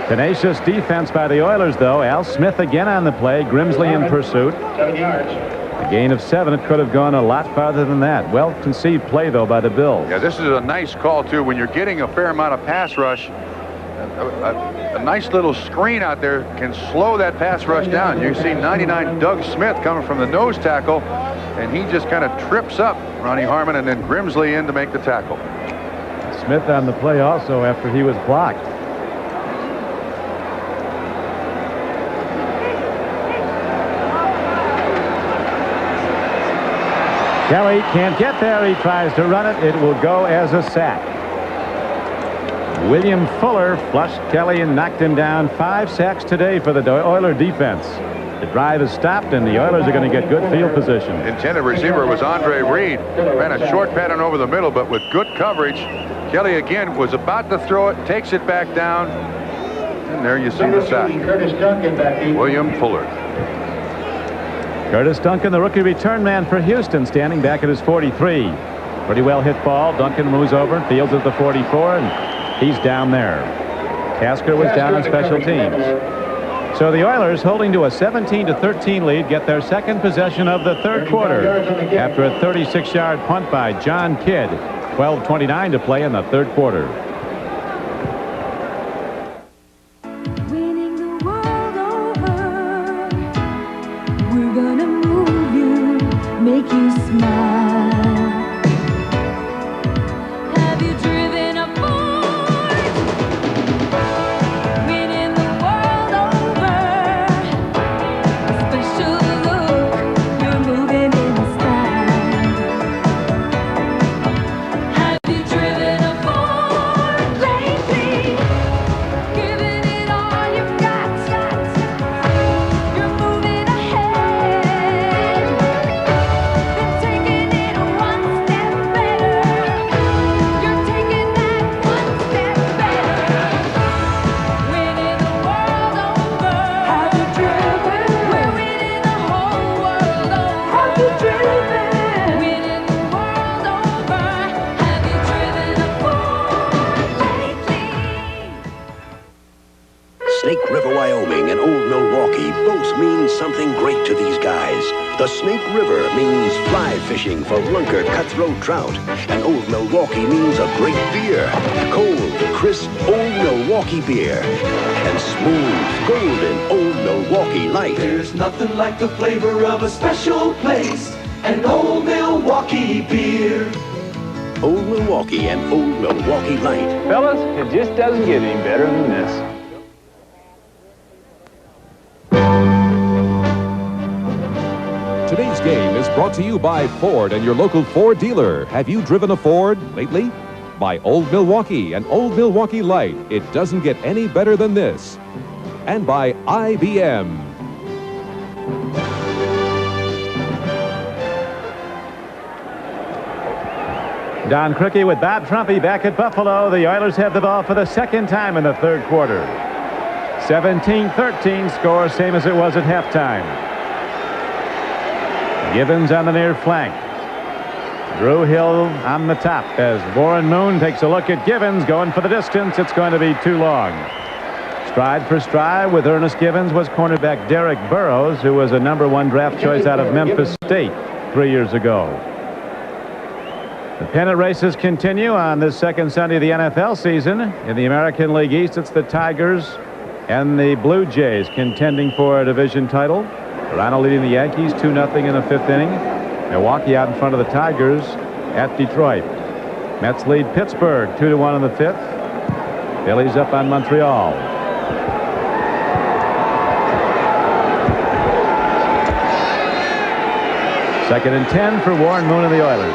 Tenacious defense by the Oilers, though. Al Smith again on the play. Grimsley in pursuit. 7 yards. A gain of 7. It could have gone a lot farther than that. Well conceived play, though, by the Bills. Yeah, this is a nice call, too. When you're getting a fair amount of pass rush, a nice little screen out there can slow that pass rush down. You see 99 Doug Smith coming from the nose tackle, and he just kind of trips up Ronnie Harmon, and then Grimsley in to make the tackle. Smith on the play also after he was blocked. Kelly can't get there. He tries to run it. It will go as a sack. William Fuller flushed Kelly and knocked him down. 5 sacks today for the Oiler defense. The drive is stopped, and the Oilers are going to get good field position. Intended receiver was Andre Reed. Ran a short pattern over the middle, but with good coverage. Kelly again was about to throw it, takes it back down, and there you see the sack. William Fuller. Curtis Duncan, the rookie return man for Houston, standing back at his 43. Pretty well hit ball. Duncan moves over, fields at the 44, and he's down there. Tasker was down on special teams. So the Oilers, holding to a 17-13 lead, get their second possession of the third quarter after a 36-yard punt by John Kidd. 12:29 to play in the third quarter. Make you smile. Have you driven a Ford? Winning the world over. A special look, you're moving in style. Have you driven a Ford lately? Giving it all you've got. You're moving ahead. Taking it one step better. You're taking that one step better. Winning the world over. Have you driven? We're winning the whole world over. Have you driven? Winning the world over. Have you driven a Ford lately? Snake River, Wyoming and Old Milwaukee both mean something great to these guys. The Snake River means fly fishing for lunker cutthroat trout. And Old Milwaukee means a great beer. Cold, crisp Old Milwaukee beer. And smooth, golden Old Milwaukee Light. There's nothing like the flavor of a special place. An Old Milwaukee beer. Old Milwaukee and Old Milwaukee Light. Fellas, it just doesn't get any better than this. Today's game is brought to you by Ford and your local Ford dealer. Have you driven a Ford lately? By Old Milwaukee and Old Milwaukee Light. It doesn't get any better than this. And by IBM. Don Criqui with Bob Trumpy back at Buffalo. The Oilers have the ball for the second time in the third quarter. 17-13 score, same as it was at halftime. Givens on the near flank. Drew Hill on the top as Warren Moon takes a look at Givens going for the distance. It's going to be too long. Stride for stride with Ernest Givens was cornerback Derek Burrows, who was a #1 draft choice out of Memphis State 3 years ago. The pennant races continue on this second Sunday of the NFL season. In the American League East, it's the Tigers and the Blue Jays contending for a division title. Toronto leading the Yankees 2-0 in the 5th inning. Milwaukee out in front of the Tigers at Detroit. Mets lead Pittsburgh 2-1 in the 5th. Phillies up on Montreal. Second and 10 for Warren Moon and the Oilers.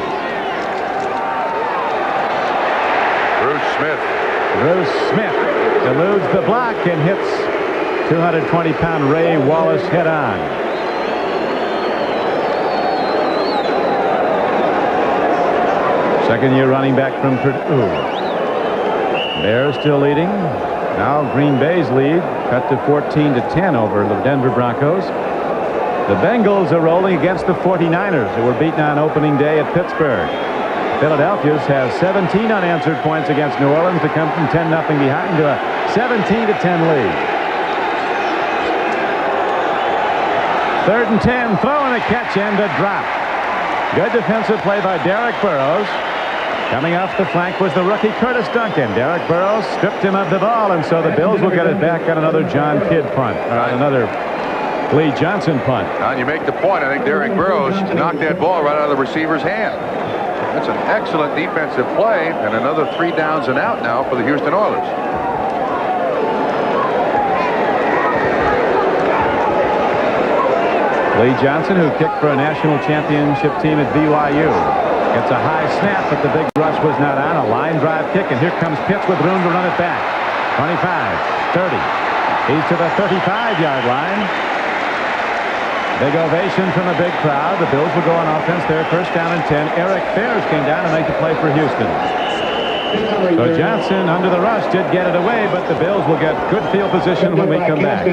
Bruce Smith. Bruce Smith eludes the block and hits 220-pound Ray Wallace head on. Second-year running back from Purdue. Bears still leading. Now Green Bay's lead cut to 14-10 over the Denver Broncos. The Bengals are rolling against the 49ers, who were beaten on opening day at Pittsburgh. Philadelphia has 17 unanswered points against New Orleans to come from 10-0 behind to a 17-10 lead. 3rd and 10. Throwing a catch and a drop. Good defensive play by Derek Burrows. Coming off the flank was the rookie Curtis Duncan. Derek Burrows stripped him of the ball, and so the Bills will get it back on another John Kidd punt. Another Lee Johnson punt. And you make the point. I think Derek Burrows knocked that ball right out of the receiver's hand. That's an excellent defensive play, and another 3 downs and out now for the Houston Oilers. Lee Johnson, who kicked for a national championship team at BYU. Gets a high snap, but the big rush was not on. A line drive kick, and here comes Pitts with room to run it back. 25, 30. He's to the 35-yard line. Big ovation from a big crowd. The Bills will go on offense there. 1st down and 10. Eric Fairs came down to make the play for Houston. So Johnson, under the rush, did get it away, but the Bills will get good field position when we come back.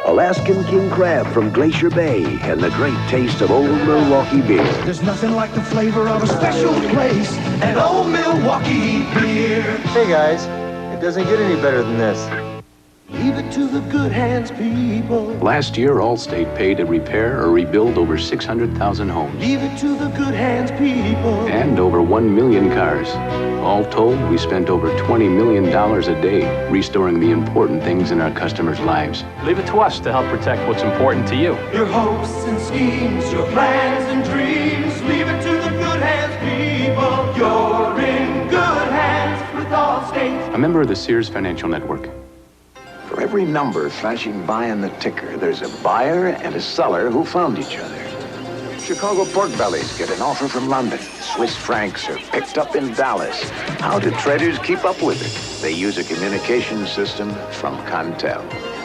Alaskan king crab from Glacier Bay and the great taste of Old Milwaukee beer. There's nothing like the flavor of a special place at Old Milwaukee Beer. Hey guys, it doesn't get any better than this. Leave it to the good hands, people. Last year, Allstate paid to repair or rebuild over 600,000 homes Leave it to the good hands, people. and over 1 million cars. All told, we spent over $20 million a day restoring the important things in our customers' lives. Leave it to us to help protect what's important to you. Your hopes and schemes, your plans and dreams. Leave it to the good hands, people. You're in good hands with Allstate. A member of the Sears Financial Network. For every number flashing by on the ticker, there's a buyer and a seller who found each other. Chicago pork bellies get an offer from London. Swiss francs are picked up in Dallas. How do traders keep up with it? They use a communication system from Contel.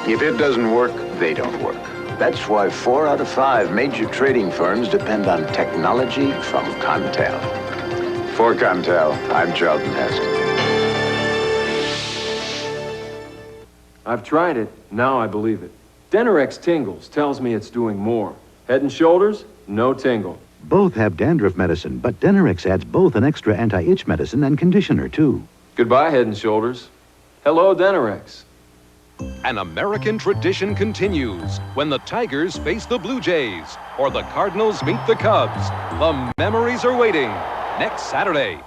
If it doesn't work, they don't work. That's why 4 out of 5 major trading firms depend on technology from Contel. For Contel, I'm Charlton Heston. I've tried it. Now I believe it. Denorex Tingles tells me it's doing more. Head and Shoulders, no tingle. Both have dandruff medicine, but Denorex adds both an extra anti-itch medicine and conditioner, too. Goodbye, Head and Shoulders. Hello, Denorex. An American tradition continues when the Tigers face the Blue Jays or the Cardinals meet the Cubs. The memories are waiting next Saturday.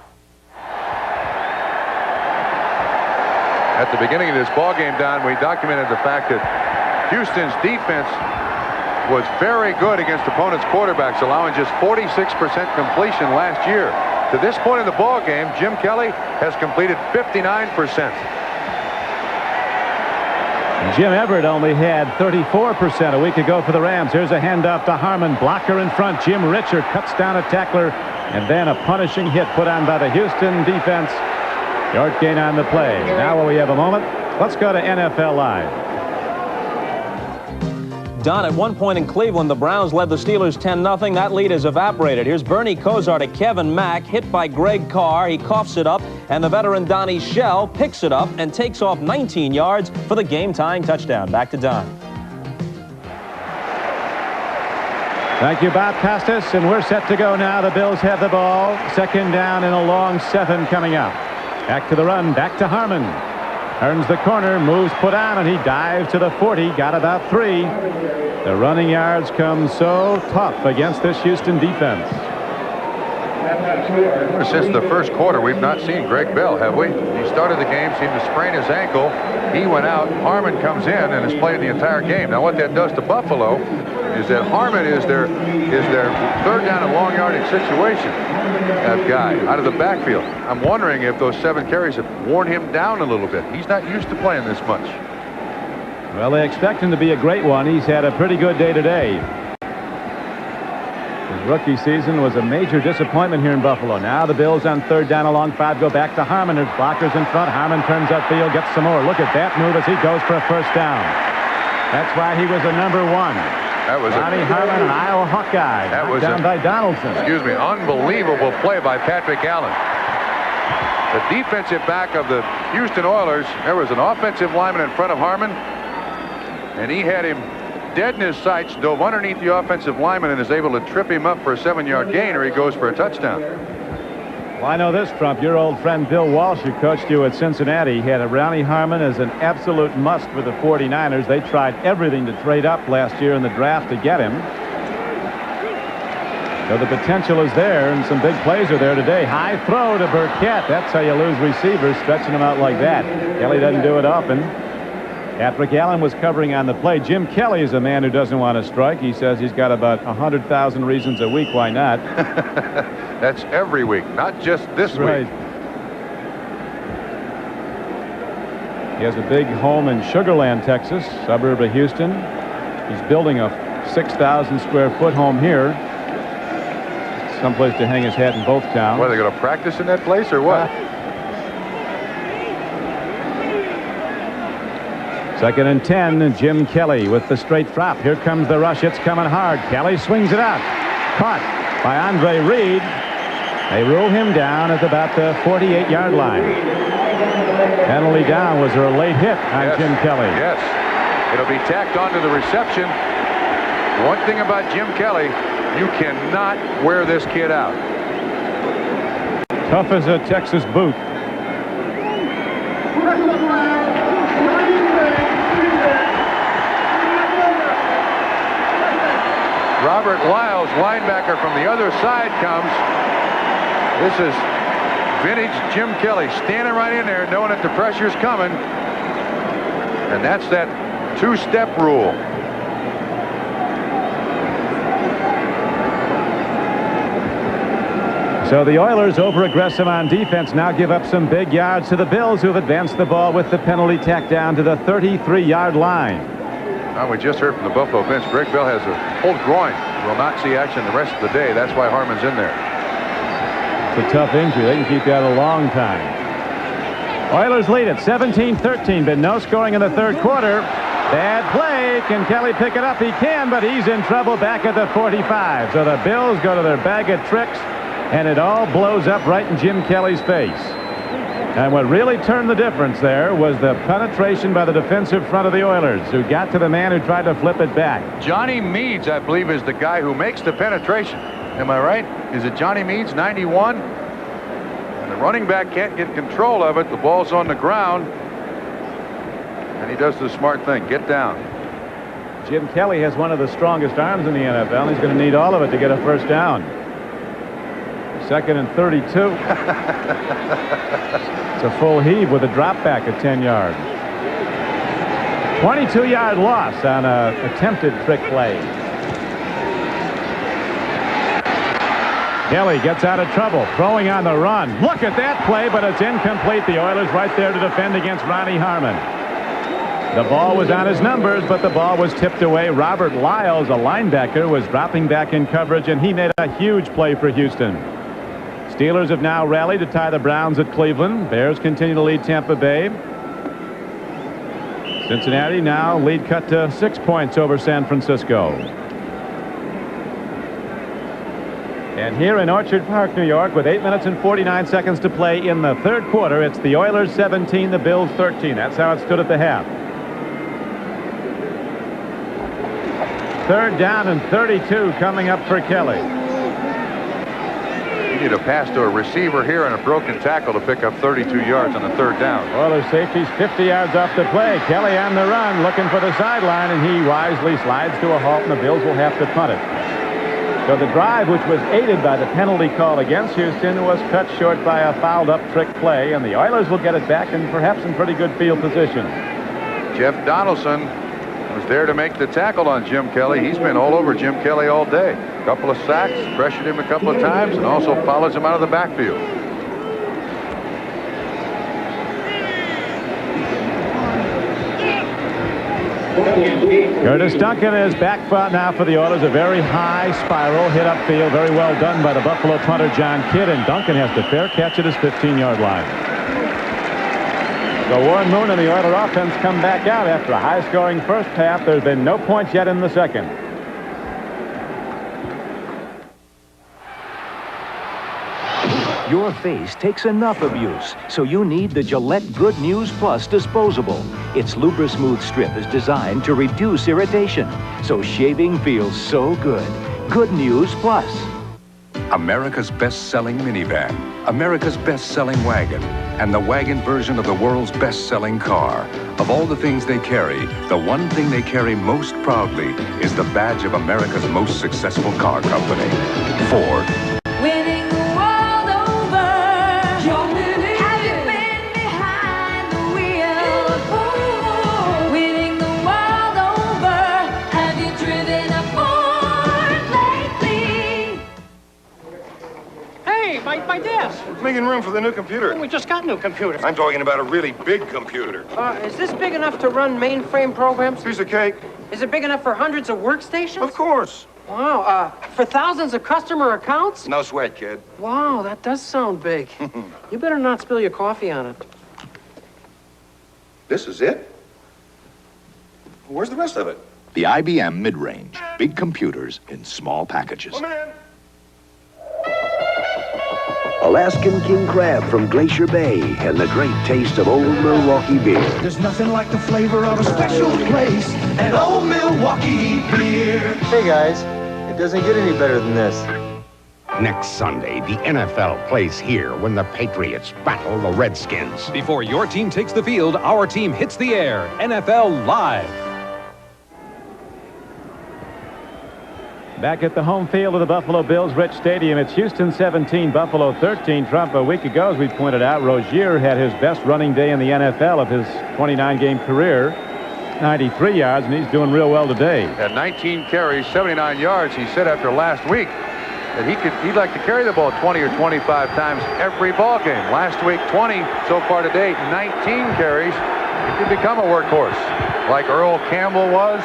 At the beginning of this ball game, Don, we documented the fact that Houston's defense was very good against opponents' quarterbacks, allowing just 46% completion last year. To this point in the ball game, Jim Kelly has completed 59%. Jim Everett only had 34% a week ago for the Rams. Here's a handoff to Harmon. Blocker in front. Jim Richard cuts down a tackler, and then a punishing hit put on by the Houston defense. Short gain on the play. Now while we have a moment, let's go to NFL Live. Don, at one point in Cleveland, the Browns led the Steelers 10-0. That lead has evaporated. Here's Bernie Kosar to Kevin Mack, hit by Greg Carr. He coughs it up, and the veteran Donnie Shell picks it up and takes off 19 yards for the game-tying touchdown. Back to Don. Thank you, Bob Costas, and we're set to go now. The Bills have the ball. 2nd down and a long 7 coming up. Back to the run, back to Harmon. Turns the corner, moves put on, and he dives to the 40, got about 3. The running yards come so tough against this Houston defense. Since the first quarter, we've not seen Greg Bell, have we? He started the game, seemed to sprain his ankle. He went out. Harmon comes in and has played the entire game. Now, what that does to Buffalo is that Harmon is their 3rd down and long yardage situation guy out of the backfield. I'm wondering if those 7 carries have worn him down a little bit. He's not used to playing this much. Well, they expect him to be a great one. He's had a pretty good day today. His rookie season was a major disappointment here in Buffalo. Now the Bills on 3rd down along 5 go back to Harmon. There's blockers in front. Harmon turns upfield, gets some more. Look at that move as he goes for a 1st down. That's why he was a number 1. That was Ronnie Harmon, an Iowa Hawkeye. That was down by Donaldson. Excuse me, unbelievable play by Patrick Allen. The defensive back of the Houston Oilers, there was an offensive lineman in front of Harmon, and he had him dead in his sights, dove underneath the offensive lineman and is able to trip him up for a 7-yard gain, or he goes for a touchdown. Well, I know this, Trump. Your old friend Bill Walsh, who coached you at Cincinnati, had a Ronnie Harmon as an absolute must for the 49ers. They tried everything to trade up last year in the draft to get him. So the potential is there, and some big plays are there today. High throw to Burkett. That's how you lose receivers, stretching them out like that. Kelly doesn't do it often. Patrick Allen was covering on the play. Jim Kelly is a man who doesn't want to strike. He says he's got about 100,000 reasons a week why not. That's every week, not just this week. He has a big home in Sugar Land, Texas, suburb of Houston. He's building a 6,000 square foot home here. Someplace to hang his hat in both towns. What, are they going to practice in that place or what? Second and 10, Jim Kelly with the straight drop. Here comes the rush. It's coming hard. Kelly swings it out. Caught by Andre Reed. They rule him down at about the 48-yard line. Penalty down. Was there a late hit on Jim Kelly? Yes. It'll be tacked onto the reception. One thing about Jim Kelly, you cannot wear this kid out. Tough as a Texas boot. Robert Lyles, linebacker from the other side, comes. This is vintage Jim Kelly, standing right in there knowing that the pressure's coming. And that's that two-step rule. So the Oilers, over-aggressive on defense, now give up some big yards to the Bills, who've advanced the ball with the penalty tacked down to the 33-yard line. Now, we just heard from the Buffalo bench, Greg Bell has a pulled groin. Will not see action the rest of the day. That's why Harmon's in there. It's a tough injury. They can keep that a long time. Oilers lead it 17-13. Been no scoring in the third quarter. Bad play. Can Kelly pick it up? He can, but he's in trouble back at the 45. So the Bills go to their bag of tricks, and it all blows up right in Jim Kelly's face. And what really turned the difference there was the penetration by the defensive front of the Oilers, who got to the man who tried to flip it back. Johnny Meads, I believe, is the guy who makes the penetration. Am I right? Is it Johnny Meads, 91? And the running back can't get control of it. The ball's on the ground. And he does the smart thing. Get down. Jim Kelly has one of the strongest arms in the NFL. He's going to need all of it to get a first down. Second and 32. It's a full heave with a drop back at 10 yards. 22-yard loss on an attempted trick play. Kelly gets out of trouble, throwing on the run. Look at that play, but it's incomplete. The Oilers right there to defend against Ronnie Harmon. The ball was on his numbers, but the ball was tipped away. Robert Lyles, a linebacker, was dropping back in coverage, and he made a huge play for Houston. Steelers have now rallied to tie the Browns at Cleveland. Bears continue to lead Tampa Bay. Cincinnati now lead cut to 6 points over San Francisco. And here in Orchard Park, New York, with 8 minutes and 49 seconds to play in the third quarter, it's the Oilers 17, the Bills 13. That's how it stood at the half. Third down and 32 coming up for Kelly. You need a pass to a receiver here and a broken tackle to pick up 32 yards on the third down. Oilers safeties 50 yards off the play. Kelly on the run, looking for the sideline, and he wisely slides to a halt, and the Bills will have to punt it. So the drive, which was aided by the penalty call against Houston, was cut short by a fouled-up trick play, and the Oilers will get it back and perhaps in pretty good field position. Jeff Donaldson was there to make the tackle on Jim Kelly. He's been all over Jim Kelly all day. A couple of sacks, pressured him a couple of times, and also follows him out of the backfield. Curtis Duncan is back now for the Oilers. A very high spiral hit upfield. Very well done by the Buffalo punter, John Kidd, and Duncan has the fair catch at his 15-yard line. So Warren Moon and the Oiler offense come back out after a high-scoring first half. There's been no points yet in the second. Your face takes enough abuse, so you need the Gillette Good News Plus disposable. Its Lubrismooth strip is designed to reduce irritation, so shaving feels so good. Good News Plus. America's best-selling minivan, America's best-selling wagon, and the wagon version of the world's best-selling car. Of all the things they carry, the one thing they carry most proudly is the badge of America's most successful car company, Ford. Winning the world over. Your mini. Have you been behind the wheel? Ooh. Winning the world over. Have you driven a Ford lately? Hey, my desk. Making room for the new computer. We just got new computers. I'm talking about a really big computer. Is this big enough to run mainframe programs? Piece of cake. Is it big enough for hundreds of workstations? Of course. Wow, for thousands of customer accounts? No sweat, kid. Wow, that does sound big. You better not spill your coffee on it. This is it? Where's the rest of it? The IBM mid-range. Big computers in small packages. Alaskan king crab from Glacier Bay and the great taste of Old Milwaukee beer. There's nothing like the flavor of a special place and Old Milwaukee beer. Hey guys, it doesn't get any better than this. Next Sunday, the NFL plays here when the Patriots battle the Redskins. Before your team takes the field, our team hits the air. NFL Live. Back at the home field of the Buffalo Bills, Rich Stadium, it's Houston 17, Buffalo 13. Trump, a week ago, as we pointed out, Rozier had his best running day in the NFL of his 29-game career, 93 yards, and he's doing real well today. At 19 carries, 79 yards, he said after last week that he'd like to carry the ball 20 or 25 times every ball game. Last week, 20. So far today, 19 carries. He could become a workhorse like Earl Campbell was.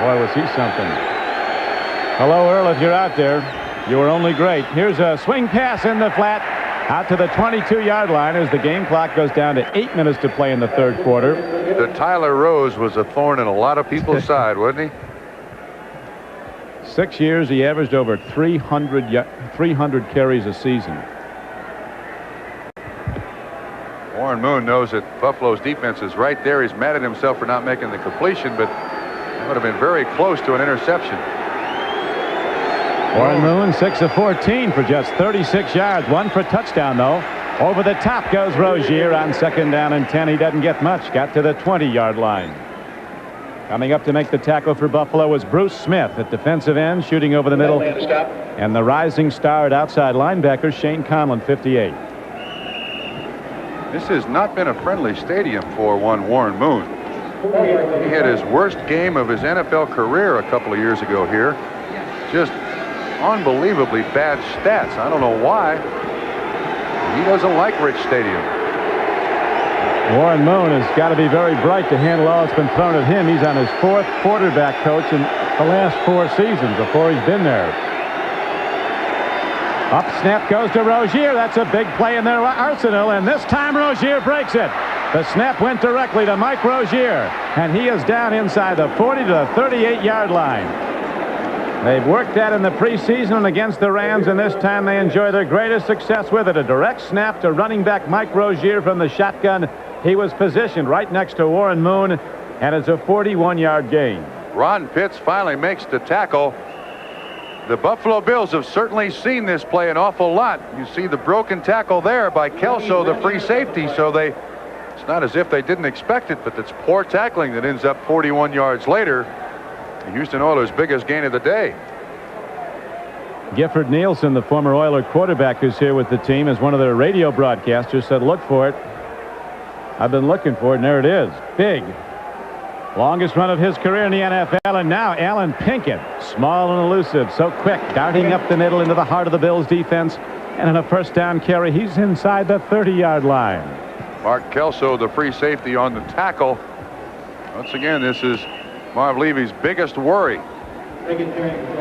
Boy, was he something. Hello, Earl, if you're out there. You were only great. Here's a swing pass in the flat out to the 22-yard line as the game clock goes down to 8 minutes to play in the third quarter. The Tyler Rose was a thorn in a lot of people's side, wasn't he? 6 years, he averaged over 300 carries a season. Warren Moon knows that Buffalo's defense is right there. He's mad at himself for not making the completion, but it would have been very close to an interception. Warren Moon, 6 of 14 for just 36 yards. One for touchdown, though. Over the top goes Rozier on 2nd down and 10. He doesn't get much. Got to the 20-yard line. Coming up to make the tackle for Buffalo was Bruce Smith at defensive end, shooting over the middle. And the rising star at outside linebacker, Shane Conlon, 58. This has not been a friendly stadium for one Warren Moon. He had his worst game of his NFL career a couple of years ago here. Just unbelievably bad stats. I don't know why. He doesn't like Rich Stadium. Warren Moon has got to be very bright to handle all that's been thrown at him. He's on his 4th quarterback coach in the last 4 seasons before he's been there. Up snap goes to Rozier. That's a big play in their arsenal, and this time Rozier breaks it. The snap went directly to Mike Rozier, and he is down inside the 40 to the 38-yard line. They've worked that in the preseason against the Rams, and this time they enjoy their greatest success with it. A direct snap to running back Mike Rozier from the shotgun. He was positioned right next to Warren Moon, and it's a 41-yard gain. Ron Pitts finally makes the tackle. The Buffalo Bills have certainly seen this play an awful lot. You see the broken tackle there by Kelso, the free safety, so it's not as if they didn't expect it, but it's poor tackling that ends up 41 yards later. The Houston Oilers' biggest gain of the day. Gifford Nielsen, the former Oiler quarterback who's here with the team, as one of their radio broadcasters said, look for it. I've been looking for it, and there it is. Big. Longest run of his career in the NFL, and now Alan Pinkett, small and elusive, so quick, darting up the middle into the heart of the Bills defense, and in a first down carry, he's inside the 30-yard line. Mark Kelso, the free safety, on the tackle. Once again, this is Marv Levy's biggest worry,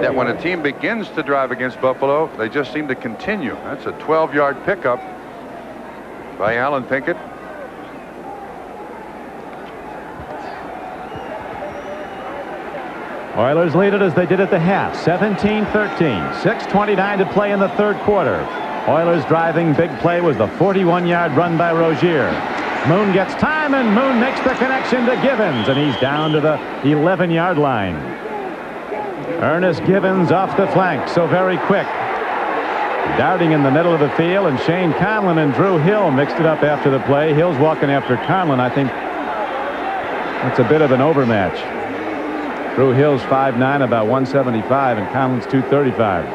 that when a team begins to drive against Buffalo, they just seem to continue. That's a 12-yard pickup by Alan Pinkett. Oilers lead it as they did at the half, 17-13. 6:29 to play in the third quarter. Oilers driving. Big play was the 41-yard run by Rozier. Moon gets time, and Moon makes the connection to Givens, and he's down to the 11-yard line. Ernest Givens off the flank, so very quick. Darting in the middle of the field, and Shane Conlon and Drew Hill mixed it up after the play. Hill's walking after Conlon. I think that's a bit of an overmatch. Drew Hill's 5'9", about 175, and Conlon's 235.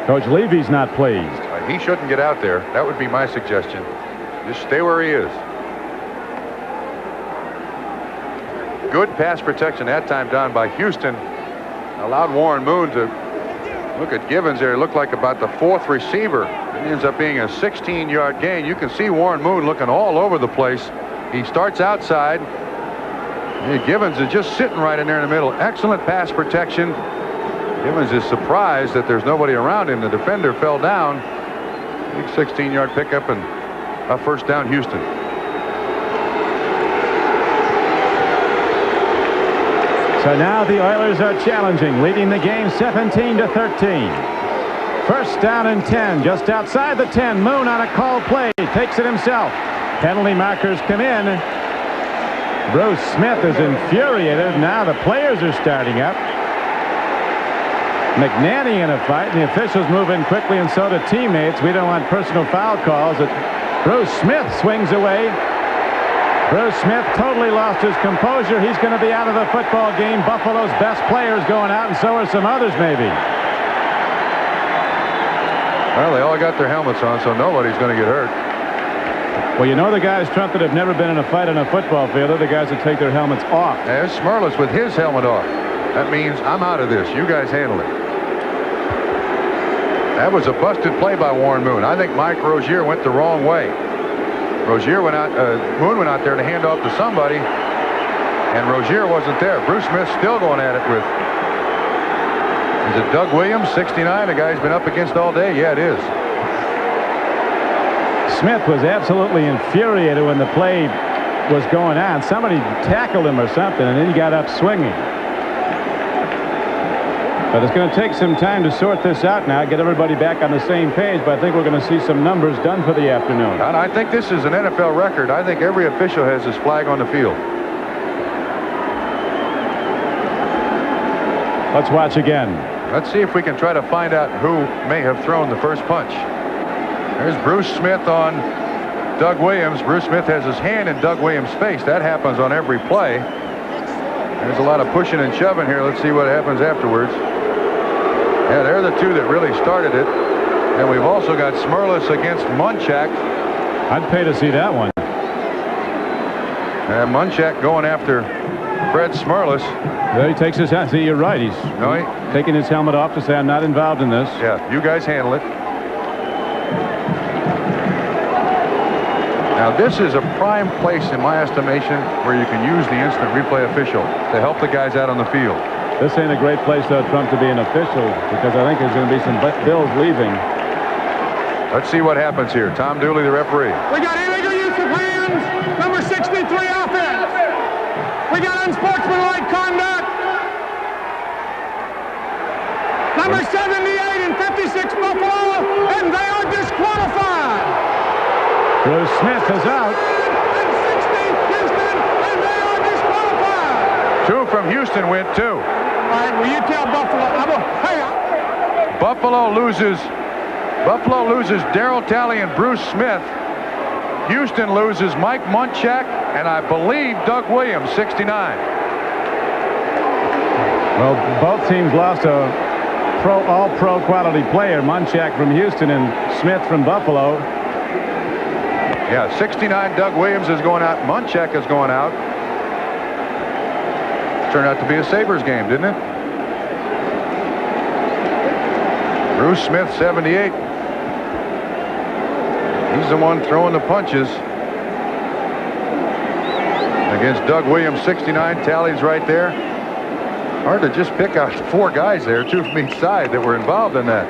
Coach Levy's not pleased. He shouldn't get out there. That would be my suggestion. Just stay where he is. Good pass protection that time down by Houston. Allowed Warren Moon to look at Givens there. It looked like about the 4th receiver. It ends up being a 16-yard gain. You can see Warren Moon looking all over the place. He starts outside. Givens is just sitting right in there in the middle. Excellent pass protection. Givens is surprised that there's nobody around him. The defender fell down. Big 16-yard pickup and a first down, Houston. So now the Oilers are challenging, leading the game 17-13. First down and 10, just outside the 10. Moon on a called play, takes it himself. Penalty markers come in. Bruce Smith is infuriated. Now the players are starting up. McNanny in a fight, and the officials move in quickly, and so do teammates. We don't want personal foul calls. Bruce Smith swings away. Bruce Smith totally lost his composure. He's going to be out of the football game. Buffalo's best players going out, and so are some others maybe. Well, they all got their helmets on, so nobody's going to get hurt. Well, you know the guys, Trump, that have never been in a fight on a football field are the guys that take their helmets off. There's Smerlis with his helmet off. That means I'm out of this. You guys handle it. That was a busted play by Warren Moon. I think Mike Rozier went the wrong way. Rozier went out, Moon went out there to hand off to somebody, and Rozier wasn't there. Bruce Smith still going at it with, is it Doug Williams, 69, the guy he's been up against all day? Yeah, it is. Smith was absolutely infuriated when the play was going on. Somebody tackled him or something, and then he got up swinging. But it's going to take some time to sort this out now, get everybody back on the same page, but I think we're going to see some numbers done for the afternoon. And I think this is an NFL record. I think every official has his flag on the field. Let's watch again. Let's see if we can try to find out who may have thrown the first punch. There's Bruce Smith on Doug Williams. Bruce Smith has his hand in Doug Williams' face. That happens on every play. There's a lot of pushing and shoving here. Let's see what happens afterwards. Yeah, they're the two that really started it. And we've also got Smerlis against Munchak. I'd pay to see that one. And Munchak going after Fred Smerlis. There he takes his hat. See, you're right. He's taking his helmet off to say, I'm not involved in this. Yeah, you guys handle it. Now, this is a prime place, in my estimation, where you can use the instant replay official to help the guys out on the field. This ain't a great place, though, Trump, to be an official, because I think there's going to be some bills leaving. Let's see what happens here. Tom Dooley, the referee. We got illegal use of hands, number 63 offense. We got unsportsmanlike conduct. Number 78 and 56 Buffalo, and they are disqualified. Bruce Smith is out. And 60 Houston, and they are disqualified. 2 from Houston went too. All right, will you tell Buffalo? Buffalo loses Darryl Talley and Bruce Smith. Houston loses Mike Munchak and I believe Doug Williams, 69. Well, both teams lost a all-pro quality player, Munchak from Houston and Smith from Buffalo. Yeah, 69 Doug Williams is going out. Munchak is going out. Turned out to be a Sabres game, didn't it? Bruce Smith, 78. He's the one throwing the punches. Against Doug Williams, 69. Talley's right there. Hard to just pick out 4 guys there, 2 from each side, that were involved in that.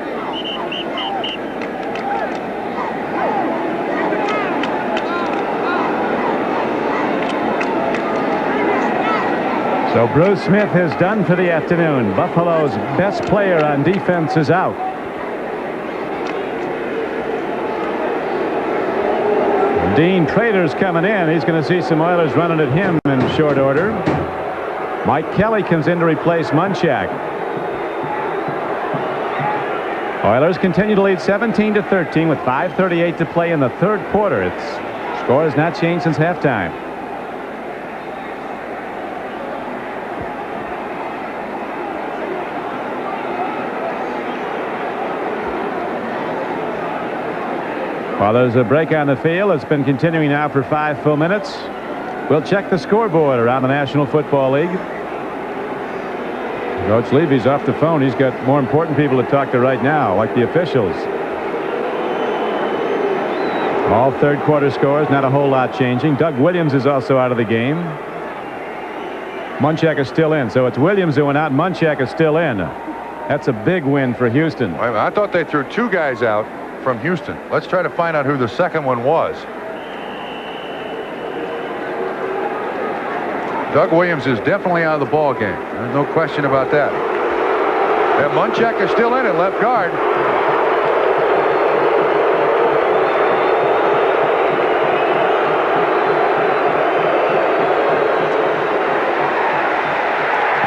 So Bruce Smith is done for the afternoon. Buffalo's best player on defense is out. Dean Trader's coming in. He's going to see some Oilers running at him in short order. Mike Kelly comes in to replace Munchak. Oilers continue to lead 17-13 with 5:38 to play in the third quarter. Its score has not changed since halftime. While there's a break on the field, it's been continuing now for 5 full minutes. We'll check the scoreboard around the National Football League. Coach Levy's off the phone. He's got more important people to talk to right now, like the officials. All third quarter scores, not a whole lot changing. Doug Williams is also out of the game. Munchak is still in, so it's Williams who went out. Munchak is still in. That's a big win for Houston. I thought they threw 2 guys out from Houston. Let's try to find out who the second one was. Doug Williams is definitely out of the ball game. There's no question about that. And Munchak is still in at left guard.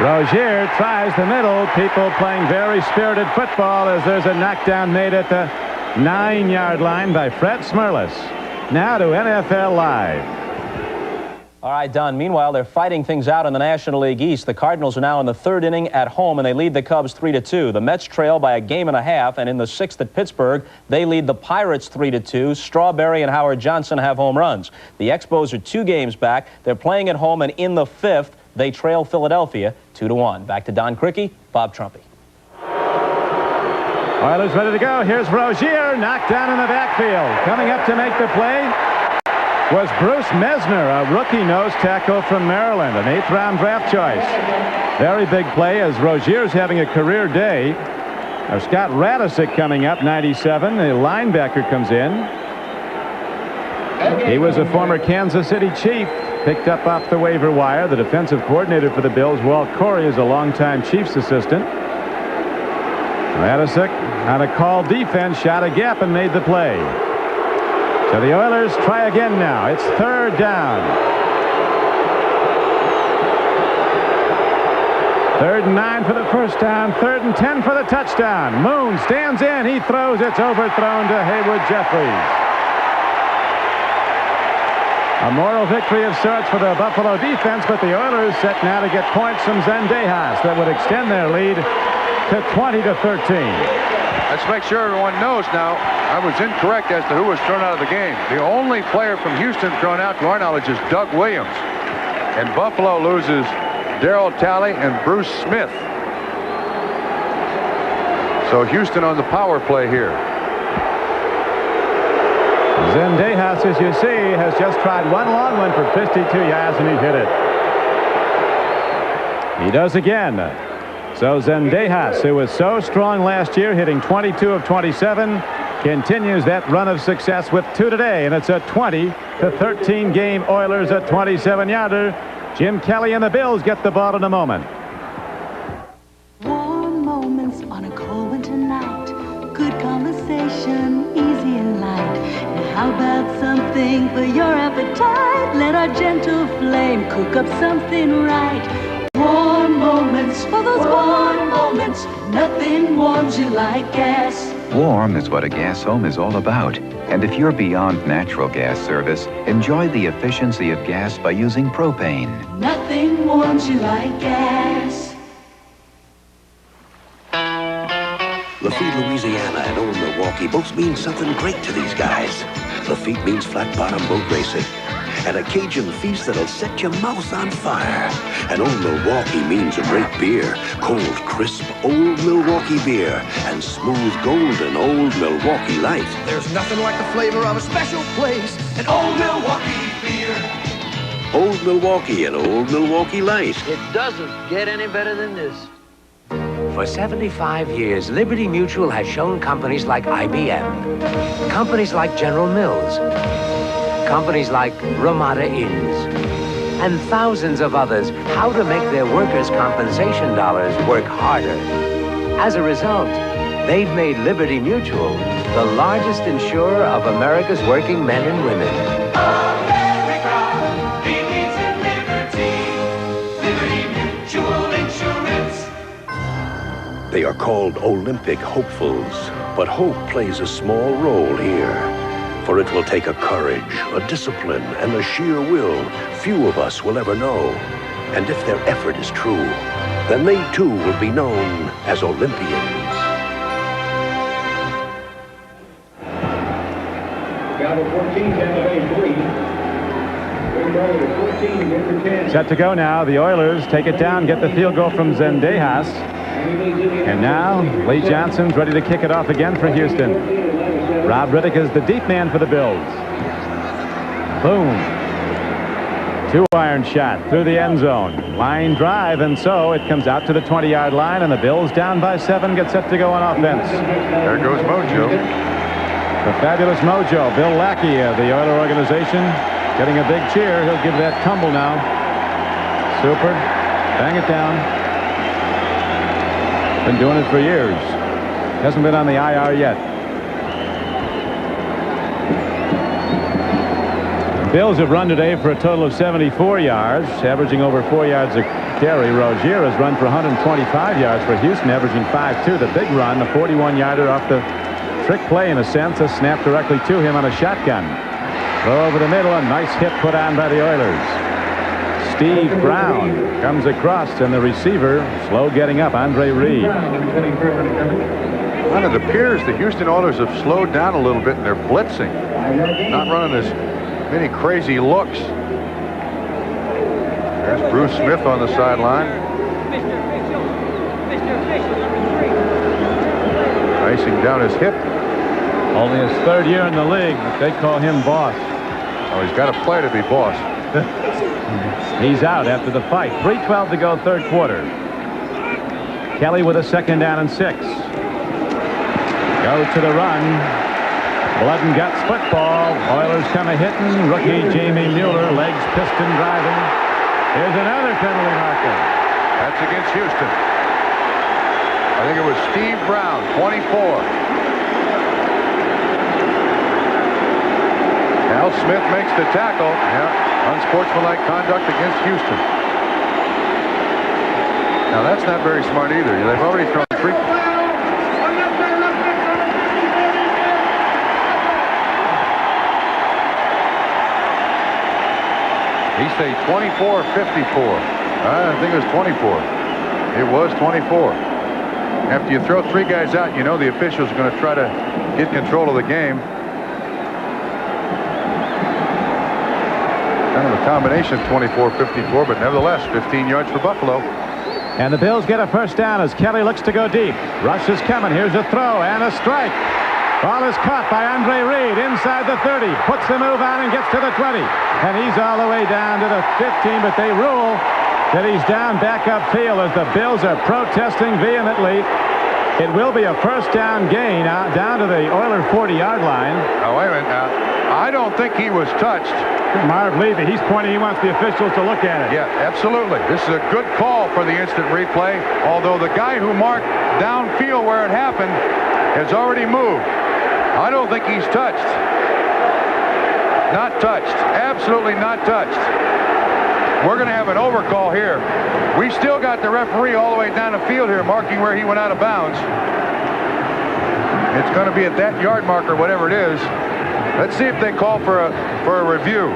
Rozier tries the middle. People playing very spirited football as there's a knockdown made at the 9-yard line by Fred Smerlas. Now to NFL Live. All right, Don. Meanwhile, they're fighting things out in the National League East. The Cardinals are now in the 3rd inning at home, and they lead the Cubs 3-2. The Mets trail by a game and a half, and in the 6th at Pittsburgh, they lead the Pirates 3-2. Strawberry and Howard Johnson have home runs. The Expos are 2 games back. They're playing at home, and in the 5th, they trail Philadelphia 2-1. Back to Don Criqui, Bob Trumpy. Oilers ready to go. Here's Rozier, knocked down in the backfield. Coming up to make the play was Bruce Mesner, a rookie nose tackle from Maryland, an 8th-round draft choice. Very big play as Rozier's having a career day. Now Scott Radisick coming up, 97. The linebacker comes in. He was a former Kansas City Chief, picked up off the waiver wire. The defensive coordinator for the Bills, Walt Corey, is a longtime Chiefs assistant. Radisick on a call defense, shot a gap and made the play. So the Oilers try again now. It's 3rd down. 3rd and 9 for the first down. 3rd and 10 for the touchdown. Moon stands in. He throws. It's overthrown to Haywood Jeffries. A moral victory of sorts for the Buffalo defense, but the Oilers set now to get points from Zendejas that would extend their lead to 20-13. Let's make sure everyone knows now. I was incorrect as to who was thrown out of the game. The only player from Houston thrown out, to our knowledge, is Doug Williams. And Buffalo loses Darryl Talley and Bruce Smith. So Houston on the power play here. Zendejas, as you see, has just tried one long one for 52 yards, and he hit it. He does again. So Zendejas, who was so strong last year, hitting 22 of 27, continues that run of success with 2 today, and it's a 20-13 game. Oilers a 27-yarder. Jim Kelly and the Bills get the ball in a moment. Warm moments on a cold winter night. Good conversation, easy and light. Now how about something for your appetite? Let our gentle flame cook up something right. Warm moments, for those warm moments. Nothing warms you like gas. Warm is what a gas home is all about. And if you're beyond natural gas service, enjoy the efficiency of gas by using propane. Nothing warms you like gas. Lafitte, Louisiana and Old Milwaukee both mean something great to these guys. Lafitte means flat-bottom boat racing and a Cajun feast that'll set your mouth on fire. And Old Milwaukee means a great beer, cold, crisp Old Milwaukee beer and smooth, golden Old Milwaukee Light. There's nothing like the flavor of a special place, an Old Milwaukee beer. Old Milwaukee and Old Milwaukee Light. It doesn't get any better than this. For 75 years, Liberty Mutual has shown companies like IBM, companies like General Mills, companies like Ramada Inns, and thousands of others how to make their workers' compensation dollars work harder. As a result, they've made Liberty Mutual the largest insurer of America's working men and women. America believes in liberty. Liberty Mutual Insurance. They are called Olympic hopefuls, but hope plays a small role here. For it will take a courage, a discipline, and a sheer will few of us will ever know. And if their effort is true, then they too will be known as Olympians. Set to go now. The Oilers take it down, get the field goal from Zendejas. And now Lee Johnson's ready to kick it off again for Houston. Rob Riddick is the deep man for the Bills. Boom. 2-iron shot through the end zone. Line drive, and so it comes out to the 20-yard line, and the Bills down by 7 get set to go on offense. There goes Mojo. The fabulous Mojo, Bill Lackey of the Oiler organization, getting a big cheer. He'll give that tumble now. Super. Bang it down. Been doing it for years. Hasn't been on the IR yet. Bills have run today for a total of 74 yards, averaging over 4 yards a carry. Rozier has run for 125 yards for Houston, averaging 5-2. The big run, a 41-yarder off the trick play in a sense, a snap directly to him on a shotgun. Throw over the middle, a nice hit put on by the Oilers. Steve Brown comes across, and the receiver slow getting up, Andre Reed. Well, it appears the Houston Oilers have slowed down a little bit and they're blitzing. Not running as many crazy looks. There's Bruce Smith on the sideline. Icing down his hip. Only his 3rd year in the league. They call him boss. Oh, he's got to play to be boss. He's out after the fight. 3:12 to go, 3rd quarter. Kelly with a 2nd down and 6. Go to the run. Blood and guts football. Oilers come a-hitting. Rookie Jamie Mueller, legs piston driving. Here's another penalty marker. That's against Houston. I think it was Steve Brown, 24. Al Smith makes the tackle. Yeah. Unsportsmanlike conduct against Houston. Now that's not very smart either. They've already thrown 3. He say 24 54. I think it was 24. It was 24. After you throw 3 guys out, you know the officials are going to try to get control of the game. Kind of a combination of 24-54, but nevertheless 15 yards for Buffalo. And the Bills get a 1st down as Kelly looks to go deep. Rush is coming. Here's a throw and a strike. Ball is caught by Andre Reed inside the 30. Puts the move on and gets to the 20. And he's all the way down to the 15, but they rule that he's down back upfield as the Bills are protesting vehemently. It will be a 1st down gain down to the Oiler 40-yard line. Now, wait a minute. Now, I don't think he was touched. Marv Levy, he's pointing. He wants the officials to look at it. Yeah, absolutely. This is a good call for the instant replay, although the guy who marked downfield where it happened has already moved. I don't think he's touched. Not touched. Absolutely not touched. We're going to have an overcall here. We still got the referee all the way down the field here marking where he went out of bounds. It's going to be at that yard marker, whatever it is. Let's see if they call for a review.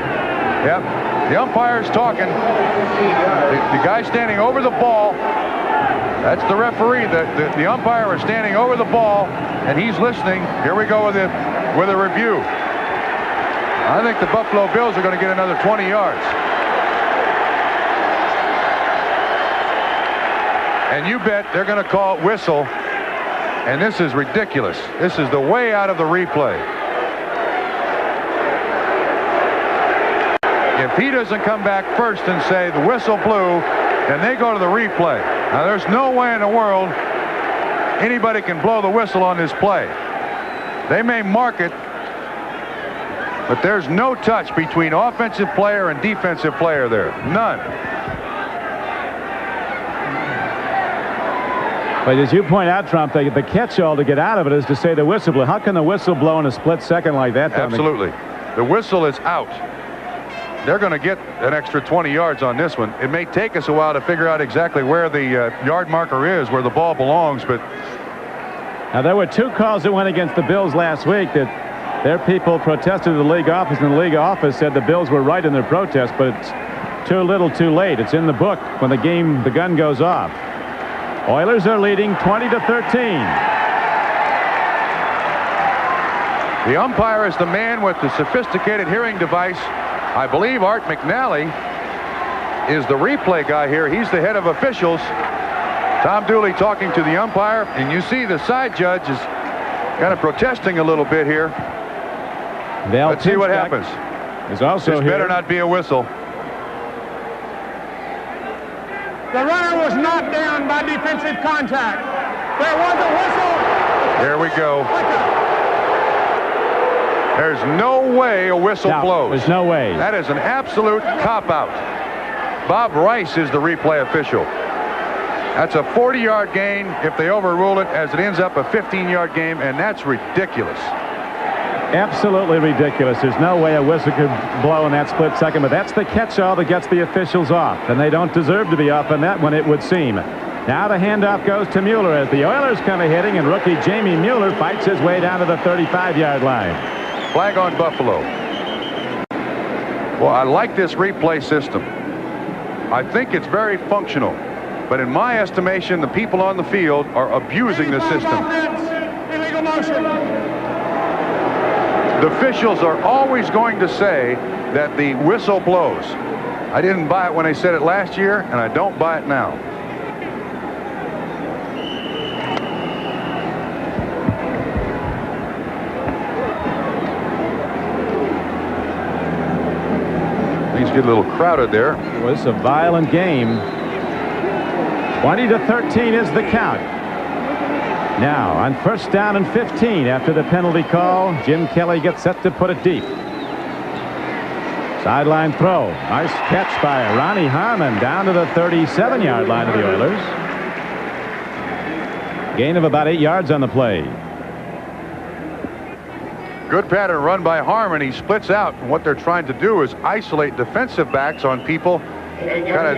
Yep. The umpire's talking. The guy standing over the ball. That's the referee. The umpire is standing over the ball, and he's listening. Here we go with a review. I think the Buffalo Bills are going to get another 20 yards. And you bet they're going to call whistle. And this is ridiculous. This is the way out of the replay. If he doesn't come back first and say the whistle blew, then they go to the replay. Now, there's no way in the world anybody can blow the whistle on this play. They may mark it, but there's no touch between offensive player and defensive player there. None. But as you point out, Trump, the catch-all to get out of it is to say the whistle blew. How can the whistle blow in a split second like that? Absolutely. The whistle is out. they're going to get an extra 20 yards on this one. It may take us a while to figure out exactly where the yard marker is, where the ball belongs, but now there were 2 calls that went against the Bills last week that their people protested to the league office, and the league office said the Bills were right in their protest, but it's too little too late. It's in the book when the gun goes off. Oilers are leading 20-13. The umpire is the man with the sophisticated hearing device. I believe Art McNally is the replay guy here. He's the head of officials. Tom Dooley talking to the umpire, and you see the side judge is kind of protesting a little bit here. Let's see what happens. Is also this here. Better not be a whistle. The runner was knocked down by defensive contact. There was a whistle. There we go. There's no way a whistle blows. There's no way. That is an absolute cop-out. Bob Rice is the replay official. That's a 40-yard gain if they overrule it, as it ends up a 15-yard game, and that's ridiculous. Absolutely ridiculous. There's no way a whistle could blow in that split second, but that's the catch-all that gets the officials off, and they don't deserve to be off on that one, it would seem. Now the handoff goes to Mueller as the Oilers come a hitting, and rookie Jamie Mueller fights his way down to the 35-yard line. Flag on Buffalo. Well, I like this replay system. I think it's very functional, but in my estimation, the people on the field are abusing the system. Illegal motion. The officials are always going to say that the whistle blows. I didn't buy it when they said it last year, and I don't buy it now. Things get a little crowded there. It was a violent game. 20-13 is the count. Now on first down and 15 after the penalty call, Jim Kelly gets set to put it deep. Sideline throw. Nice catch by Ronnie Harmon down to the 37-yard line of the Oilers. Gain of about 8 yards on the play. Good pattern run by Harmon. He splits out, and what they're trying to do is isolate defensive backs on people, kind of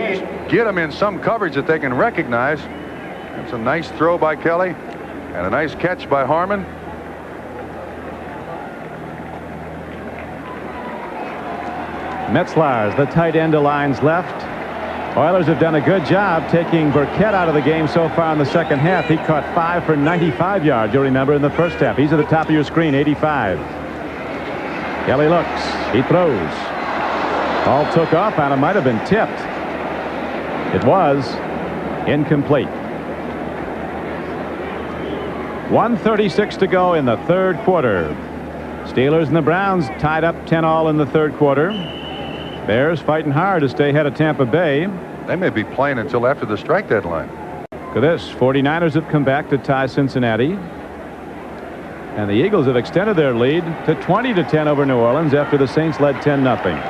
get them in some coverage that they can recognize. That's a nice throw by Kelly and a nice catch by Harmon. Metzlars, the tight end, aligns left. Oilers have done a good job taking Burkett out of the game so far in the second half. He caught 5 for 95 yards, you'll remember, in the first half. He's at the top of your screen, 85. Kelly looks. He throws. Ball took off on him. Might have been tipped. It was incomplete. 1:36 to go in the third quarter. Steelers and the Browns tied up 10-all in the third quarter. Bears fighting hard to stay ahead of Tampa Bay. They may be playing until after the strike deadline. Look at this. 49ers have come back to tie Cincinnati. And the Eagles have extended their lead to 20-10 over New Orleans after the Saints led 10-0.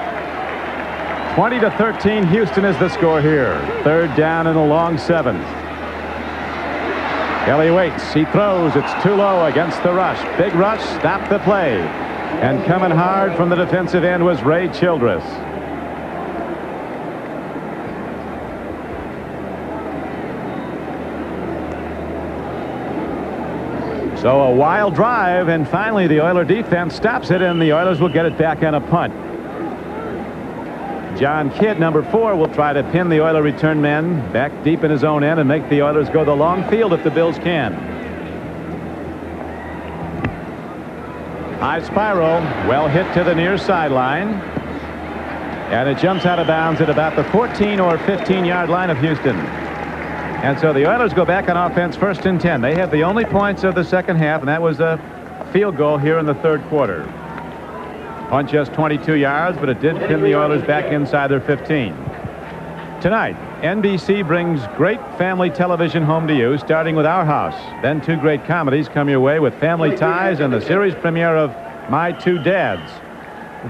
20-13, Houston is the score here. Third down and a long 7. Kelly waits. He throws. It's too low against the rush. Big rush. Stop the play. And coming hard from the defensive end was Ray Childress. So a wild drive, and finally the Oiler defense stops it, and the Oilers will get it back on a punt. John Kidd, number 4, will try to pin the Oiler return man back deep in his own end and make the Oilers go the long field if the Bills can. High spiral, well hit to the near sideline. And it jumps out of bounds at about the 14 or 15-yard line of Houston. And so the Oilers go back on offense, 1st and 10. They have the only points of the second half, and that was a field goal here in the third quarter. On just 22 yards, but it did pin the Oilers back inside their 15. Tonight, NBC brings great family television home to you, starting with Our House. Then 2 great comedies come your way with Family Ties and the series premiere of My Two Dads.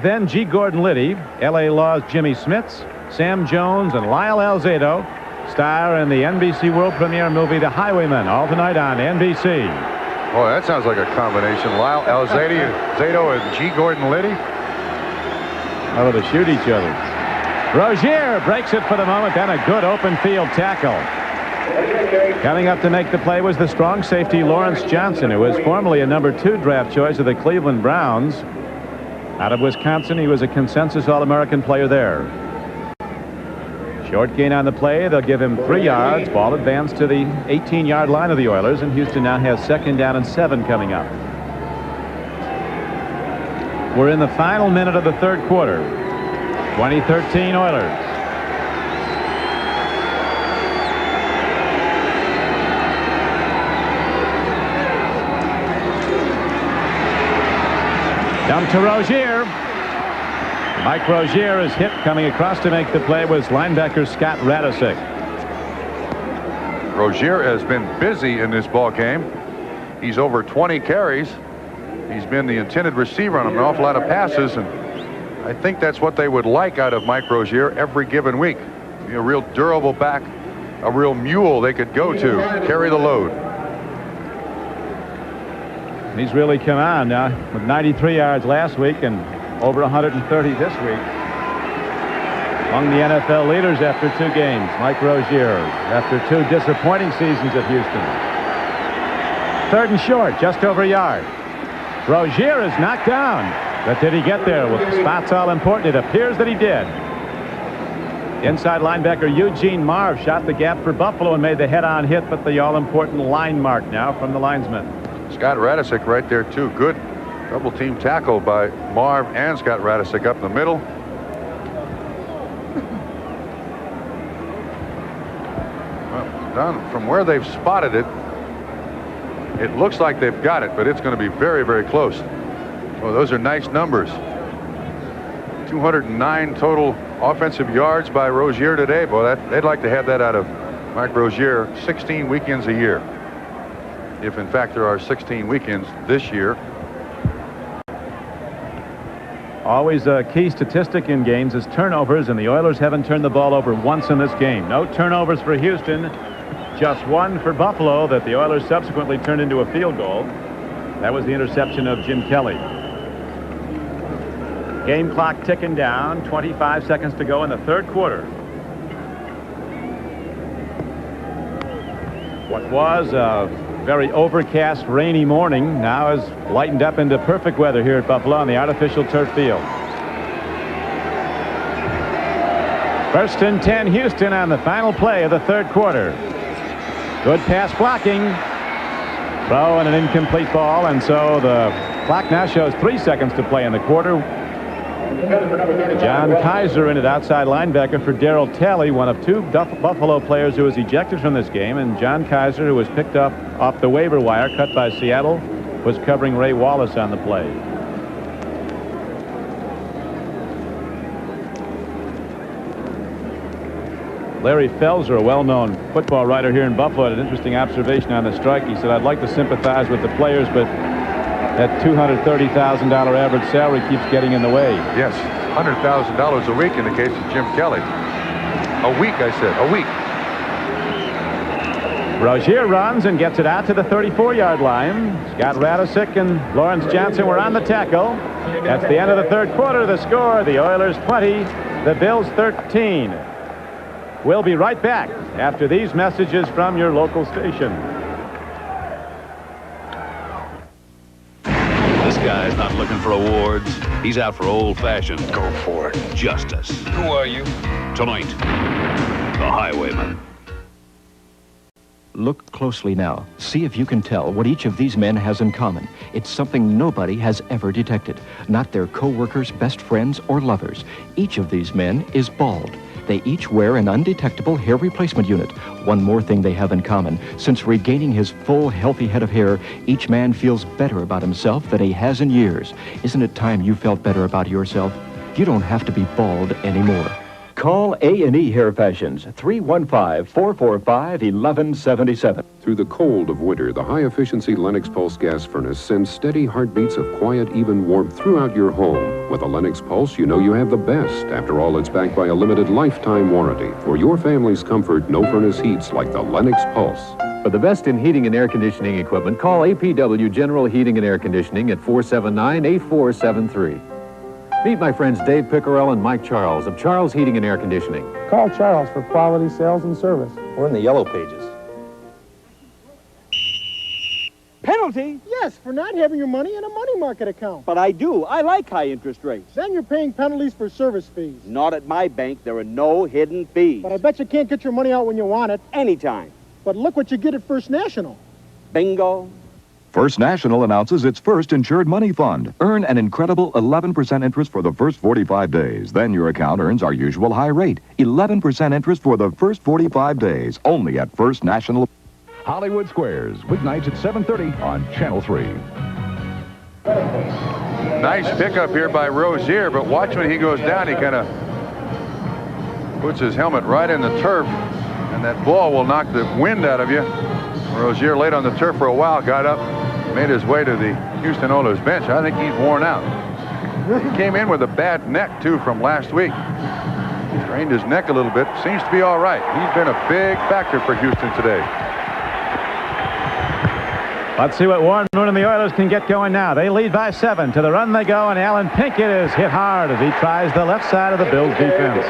Then G. Gordon Liddy, L.A. Law's Jimmy Smits, Sam Jones, and Lyle Alzado star in the NBC world premiere movie The Highwayman, all tonight on NBC. Boy, that sounds like a combination. Lyle Alzado and G. Gordon Liddy. Oh, they shoot each other. Rozier breaks it for the moment, then a good open field tackle. Coming up to make the play was the strong safety Lawrence Johnson, who was formerly a #2 draft choice of the Cleveland Browns. Out of Wisconsin, he was a consensus All-American player there. Short gain on the play. They'll give him 3 yards. Ball advanced to the 18-yard line of the Oilers, and Houston now has 2nd down and 7 coming up. We're in the final minute of the 3rd quarter. 2013 Oilers. Dump to Rozier. Mike Rozier is hit. Coming across to make the play was linebacker Scott Radisick. Rozier has been busy in this ball game. He's over 20 carries. He's been the intended receiver on an awful lot of passes, and I think that's what they would like out of Mike Rozier every given week. Be a real durable back, a real mule they could go to, carry the load. He's really come on now with 93 yards last week and over 130 this week. Among the NFL leaders after 2 games, Mike Rozier, after 2 disappointing seasons at Houston. 3rd and short, just over a yard. Rozier is knocked down. But did he get there with the spots all important? It appears that he did. Inside linebacker Eugene Marv shot the gap for Buffalo and made the head-on hit, but the all-important line mark now from the linesman. Scott Radisick right there, too. Good double-team tackle by Marv and Scott Radisick up the middle. Well, Don, from where they've spotted it, it looks like they've got it, but it's going to be very, very close. Oh, those are nice numbers. 209 total offensive yards by Rozier today. Boy, they'd like to have that out of Mike Rozier 16 weekends a year. If, in fact, there are 16 weekends this year. Always a key statistic in games is turnovers, and the Oilers haven't turned the ball over once in this game. No turnovers for Houston. Just 1 for Buffalo that the Oilers subsequently turned into a field goal. That was the interception of Jim Kelly. Game clock ticking down. 25 seconds to go in the 3rd quarter. What was a very overcast, rainy morning now has lightened up into perfect weather here at Buffalo on the artificial turf field. 1st and 10 Houston on the final play of the 3rd quarter. Good pass blocking. Throw and an incomplete ball, and so the clock now shows 3 seconds to play in the quarter. John Kaiser in at outside linebacker for Darryl Talley, one of 2 Buffalo players who was ejected from this game, and John Kaiser, who was picked up off the waiver wire, cut by Seattle, was covering Ray Wallace on the play. Larry Felser, a well-known football writer here in Buffalo, had an interesting observation on the strike. He said, "I'd like to sympathize with the players, but that $230,000 average salary keeps getting in the way." Yes, $100,000 a week in the case of Jim Kelly. A week, I said, a week. Rozier runs and gets it out to the 34-yard line. Scott Radisick and Lawrence Johnson were on the tackle. That's the end of the 3rd quarter. The score, the Oilers 20, the Bills 13. We'll be right back after these messages from your local station. This guy's not looking for awards. He's out for old-fashioned, go for it, justice. Who are you? Tonight, the Highwayman. Look closely now. See if you can tell what each of these men has in common. It's something nobody has ever detected. Not their co-workers, best friends, or lovers. Each of these men is bald. They each wear an undetectable hair replacement unit. One more thing they have in common. Since regaining his full, healthy head of hair, each man feels better about himself than he has in years. Isn't it time you felt better about yourself? You don't have to be bald anymore. Call A&E Hair Fashions, 315-445-1177. Through the cold of winter, the high-efficiency Lennox Pulse gas furnace sends steady heartbeats of quiet, even warmth throughout your home. With a Lennox Pulse, you know you have the best. After all, it's backed by a limited lifetime warranty. For your family's comfort, no furnace heats like the Lennox Pulse. For the best in heating and air conditioning equipment, call APW General Heating and Air Conditioning at 479-8473. Meet my friends Dave Pickerel and Mike Charles of Charles Heating and Air Conditioning. Call Charles for quality sales and service. We're in the yellow pages. Penalty? Yes, for not having your money in a money market account. But I do. I like high interest rates. Then you're paying penalties for service fees. Not at my bank. There are no hidden fees. But I bet you can't get your money out when you want it. Anytime. But look what you get at First National. Bingo. First National announces its first insured money fund. Earn an incredible 11% interest for the first 45 days. Then your account earns our usual high rate. 11% interest for the first 45 days. Only at First National. Hollywood Squares, weeknights at 7:30 on Channel 3. Nice pickup here by Rozier, but watch when he goes down, he kind of puts his helmet right in the turf, and that ball will knock the wind out of you. Rozier laid on the turf for a while, got up, made his way to the Houston Oilers bench. I think he's worn out. He came in with a bad neck, too, from last week. Strained his neck a little bit. Seems to be all right. He's been a big factor for Houston today. Let's see what Warren Moon and the Oilers can get going now. They lead by 7. To the run they go, and Alan Pinkett is hit hard as he tries the left side of the Bills defense.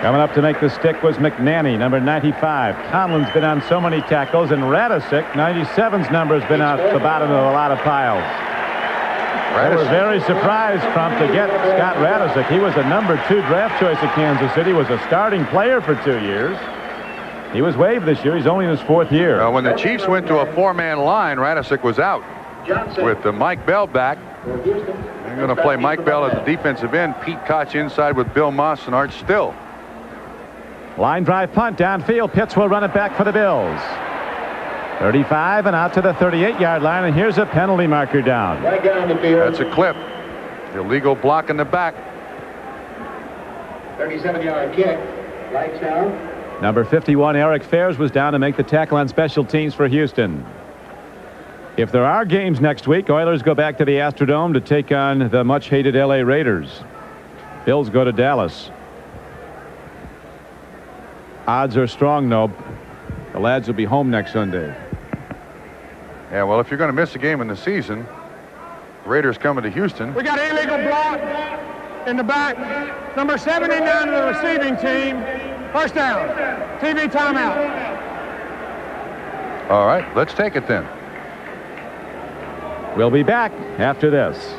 Coming up to make the stick was McNanny, number 95. Conlon's been on so many tackles, and Radisic, 97's number, has been out the bottom of a lot of piles. They were very surprised, Crump, to get Scott Radisic. He was a number 2 draft choice at Kansas City, was a starting player for 2 years. He was waived this year. He's only in his 4th year. When the Chiefs went to a 4-man line, Radisic was out. With Mike Bell back, they're going to play Mike Bell at the defensive end. Pete Koch inside with Bill Moss and Art Still. Line drive punt downfield. Pitts will run it back for the Bills. 35 and out to the 38-yard line, and here's a penalty marker down. That's a clip. Illegal block in the back. 37-yard kick. Lights out. Number 51, Eric Fairs, was down to make the tackle on special teams for Houston. If there are games next week, Oilers go back to the Astrodome to take on the much-hated L.A. Raiders. Bills go to Dallas. Odds are strong, though. The lads will be home next Sunday. Yeah, well, if you're going to miss a game in the season, Raiders coming to Houston. We got an illegal block in the back. Number 79 of the receiving team. First down. TV timeout. All right, let's take it then. We'll be back after this.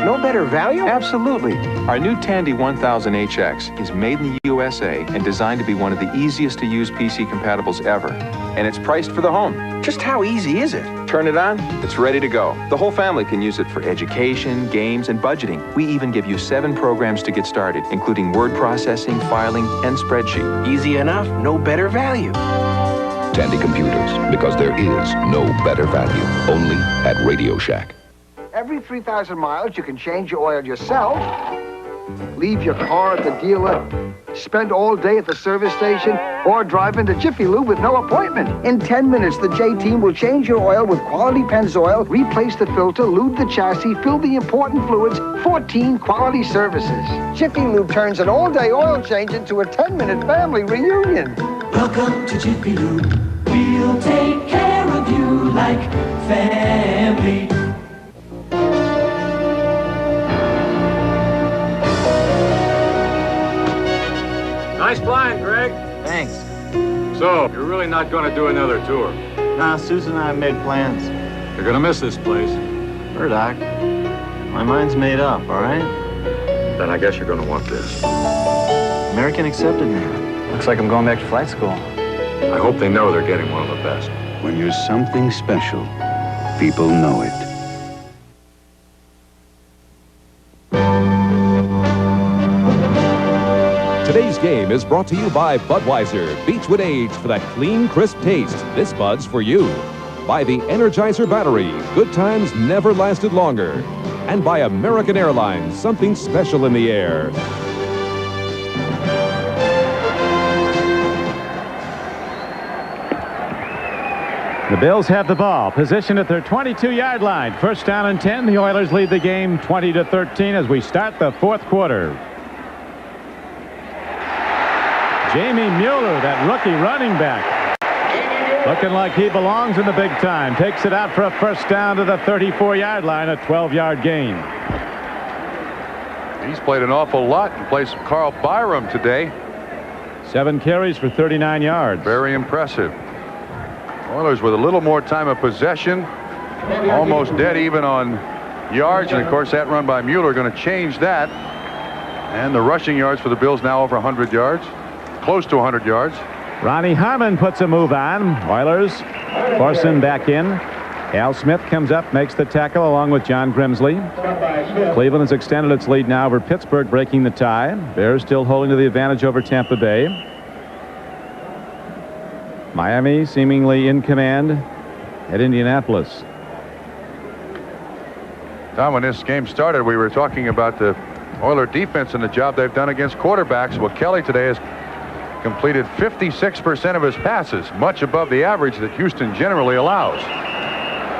No better value? Absolutely. Our new Tandy 1000 HX is made in the USA and designed to be one of the easiest to use PC compatibles ever. And it's priced for the home. Just how easy is it? Turn it on, it's ready to go. The whole family can use it for education, games, and budgeting. We even give you 7 programs to get started, including word processing, filing, and spreadsheet. Easy enough, no better value. Tandy Computers, because there is no better value. Only at Radio Shack. Every 3,000 miles, you can change your oil yourself, leave your car at the dealer, spend all day at the service station, or drive into Jiffy Lube with no appointment. In 10 minutes, the J-Team will change your oil with quality Pennzoil, replace the filter, lube the chassis, fill the important fluids, 14 quality services. Jiffy Lube turns an all-day oil change into a 10-minute family reunion. Welcome to Jiffy Lube. We'll take care of you like family. Nice flying, Greg. Thanks. So, you're really not going to do another tour? Nah, Susan and I have made plans. You're going to miss this place. Murdoch, my mind's made up, all right? Then I guess you're going to want this. American accepted me. Looks like I'm going back to flight school. I hope they know they're getting one of the best. When you're something special, people know it. Today's game is brought to you by Budweiser. Beechwood Age for that clean, crisp taste. This Bud's for you. By the Energizer Battery. Good times never lasted longer. And by American Airlines. Something special in the air. The Bills have the ball, positioned at their 22-yard line. First down and 10. The Oilers lead the game 20-13 as we start the 4th quarter. Jamie Mueller, that rookie running back. Looking like he belongs in the big time. Takes it out for a first down to the 34-yard line, a 12-yard gain. He's played an awful lot and plays some Carl Byram today. 7 carries for 39 yards. Very impressive. Oilers with a little more time of possession. Almost dead even on yards. And, of course, that run by Mueller going to change that. And the rushing yards for the Bills now over 100 yards. Close to 100 yards. Ronnie Harmon puts a move on. Oilers force him back in. Al Smith comes up, makes the tackle along with John Grimsley. Cleveland has extended its lead now over Pittsburgh, breaking the tie. Bears still holding to the advantage over Tampa Bay. Miami seemingly in command at Indianapolis. Tom, when this game started, we were talking about the Oiler defense and the job they've done against quarterbacks. Well, Kelly today has completed 56% of his passes, much above the average that Houston generally allows.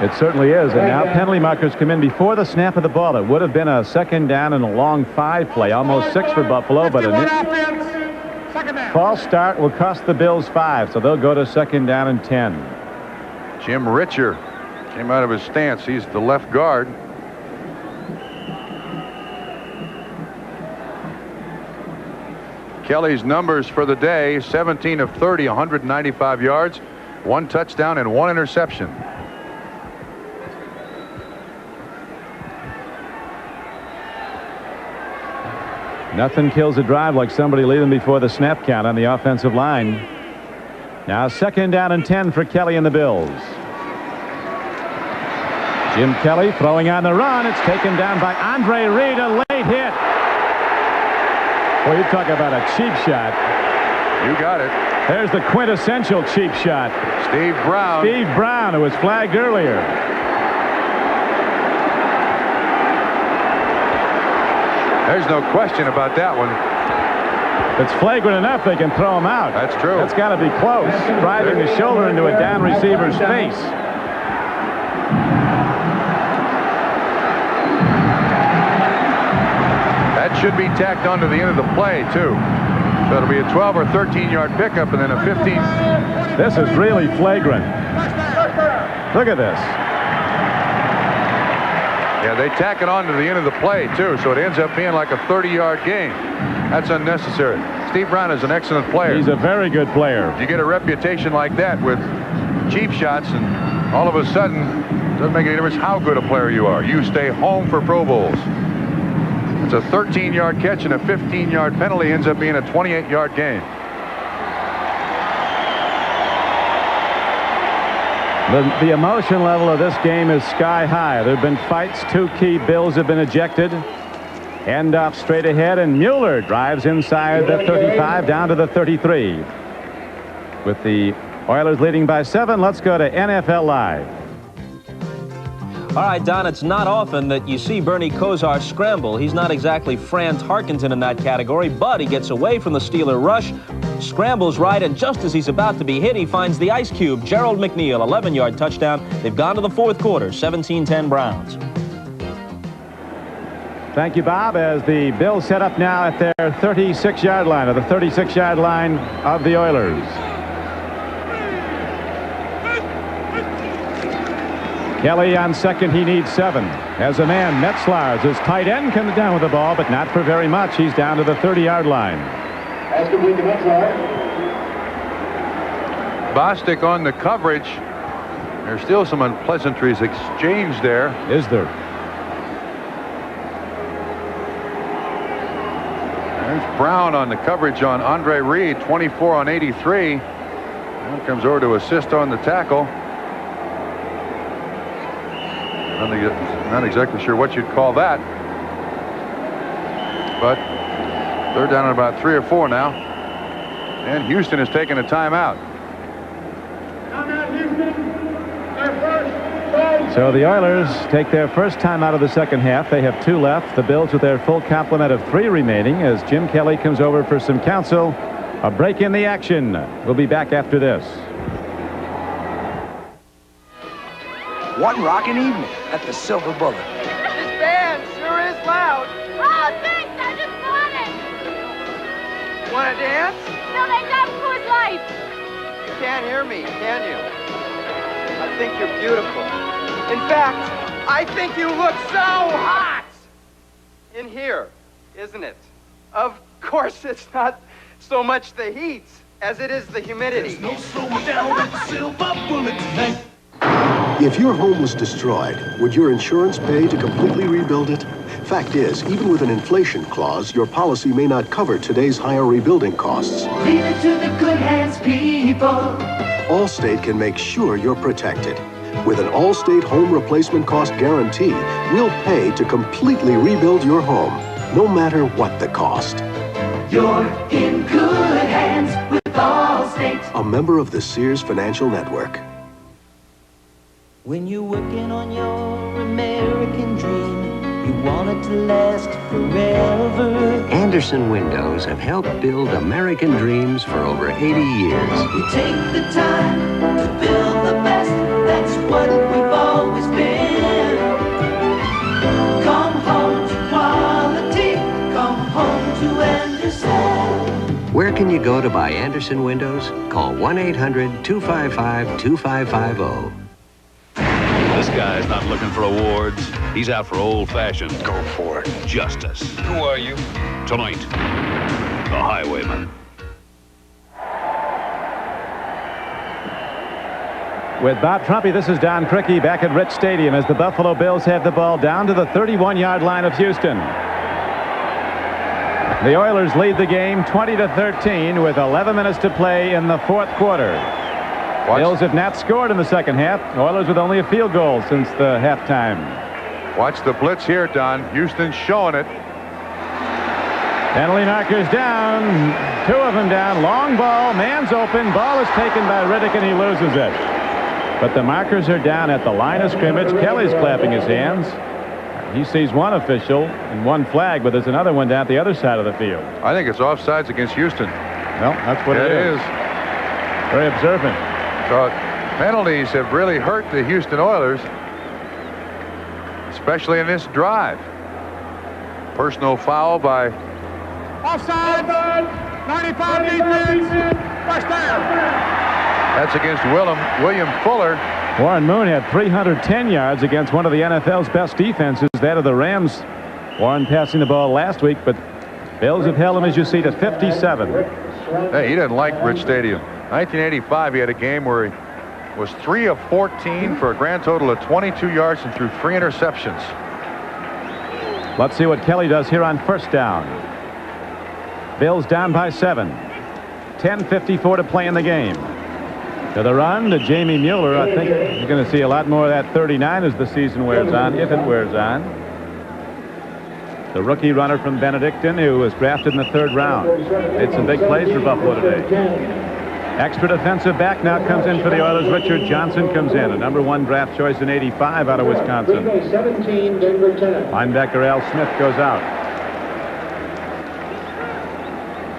It certainly is. And now penalty markers come in before the snap of the ball. It would have been a second down and a long 5 play, almost 6 for Buffalo, but a false start will cost the Bills 5, so they'll go to second down and 10. Jim Richer came out of his stance. He's the left guard. Kelly's numbers for the day: 17 of 30, 195 yards, 1 touchdown and 1 interception. Nothing kills a drive like somebody leaving before the snap count on the offensive line. Now second down and 10 for Kelly and the Bills. Jim Kelly throwing on the run. It's taken down by Andre Reed, a late hit. Well, you talk about a cheap shot. You got it. There's the quintessential cheap shot. Steve Brown. Steve Brown, who was flagged earlier. There's no question about that one. If it's flagrant enough, they can throw him out. That's true. That's got to be close. Driving the shoulder into a down receiver's face. That should be tacked onto the end of the play, too. So it'll be a 12 or 13-yard pickup and then a 15. This is really flagrant. Look at this. Yeah, they tack it on to the end of the play, too, so it ends up being like a 30-yard gain. That's unnecessary. Steve Brown is an excellent player. He's a very good player. You get a reputation like that with cheap shots, and all of a sudden, it doesn't make any difference how good a player you are. You stay home for Pro Bowls. It's a 13-yard catch and a 15-yard penalty, ends up being a 28-yard gain. The emotion level of this game is sky high. There have been fights. 2 key Bills have been ejected. Hand off straight ahead, and Mueller drives inside the 35 down to the 33. With the Oilers leading by 7, let's go to NFL Live. All right, Don, it's not often that you see Bernie Kosar scramble. He's not exactly Franz Harkington in that category, but he gets away from the Steeler rush, scrambles right, and just as he's about to be hit, he finds the ice cube. Gerald McNeil, 11-yard touchdown. They've gone to the fourth quarter, 17-10 Browns. Thank you, Bob, as the Bills set up now at their 36-yard line, or the 36-yard line of the Oilers. Kelly on second, he needs 7. As a man, Metzlars, his tight end, comes down with the ball, but not for very much. He's down to the 30-yard line. Bostic on the coverage. There's still some unpleasantries exchanged there. Is there? There's Brown on the coverage on Andre Reed, 24 on 83. Now comes over to assist on the tackle. Not exactly sure what you'd call that. But they're down at about 3 or 4 now. And Houston has taken a timeout. So the Oilers take their first time out of the second half. They have 2 left. The Bills with their full complement of 3 remaining as Jim Kelly comes over for some counsel. A break in the action. We'll be back after this. One rockin' evening at the Silver Bullet. This band sure is loud. Oh, thanks. I just bought it. Want to dance? No, they got Coors Light. can't hear me, can you? I think you're beautiful. In fact, I think you look so hot in here, isn't it? Of course, it's not so much the heat as it is the humidity. No slowing down with the silver bullet tonight. If your home was destroyed, would your insurance pay to completely rebuild it? Fact is, even with an inflation clause, your policy may not cover today's higher rebuilding costs. Leave it to the good hands, people. Allstate can make sure you're protected. With an Allstate home replacement cost guarantee, we'll pay to completely rebuild your home, no matter what the cost. You're in good hands with Allstate. A member of the Sears Financial Network. When you're working on your American dream, you want it to last forever. Andersen Windows have helped build American dreams for over 80 years. We take the time to build the best. That's what we've always been. Come home to quality. Come home to Andersen. Where can you go to buy Andersen Windows? Call 1-800-255-2550. This guy's not looking for awards. He's out for old-fashioned. Go for it. Justice. Who are you? Tonight, the Highwayman. With Bob Trumpy, this is Don Criqui back at Rich Stadium as the Buffalo Bills have the ball down to the 31-yard line of Houston. The Oilers lead the game 20-13 with 11 minutes to play in the fourth quarter. Bills have not scored in the second half. Oilers with only a field goal since the halftime. Watch the blitz here, Don. Houston's showing it. Penalty markers down. Two of them down. Long ball. Man's open. Ball is taken by Riddick and he loses it. But the markers are down at the line of scrimmage. Kelly's clapping his hands. He sees one official and one flag, but there's another one down at the other side of the field. I think it's offsides against Houston. Well, that's what it is. Very observant. So penalties have really hurt the Houston Oilers, especially in this drive. Personal foul by... Offside! 95 defense! First down! That's against William Fuller. Warren Moon had 310 yards against one of the NFL's best defenses, that of the Rams. Warren passing the ball last week, but Bills have held him, as you see, to 57. Hey, he didn't like Rich Stadium. 1985, he had a game where he was 3 of 14 for a grand total of 22 yards and threw 3 interceptions. Let's see what Kelly does here on first down. Bills down by 7. 10:54 to play in the game. To the run to Jamie Mueller. I think you're going to see a lot more of that 39 as the season wears on, if it wears on. The rookie runner from Benedictine, who was drafted in the 3rd round. Made some big plays for Buffalo today. Extra defensive back now comes in for the Oilers. Richard Johnson comes in, a #1 draft choice in '85 out of Wisconsin. 17, Denver 10. Linebacker Al Smith goes out.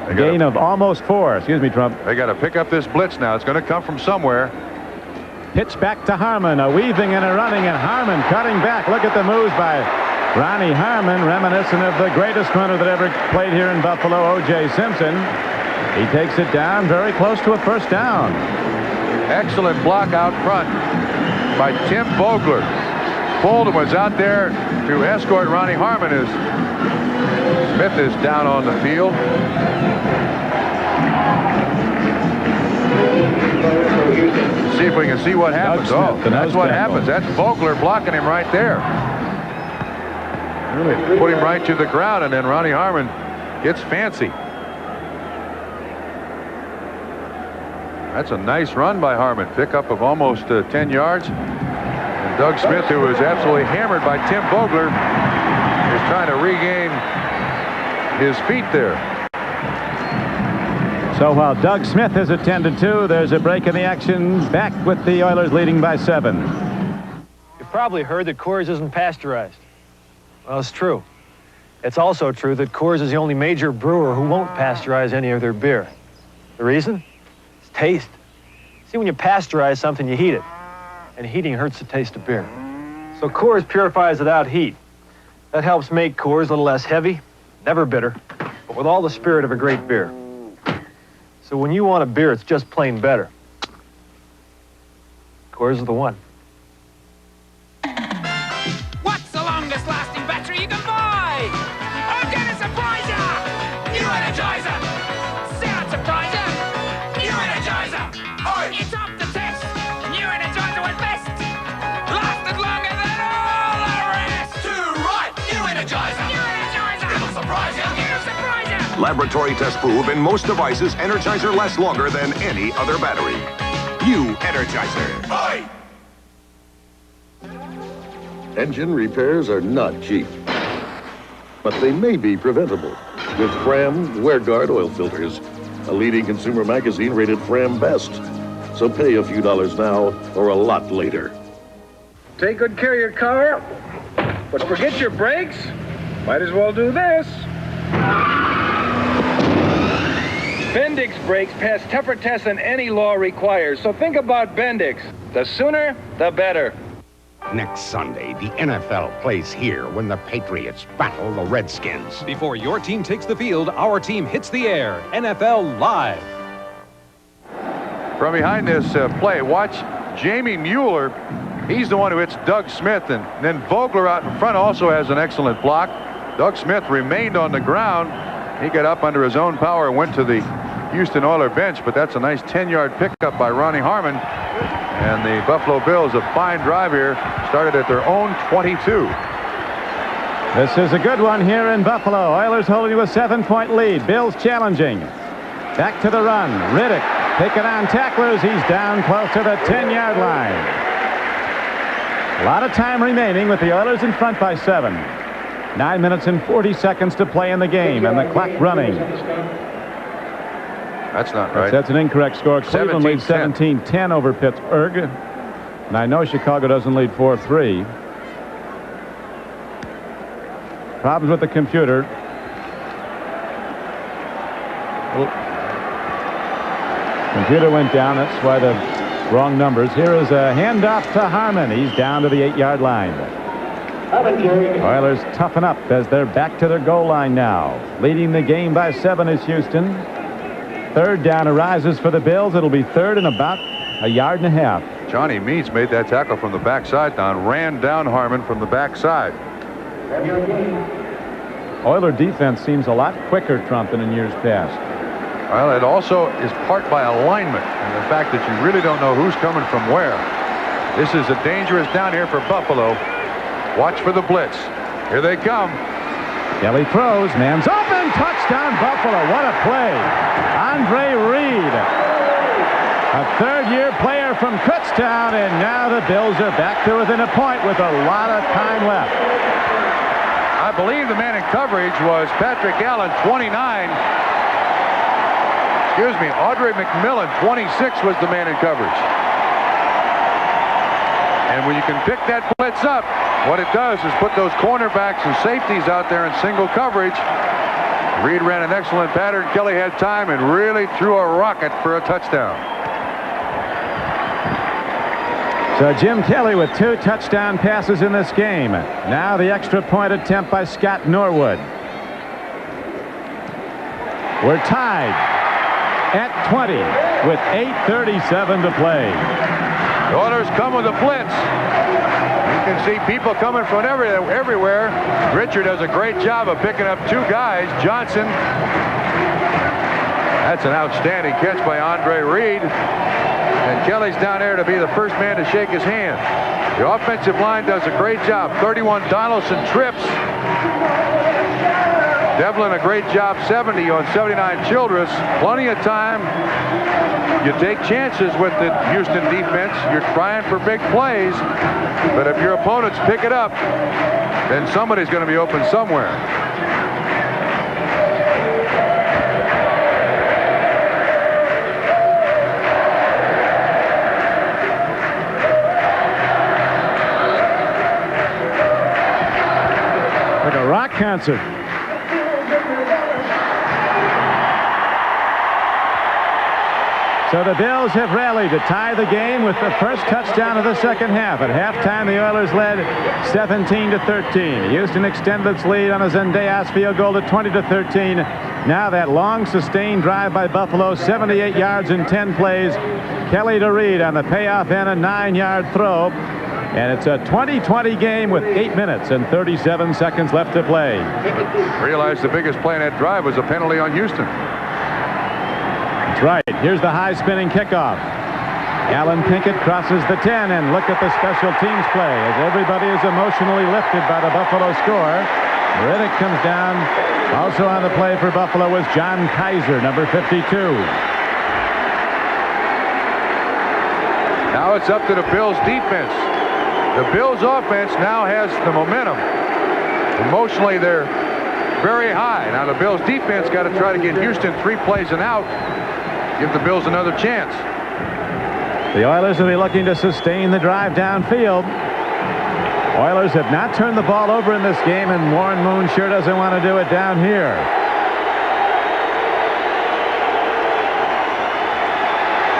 A gain of almost 4. Excuse me, Trump. They got to pick up this blitz now. It's going to come from somewhere. Pitch back to Harmon. A weaving and a running, and Harmon cutting back. Look at the moves by Ronnie Harmon, reminiscent of the greatest runner that ever played here in Buffalo, O.J. Simpson. He takes it down very close to a first down. Excellent block out front by Tim Vogler. Bolden was out there to escort Ronnie Harmon as Smith is down on the field. See if we can see what happens. Smith, that's what happens. That's Vogler blocking him right there. Really put him right to the ground, and then Ronnie Harmon gets fancy. That's a nice run by Harmon. Pickup of almost 10 yards. And Doug Smith, who was absolutely hammered by Tim Vogler, is trying to regain his feet there. So while Doug Smith has attended to, there's a break in the action. Back with the Oilers leading by 7. You've probably heard that Coors isn't pasteurized. Well, it's true. It's also true that Coors is the only major brewer who won't pasteurize any of their beer. The reason? It's taste. See, when you pasteurize something, you heat it. And heating hurts the taste of beer. So Coors purifies without heat. That helps make Coors a little less heavy, never bitter, but with all the spirit of a great beer. So when you want a beer, it's just plain better. Coors is the one. What's the longest lasting battery you can buy? I'm gonna surprise ya! New Energizer! Say I'd surprise ya! New Energizer! It's up to test! New Energizer was best! Lasted longer than all the rest! Too right! New Energizer! New Energizer! It'll surprise ya! It'll surprise ya! Laboratory tests prove in most devices, Energizer lasts longer than any other battery. New Energizer. Aye. Engine repairs are not cheap, but they may be preventable with Fram WearGuard oil filters. A leading consumer magazine rated Fram best. So pay a few dollars now or a lot later. Take good care of your car, but forget your brakes. Might as well do this. Bendix brakes pass tougher tests than any law requires, so think about Bendix. The sooner, the better. Next Sunday, the NFL plays here when the Patriots battle the Redskins. Before your team takes the field, our team hits the air. NFL Live. From behind this play, watch Jamie Mueller. He's the one who hits Doug Smith, and then Vogler out in front also has an excellent block. Doug Smith remained on the ground. He got up under his own power and went to the Houston Oilers bench, but that's a nice 10-yard pickup by Ronnie Harmon. And the Buffalo Bills, a fine drive here, started at their own 22. This is a good one here in Buffalo. Oilers holding to a 7-point lead. Bills challenging. Back to the run. Riddick taking on tacklers. He's down close to the 10-yard line. A lot of time remaining with the Oilers in front by 7. 9 minutes and 40 seconds to play in the game, and the clock running. That's not right. That's an incorrect score. Cleveland leads 17-10 over Pittsburgh. And I know Chicago doesn't lead 4-3. Problems with the computer. Computer went down. That's why the wrong numbers. Here is a handoff to Harmon. He's down to the 8-yard line. Oilers toughen up as they're back to their goal line now. Leading the game by 7 is Houston. Third down arises for the Bills. It'll be third and about a yard and a half. Johnny Means made that tackle from the backside down, ran down Harmon from the backside. Oiler defense seems a lot quicker, Trump, than in years past. Well, it also is part by alignment and the fact that you really don't know who's coming from where. This is a dangerous down here for Buffalo. Watch for the blitz. Here they come. Kelly throws. Man's open. Touchdown, Buffalo. What a play. Andre Reed, a third-year player from Kutztown, and now the Bills are back to within a point with a lot of time left. I believe the man in coverage was Patrick Allen, 29. Excuse me, Audrey McMillan, 26 was the man in coverage. And when you can pick that blitz up, what it does is put those cornerbacks and safeties out there in single coverage. Reed ran an excellent pattern. Kelly had time and really threw a rocket for a touchdown. So Jim Kelly with 2 touchdown passes in this game. Now the extra point attempt by Scott Norwood. We're tied at 20 with 8:37 to play. The Oilers come with a blitz. You can see people coming from everywhere. Richard does a great job of picking up 2 guys. Johnson. That's an outstanding catch by Andre Reed. And Kelly's down there to be the first man to shake his hand. The offensive line does a great job. 31 Donaldson trips. Devlin a great job. 70 on 79 Childress. Plenty of time. You take chances with the Houston defense. You're trying for big plays. But if your opponents pick it up, then somebody's going to be open somewhere. Like a rock concert. So the Bills have rallied to tie the game with the first touchdown of the second half. At halftime, the Oilers led 17-13. Houston extended its lead on a Zendejas field goal to 20-13. Now that long sustained drive by Buffalo, 78 yards in 10 plays. Kelly DeReed on the payoff end, a 9-yard throw. And it's a 20-20 game with 8 minutes and 37 seconds left to play. Realize the biggest play in that drive was a penalty on Houston. That's right. Here's the high spinning kickoff. Alan Pinkett crosses the 10, and look at the special teams play as everybody is emotionally lifted by the Buffalo score. Riddick comes down. Also on the play for Buffalo was John Kaiser, number 52. Now it's up to the Bills defense. The Bills offense now has the momentum. Emotionally, they're very high. Now the Bills defense got to try to get Houston 3 plays and out. Give the Bills another chance. The Oilers will be looking to sustain the drive downfield. Oilers have not turned the ball over in this game, and Warren Moon sure doesn't want to do it down here.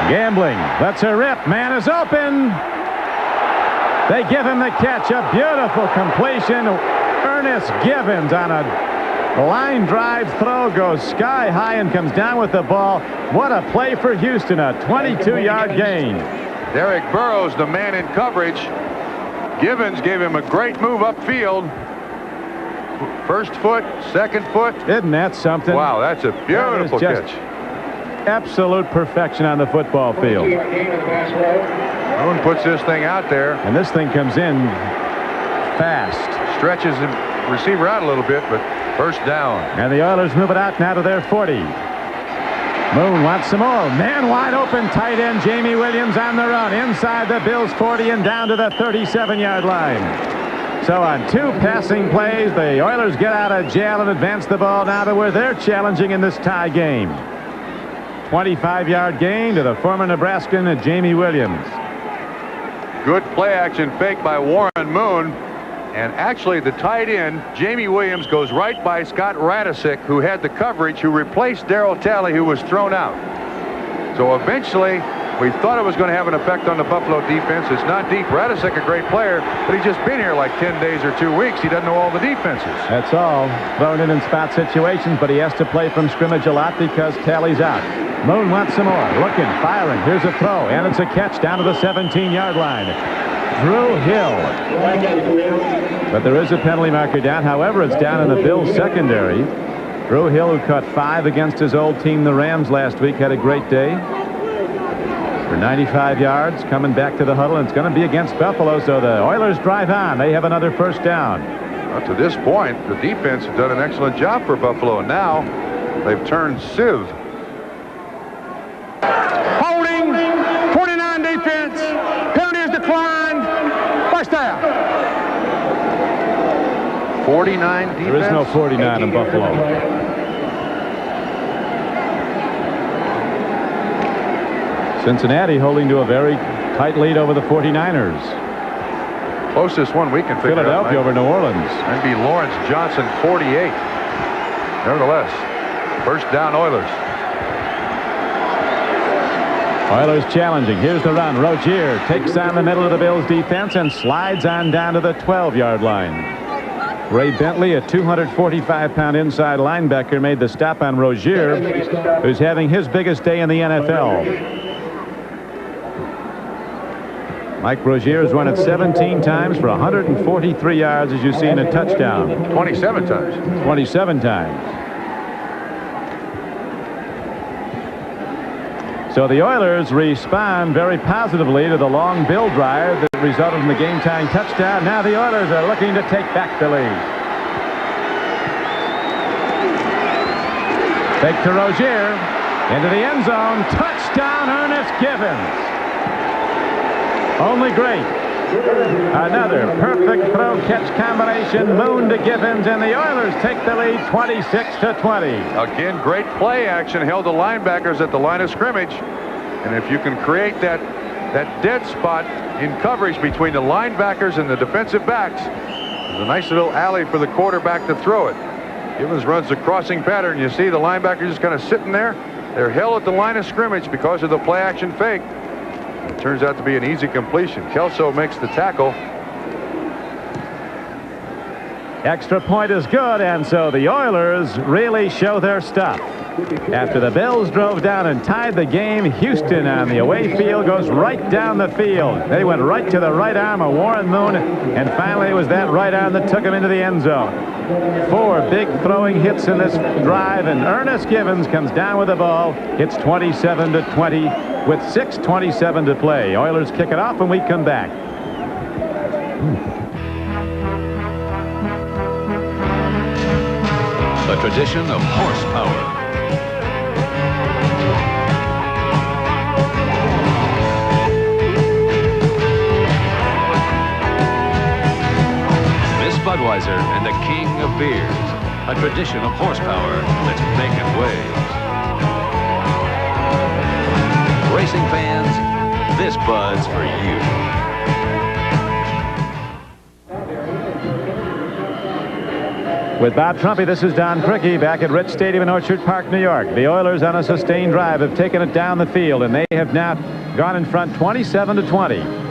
Gambling lets her rip. Man is open. They give him the catch. A beautiful completion. Ernest Givens on a line drive throw goes sky high and comes down with the ball. What a play for Houston. A 22-yard gain. Derek Burrows, the man in coverage. Givens gave him a great move upfield. First foot, second foot. Isn't that something? Wow, that's a beautiful catch. Absolute perfection on the football field. Moon puts this thing out there. And this thing comes in fast. Stretches the receiver out a little bit, but first down. And the Oilers move it out now to their 40. Moon wants some more. Man wide open, tight end Jamie Williams on the run. Inside the Bills 40 and down to the 37-yard line. So on 2 passing plays, the Oilers get out of jail and advance the ball now to where they're challenging in this tie game. 25-yard gain to the former Nebraskan Jamie Williams. Good play action fake by Warren Moon. And actually, the tight end, Jamie Williams, goes right by Scott Radisick, who had the coverage, who replaced Darryl Talley, who was thrown out. So eventually, we thought it was going to have an effect on the Buffalo defense. It's not deep. Radisick, a great player, but he's just been here like 10 days or 2 weeks. He doesn't know all the defenses. That's all. Thrown in spot situations, but he has to play from scrimmage a lot because Talley's out. Moon wants some more. Looking, firing. Here's a throw, and it's a catch down to the 17-yard line. Drew Hill. But there is a penalty marker down. However, it's down in the Bills secondary. Drew Hill, who caught 5 against his old team, the Rams, last week, had a great day. For 95 yards, coming back to the huddle, and it's going to be against Buffalo, so the Oilers drive on. They have another first down. Well, to this point, the defense has done an excellent job for Buffalo, and now they've turned Civ. Holding, 49 defense. Penalty is declined. First down. 49 defense? There is no 49 in Buffalo. Cincinnati holding to a very tight lead over the 49ers. Closest one we can figure out. Philadelphia over New Orleans. That'd be Lawrence Johnson, 48. Nevertheless, first down Oilers. Oilers challenging. Here's the run. Rozier takes on the middle of the Bills defense and slides on down to the 12-yard line. Ray Bentley, a 245-pound inside linebacker, made the stop on Rozier, who's having his biggest day in the NFL. Mike Rozier has run it 17 times for 143 yards, as you see, in a touchdown. 27 times. 27 times. So the Oilers respond very positively to the long Bill drive that resulted in the game-tying touchdown. Now the Oilers are looking to take back the lead. Fake to Rozier. Into the end zone. Touchdown, Ernest Givens. Only great. Another perfect throw-catch combination. Moon to Givens, and the Oilers take the lead 26-20. Again, great play action. Held the linebackers at the line of scrimmage. And if you can create that dead spot in coverage between the linebackers and the defensive backs, there's a nice little alley for the quarterback to throw it. Givens runs the crossing pattern. You see the linebacker just kind of sitting there. They're held at the line of scrimmage because of the play-action fake. It turns out to be an easy completion. Kelso makes the tackle. Extra point is good, and so the Oilers really show their stuff. After the Bills drove down and tied the game, Houston on the away field goes right down the field. They went right to the right arm of Warren Moon, and finally it was that right arm that took him into the end zone. 4 big throwing hits in this drive, and Ernest Givens comes down with the ball. It's 27-20 with 6:27 to play. Oilers kick it off, and we come back. A tradition of horsepower. Budweiser and the king of beers. A tradition of horsepower that's making waves. Racing fans, this Bud's for you. With Bob Trumpy, this is Don Criqui back at Rich Stadium in Orchard Park, New York. The Oilers on a sustained drive have taken it down the field, and they have now gone in front 27-20.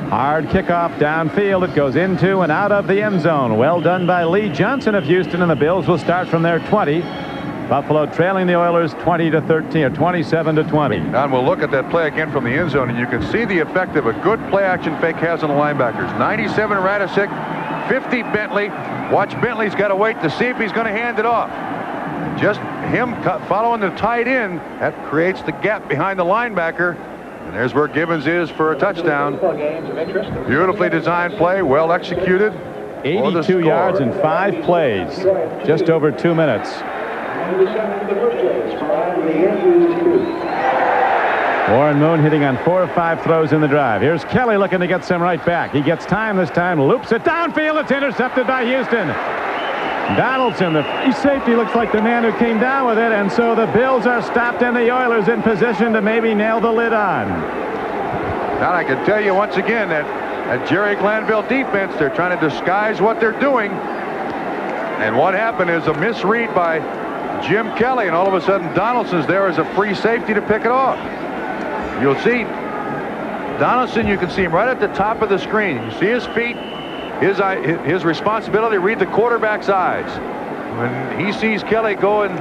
Hard kickoff downfield. It goes into and out of the end zone. Well done by Lee Johnson of Houston, and the Bills will start from their 20. Buffalo trailing the Oilers 20-13 or 27-20. Don, we'll look at that play again from the end zone, and you can see the effect of a good play-action fake has on the linebackers. 97 Radisic, 50 Bentley. Watch, Bentley's got to wait to see if he's going to hand it off. Just him following the tight end, that creates the gap behind the linebacker. And there's where Givens is for a touchdown. Beautifully designed play, well executed. 82 yards in 5 plays. Just over 2 minutes. Warren Moon hitting on 4 of 5 throws in the drive. Here's Kelly looking to get some right back. He gets time this time, loops it downfield. It's intercepted by Houston. Donaldson, the free safety, looks like the man who came down with it, and so the Bills are stopped and the Oilers in position to maybe nail the lid on. Now I can tell you once again that Jerry Glanville defense, they're trying to disguise what they're doing. And what happened is a misread by Jim Kelly, and all of a sudden Donaldson's there as a free safety to pick it off. You'll see Donaldson, you can see him right at the top of the screen. You see his feet. His responsibility, read the quarterback's eyes. When he sees Kelly going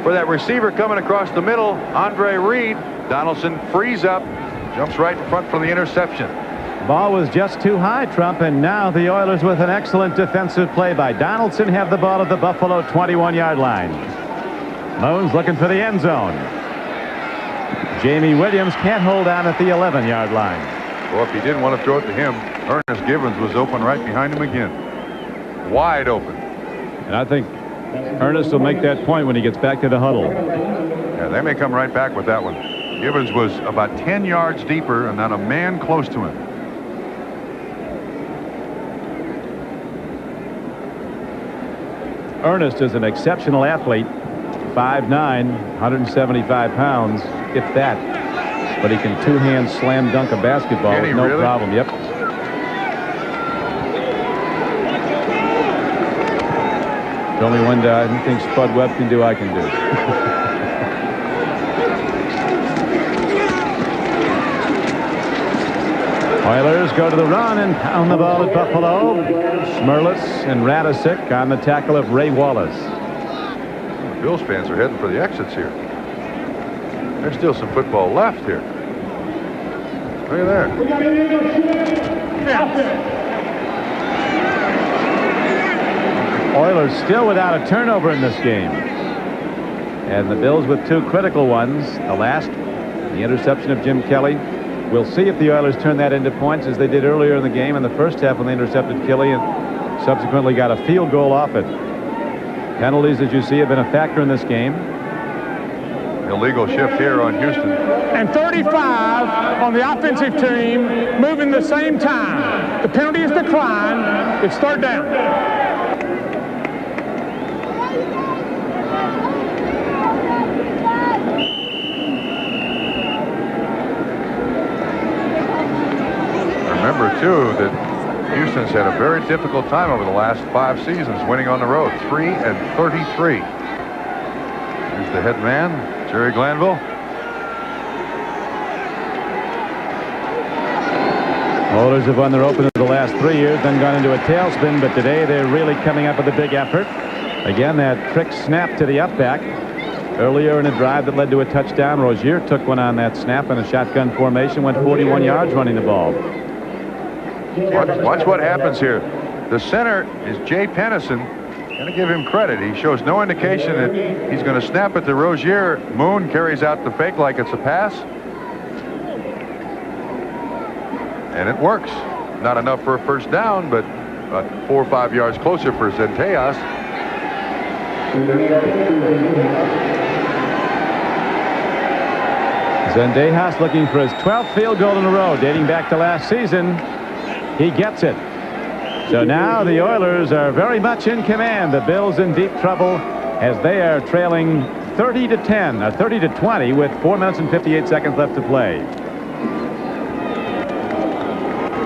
for that receiver coming across the middle, Andre Reed, Donaldson frees up, jumps right in front for the interception. Ball was just too high, Trump, and now the Oilers, with an excellent defensive play by Donaldson, have the ball at the Buffalo 21-yard line. Moon's looking for the end zone. Jamie Williams can't hold on at the 11-yard line. Well, if he didn't want to throw it to him, Ernest Givens was open right behind him again. Wide open. And I think Ernest will make that point when he gets back to the huddle. Yeah, they may come right back with that one. Givens was about 10 yards deeper and not a man close to him. Ernest is an exceptional athlete. 5'9", 175 pounds, if that. But he can two-hand slam dunk a basketball with no problem. Yep. Show me when anything Spud Webb can do, I can do. Oilers go to the run and pound the ball at Buffalo. Schmerlis and Radisic on the tackle of Ray Wallace. The Bills fans are heading for the exits here. There's still some football left here. Look at there. Oilers still without a turnover in this game. And the Bills with 2 critical ones. The last, the interception of Jim Kelly. We'll see if the Oilers turn that into points as they did earlier in the game in the first half when they intercepted Kelly and subsequently got a field goal off it. Penalties, as you see, have been a factor in this game. Illegal shift here on Houston. And 35 on the offensive team moving the same time. The penalty is declined. It's 3rd down. Remember, too, that Houston's had a very difficult time over the last 5 seasons winning on the road. 3-33. Here's the head man, Jerry Glanville. Oilers have won their opener the last 3 years, then gone into a tailspin, but today they're really coming up with a big effort. Again, that trick snap to the up-back. Earlier in a drive that led to a touchdown, Rozier took one on that snap in a shotgun formation, went 41 yards running the ball. Watch what happens here. The center is Jay Pennison. Going to give him credit. He shows no indication that he's going to snap it to Rozier. Moon carries out the fake like it's a pass. And it works. Not enough for a first down, but about 4 or 5 yards closer for Zendejas. Zendejas looking for his 12th field goal in a row, dating back to last season. He gets it. So now the Oilers are very much in command. The Bills in deep trouble as they are trailing 30-10, 30-20 with 4 minutes and 58 seconds left to play.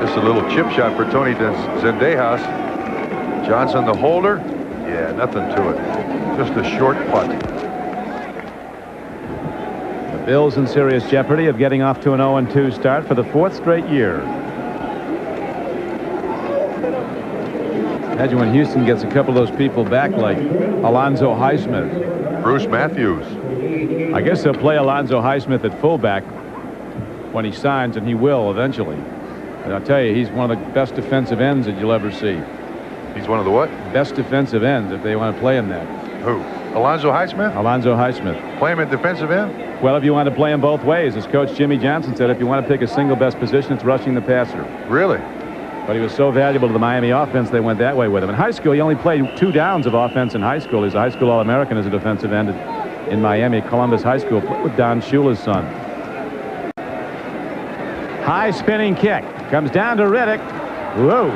Just a little chip shot for Tony Zendejas. Johnson the holder. Yeah, nothing to it. Just a short putt. The Bills in serious jeopardy of getting off to an 0-2 start for the 4th straight year. Imagine when Houston gets a couple of those people back like Alonzo Highsmith. Bruce Matthews. I guess they'll play Alonzo Highsmith at fullback when he signs, and he will eventually. And I'll tell you, he's one of the best defensive ends that you'll ever see. He's one of the what? Best defensive ends if they want to play him that. Who? Alonzo Highsmith? Alonzo Highsmith. Play him at defensive end? Well, if you want to play him both ways, as Coach Jimmy Johnson said, if you want to pick a single best position, it's rushing the passer. Really? But he was so valuable to the Miami offense, they went that way with him. In high school, he only played 2 downs of offense in high school. He's a high school All-American as a defensive end in Miami, Columbus High School, with Don Shula's son. High spinning kick. Comes down to Riddick. Whoa.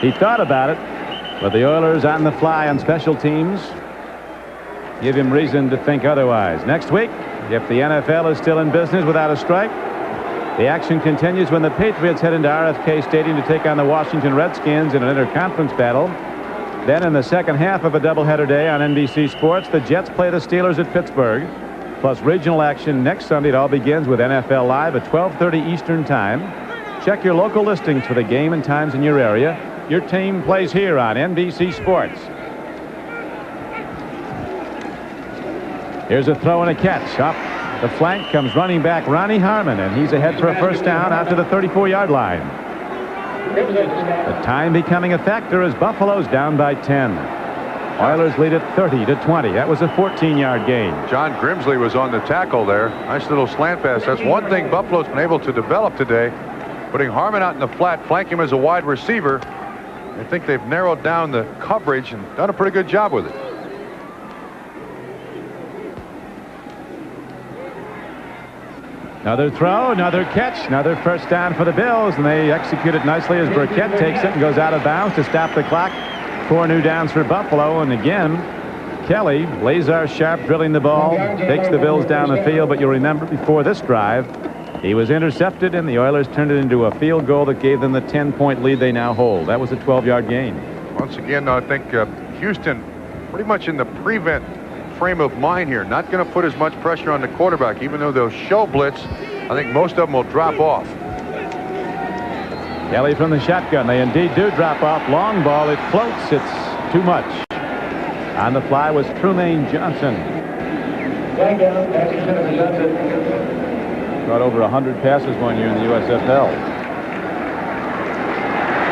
He thought about it, but the Oilers on the fly on special teams give him reason to think otherwise. Next week, if the NFL is still in business without a strike, the action continues when the Patriots head into RFK Stadium to take on the Washington Redskins in an interconference battle. Then in the second half of a doubleheader day on NBC Sports, the Jets play the Steelers at Pittsburgh. Plus regional action next Sunday. It all begins with NFL Live at 12:30 Eastern Time. Check your local listings for the game and times in your area. Your team plays here on NBC Sports. Here's a throw and a catch. Up the flank comes running back Ronnie Harmon, and he's ahead for a first down out to the 34-yard line. The time becoming a factor as Buffalo's down by 10. Oilers lead it 30-20. That was a 14-yard gain. John Grimsley was on the tackle there. Nice little slant pass. That's one thing Buffalo's been able to develop today. Putting Harmon out in the flat, flank him as a wide receiver. I think they've narrowed down the coverage and done a pretty good job with it. Another throw, another catch, another first down for the Bills, and they execute it nicely as Burkett takes it and goes out of bounds to stop the clock. 4 new downs for Buffalo, and again, Kelly, laser sharp, drilling the ball, takes the Bills down the field, but you'll remember before this drive, he was intercepted, and the Oilers turned it into a field goal that gave them the 10-point lead they now hold. That was a 12-yard gain. Once again, I think Houston pretty much in the prevent frame of mind here, not going to put as much pressure on the quarterback, even though they'll show blitz. I think most of them will drop off. Kelly from the shotgun. They indeed do drop off. Long ball. It floats. It's too much. On the fly was Trumaine Johnson. Got over 100 passes one year in the USFL.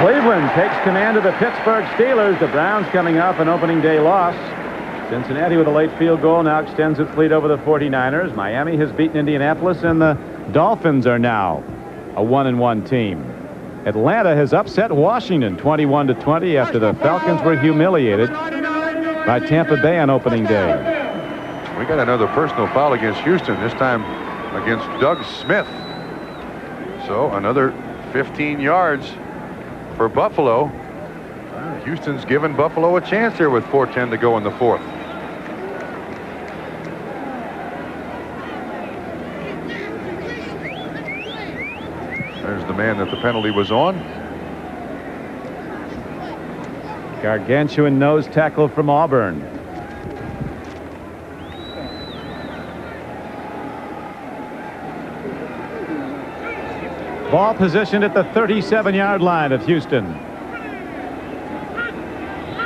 Cleveland takes command of the Pittsburgh Steelers. The Browns coming off an opening day loss. Cincinnati with a late field goal now extends its lead over the 49ers. Miami has beaten Indianapolis, and the Dolphins are now a 1-1 team. Atlanta has upset Washington 21-20 after the Falcons were humiliated by Tampa Bay on opening day. We got another personal foul against Houston, this time against Doug Smith. So another 15 yards for Buffalo. Houston's given Buffalo a chance here with 4:10 to go in the fourth. There's the man that the penalty was on. Gargantuan nose tackle from Auburn. Ball positioned at the 37-yard line of Houston.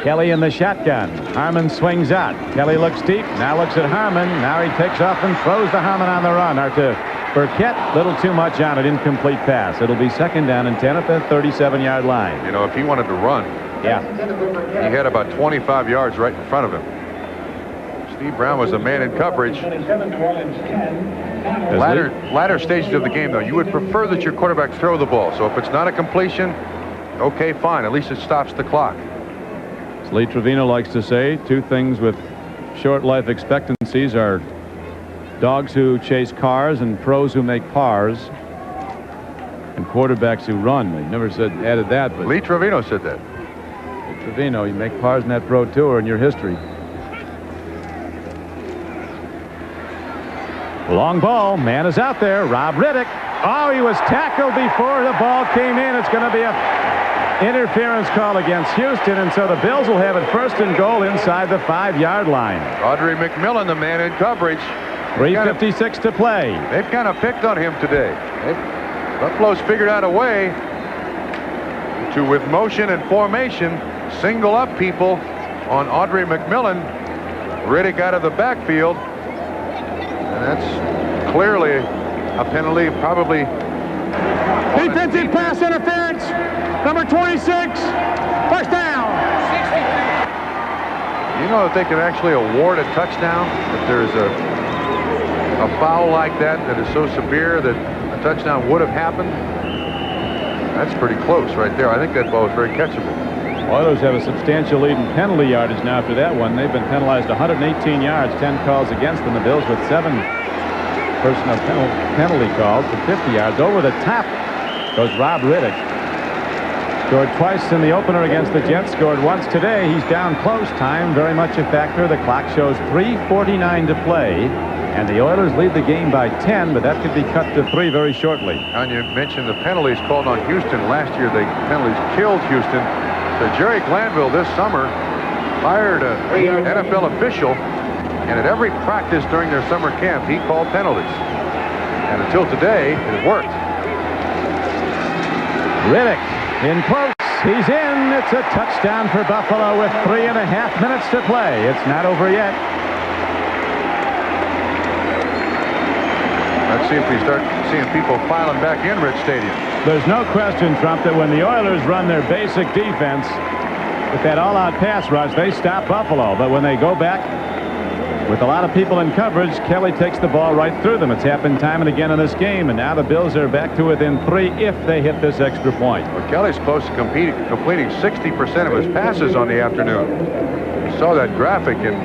Kelly in the shotgun. Harmon swings out. Kelly looks deep. Now looks at Harmon. Now he takes off and throws to Harmon on the run. Or to Burkett. Little too much on it. Incomplete pass. It'll be 2nd down and 10 at the 37-yard line. You know, if he wanted to run, yeah, he had about 25 yards right in front of him. Steve Brown was a man in coverage. Latter stages of the game, though, you would prefer that your quarterback throw the ball. So if it's not a completion, okay, fine. At least it stops the clock. As Lee Trevino likes to say, 2 things with short life expectancies are dogs who chase cars and pros who make pars, and quarterbacks who run. They never added that, but Lee Trevino said that. Lee Trevino, you make pars in that pro tour in your history. Long ball. Man is out there. Rob Riddick. Oh, he was tackled before the ball came in. It's going to be a interference call against Houston, and so the Bills will have it 1st and goal inside the 5-yard line. Audrey McMillan, the man in coverage. 3:56 to play. They've kind of picked on him today. Buffalo's figured out a way to, with motion and formation, single up people on Audrey McMillan. Riddick out of the backfield. And that's clearly a penalty, probably. Defensive pass interference. Number 26. 1st down. You know that they can actually award a touchdown if there's a foul like that is so severe that a touchdown would have happened. That's pretty close right there. I think that ball is very catchable. Oilers have a substantial lead in penalty yardage now after that one. They've been penalized 118 yards, 10 calls against them. The Bills with 7 personal penalty calls for 50 yards. Over the top goes Rob Riddick. Scored twice in the opener against the Jets. Scored once today. He's down close. Time very much a factor. The clock shows 3:49 to play. And the Oilers lead the game by 10, but that could be cut to 3 very shortly. And you mentioned the penalties called on Houston. Last year, the penalties killed Houston. So Jerry Glanville this summer hired an NFL official, and at every practice during their summer camp, he called penalties. And until today, it worked. Riddick in close. He's in. It's a touchdown for Buffalo with 3.5 minutes to play. It's not over yet. Let's see if we start seeing people filing back in Rich Stadium. There's no question, Trump, that when the Oilers run their basic defense with that all-out pass rush, they stop Buffalo. But when they go back with a lot of people in coverage, Kelly takes the ball right through them. It's happened time and again in this game, and now the Bills are back to within 3 if they hit this extra point. Well, Kelly's close to completing 60% of his passes on the afternoon. You saw that graphic, and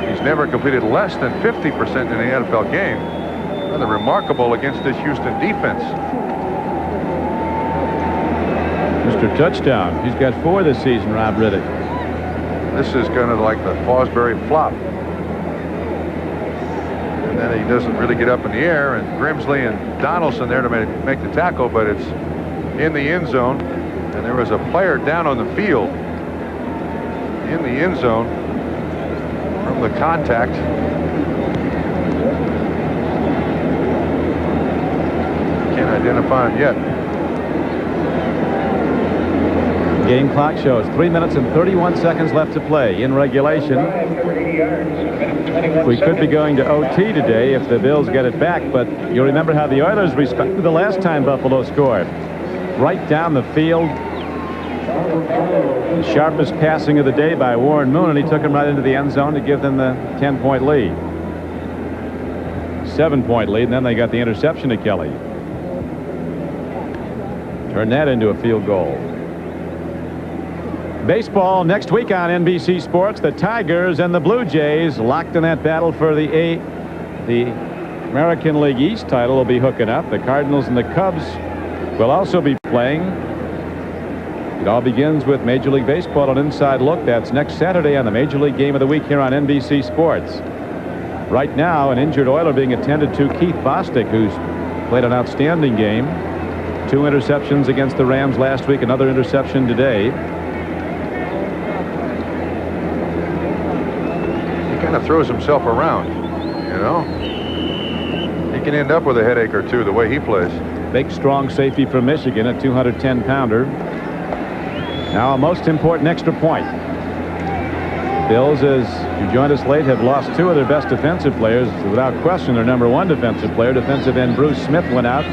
he's never completed less than 50% in the NFL game. Rather remarkable against this Houston defense. Mr. Touchdown. He's got 4 this season, Rob Riddick. This is kind of like the Fosbury flop. And then he doesn't really get up in the air, and Grimsley and Donaldson there to make the tackle, but it's in the end zone. And there was a player down on the field in the end zone from the contact. Can't identify him yet. Game clock shows 3 minutes and 31 seconds left to play in regulation. We could be going to OT today if the Bills get it back, but you remember how the Oilers responded the last time Buffalo scored. Right down the field. The sharpest passing of the day by Warren Moon, and he took him right into the end zone to give them the 10-point lead. 7-point lead, and then they got the interception to Kelly. Turn that into a field goal. Baseball next week on NBC Sports. The Tigers and the Blue Jays locked in that battle for the American League East title will be hooking up. The Cardinals and the Cubs will also be playing. It all begins with Major League Baseball on Inside Look. That's next Saturday on the Major League Game of the Week here on NBC Sports. Right now, an injured Oiler being attended to, Keith Bostic, who's played an outstanding game. 2 interceptions against the Rams last week, another interception today. He kind of throws himself around, you know. He can end up with a headache or two the way he plays. Big, strong safety from Michigan, a 210-pounder. Now a most important extra point. Bills, as you joined us late, have lost two of their best defensive players. Without question, their #1 defensive player, defensive end Bruce Smith, went out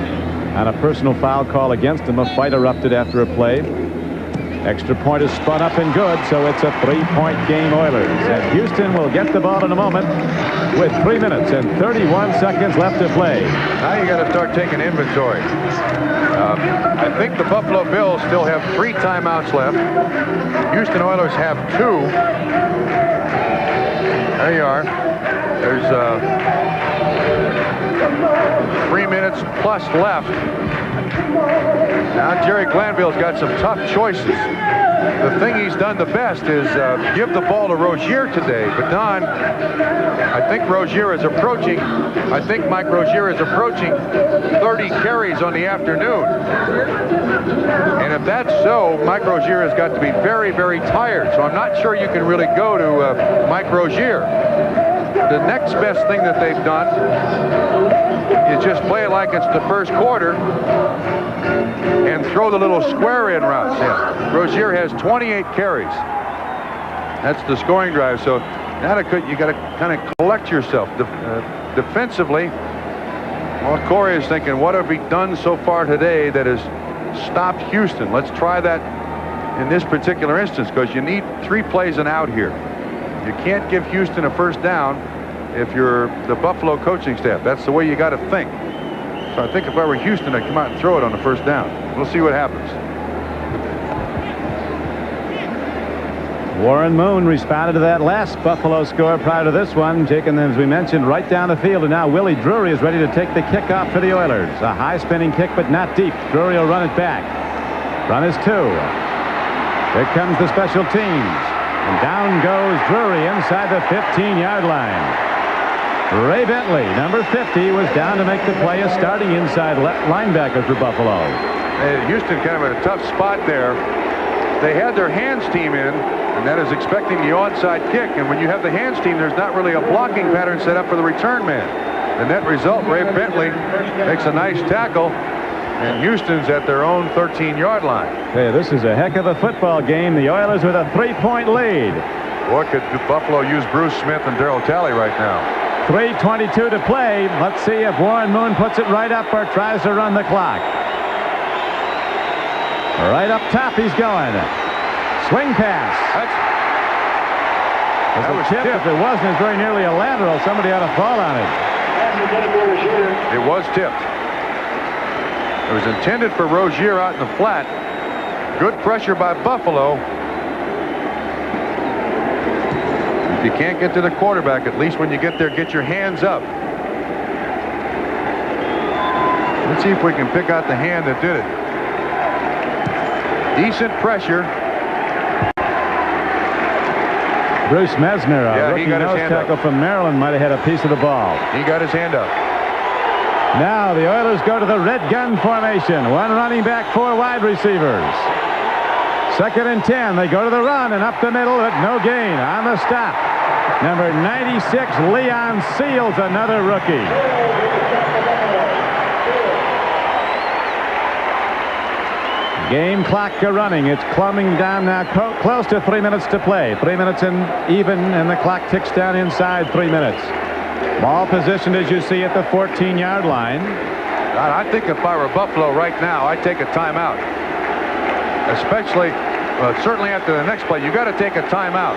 on a personal foul call against him. A fight erupted after a play. Extra point is spun up and good, so it's a 3-point game, Oilers. And Houston will get the ball in a moment with 3 minutes and 31 seconds left to play. Now you got to start taking inventory. I think the Buffalo Bills still have 3 timeouts left. Houston Oilers have 2. There you are. There's 3 minutes plus left. Now Jerry Glanville's got some tough choices. The thing he's done the best is give the ball to Rozier today. But Don, I think Rozier is approaching, Mike Rozier is approaching 30 carries on the afternoon. And if that's so, Mike Rozier has got to be very, very tired. So I'm not sure you can really go to Mike Rozier. The next best thing that they've done is just play it like it's the first quarter and throw the little square in routes in. Rozier has 28 carries. That's the scoring drive. So now you got to kind of collect yourself. Defensively, well, Corey is thinking, what have we done so far today that has stopped Houston? Let's try that in this particular instance, because you need 3 plays and out here. You can't give Houston a first down if you're the Buffalo coaching staff. That's the way you got to think. So I think if I were Houston, I'd come out and throw it on the first down. We'll see what happens. Warren Moon responded to that last Buffalo score prior to this one, taking them, as we mentioned, right down the field. And now Willie Drury is ready to take the kickoff for the Oilers. A high spinning kick, but not deep. Drury will run it back. Run is 2. Here comes the special teams. And down goes Drury inside the 15-yard line. Ray Bentley, number 50, was down to make the play as starting inside linebacker for Buffalo. Houston kind of in a tough spot there. They had their hands team in, and that is expecting the onside kick. And when you have the hands team, there's not really a blocking pattern set up for the return man. The net result, Ray Bentley makes a nice tackle, and Houston's at their own 13-yard line. Hey, this is a heck of a football game. The Oilers with a 3-point lead. Boy, could Buffalo use Bruce Smith and Darryl Talley right now. 3:22 to play. Let's see if Warren Moon puts it right up or tries to run the clock. Right up top, he's going. Swing pass. That was tipped. If it wasn't, it's very nearly a lateral. Somebody ought to fall on it. It was tipped. It was intended for Rozier out in the flat. Good pressure by Buffalo. If you can't get to the quarterback, at least when you get there, get your hands up. Let's see if we can pick out the hand that did it. Decent pressure. Bruce Mesner, a rookie nose tackle from Maryland, might have had a piece of the ball. He got his hand up. Now the Oilers go to the red gun formation. 1 running back, 4 wide receivers. 2nd and 10. They go to the run and up the middle, but no gain. On the stop, number 96, Leon Seals, another rookie. Game clock running. It's climbing down now, close to 3 minutes to play. 3 minutes and even, and the clock ticks down inside 3 minutes. Ball positioned, as you see, at the 14-yard line. I think if I were Buffalo right now, I'd take a timeout. Especially, certainly after the next play, you got to take a timeout.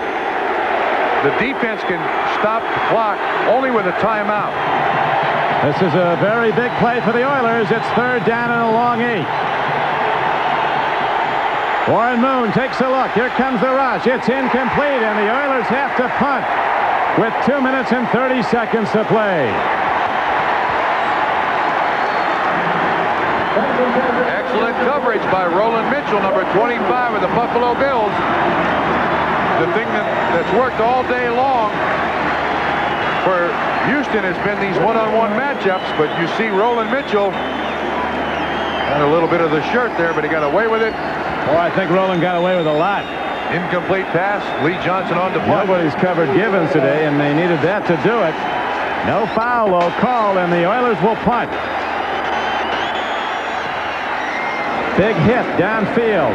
The defense can stop the clock only with a timeout. This is a very big play for the Oilers. It's 3rd down and a long 8. Warren Moon takes a look. Here comes the rush. It's incomplete, and the Oilers have to punt with 2 minutes and 30 seconds to play. Excellent coverage by Roland Mitchell, number 25 of the Buffalo Bills. The thing that's worked all day long for Houston has been these one-on-one matchups, but you see Roland Mitchell had a little bit of the shirt there, but he got away with it. Oh, I think Roland got away with a lot. Incomplete pass. Lee Johnson on the punt. Nobody's covered Givens today, and they needed that to do it. No foul, though, called, and the Oilers will punt. Big hit downfield.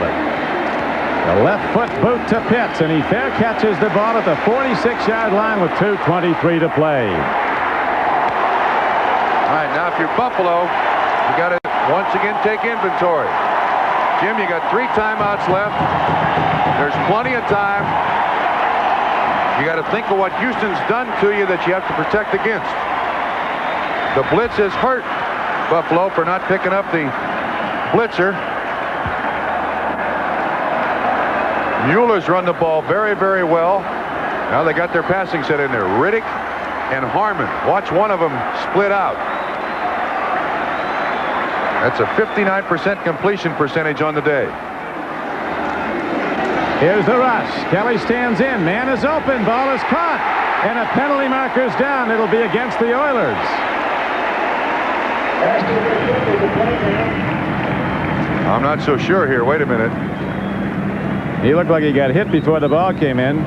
The left foot boot to Pitts, and he fair catches the ball at the 46-yard line with 2:23 to play. All right, now if you're Buffalo, you got to once again take inventory. Jim, you got 3 timeouts left. There's plenty of time. You got to think of what Houston's done to you that you have to protect against. The blitz has hurt Buffalo for not picking up the blitzer. Mueller's run the ball very, very well. Now they got their passing set in there. Riddick and Harmon. Watch one of them split out. That's a 59% completion percentage on the day. Here's the rush. Kelly stands in. Man is open. Ball is caught. And a penalty marker's down. It'll be against the Oilers. I'm not so sure here. Wait a minute. He looked like he got hit before the ball came in.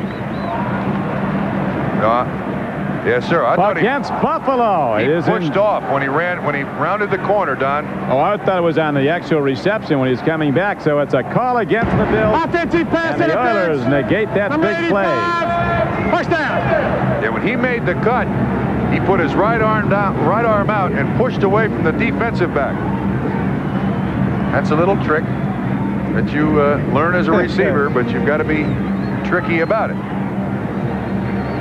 Yes, sir. I thought against Buffalo. He pushed off when he rounded the corner, Don. Oh, I thought it was on the actual reception when he's coming back. So it's a call against the Bills. Offensive pass. And the Oilers negate that big play. First down. Yeah, when he made the cut, he put his right arm out and pushed away from the defensive back. That's a little trick that you learn as a receiver, but you've got to be tricky about it.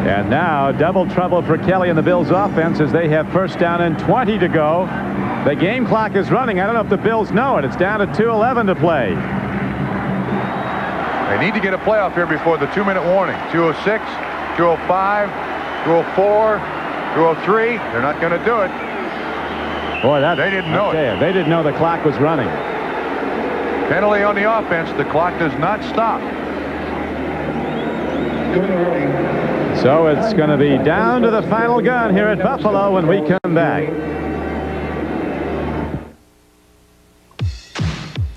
And now double trouble for Kelly and the Bills offense as they have first down and 20 to go. The game clock is running. I don't know if the Bills know it. It's down to 2:11 to play. They need to get a playoff here before the 2-minute warning. 2:06, 2:05, 2:04, 2:03. They're not going to do it. Boy, they didn't know it. They didn't know the clock was running. Penalty on the offense. The clock does not stop. So it's going to be down to the final gun here at Buffalo when we come back.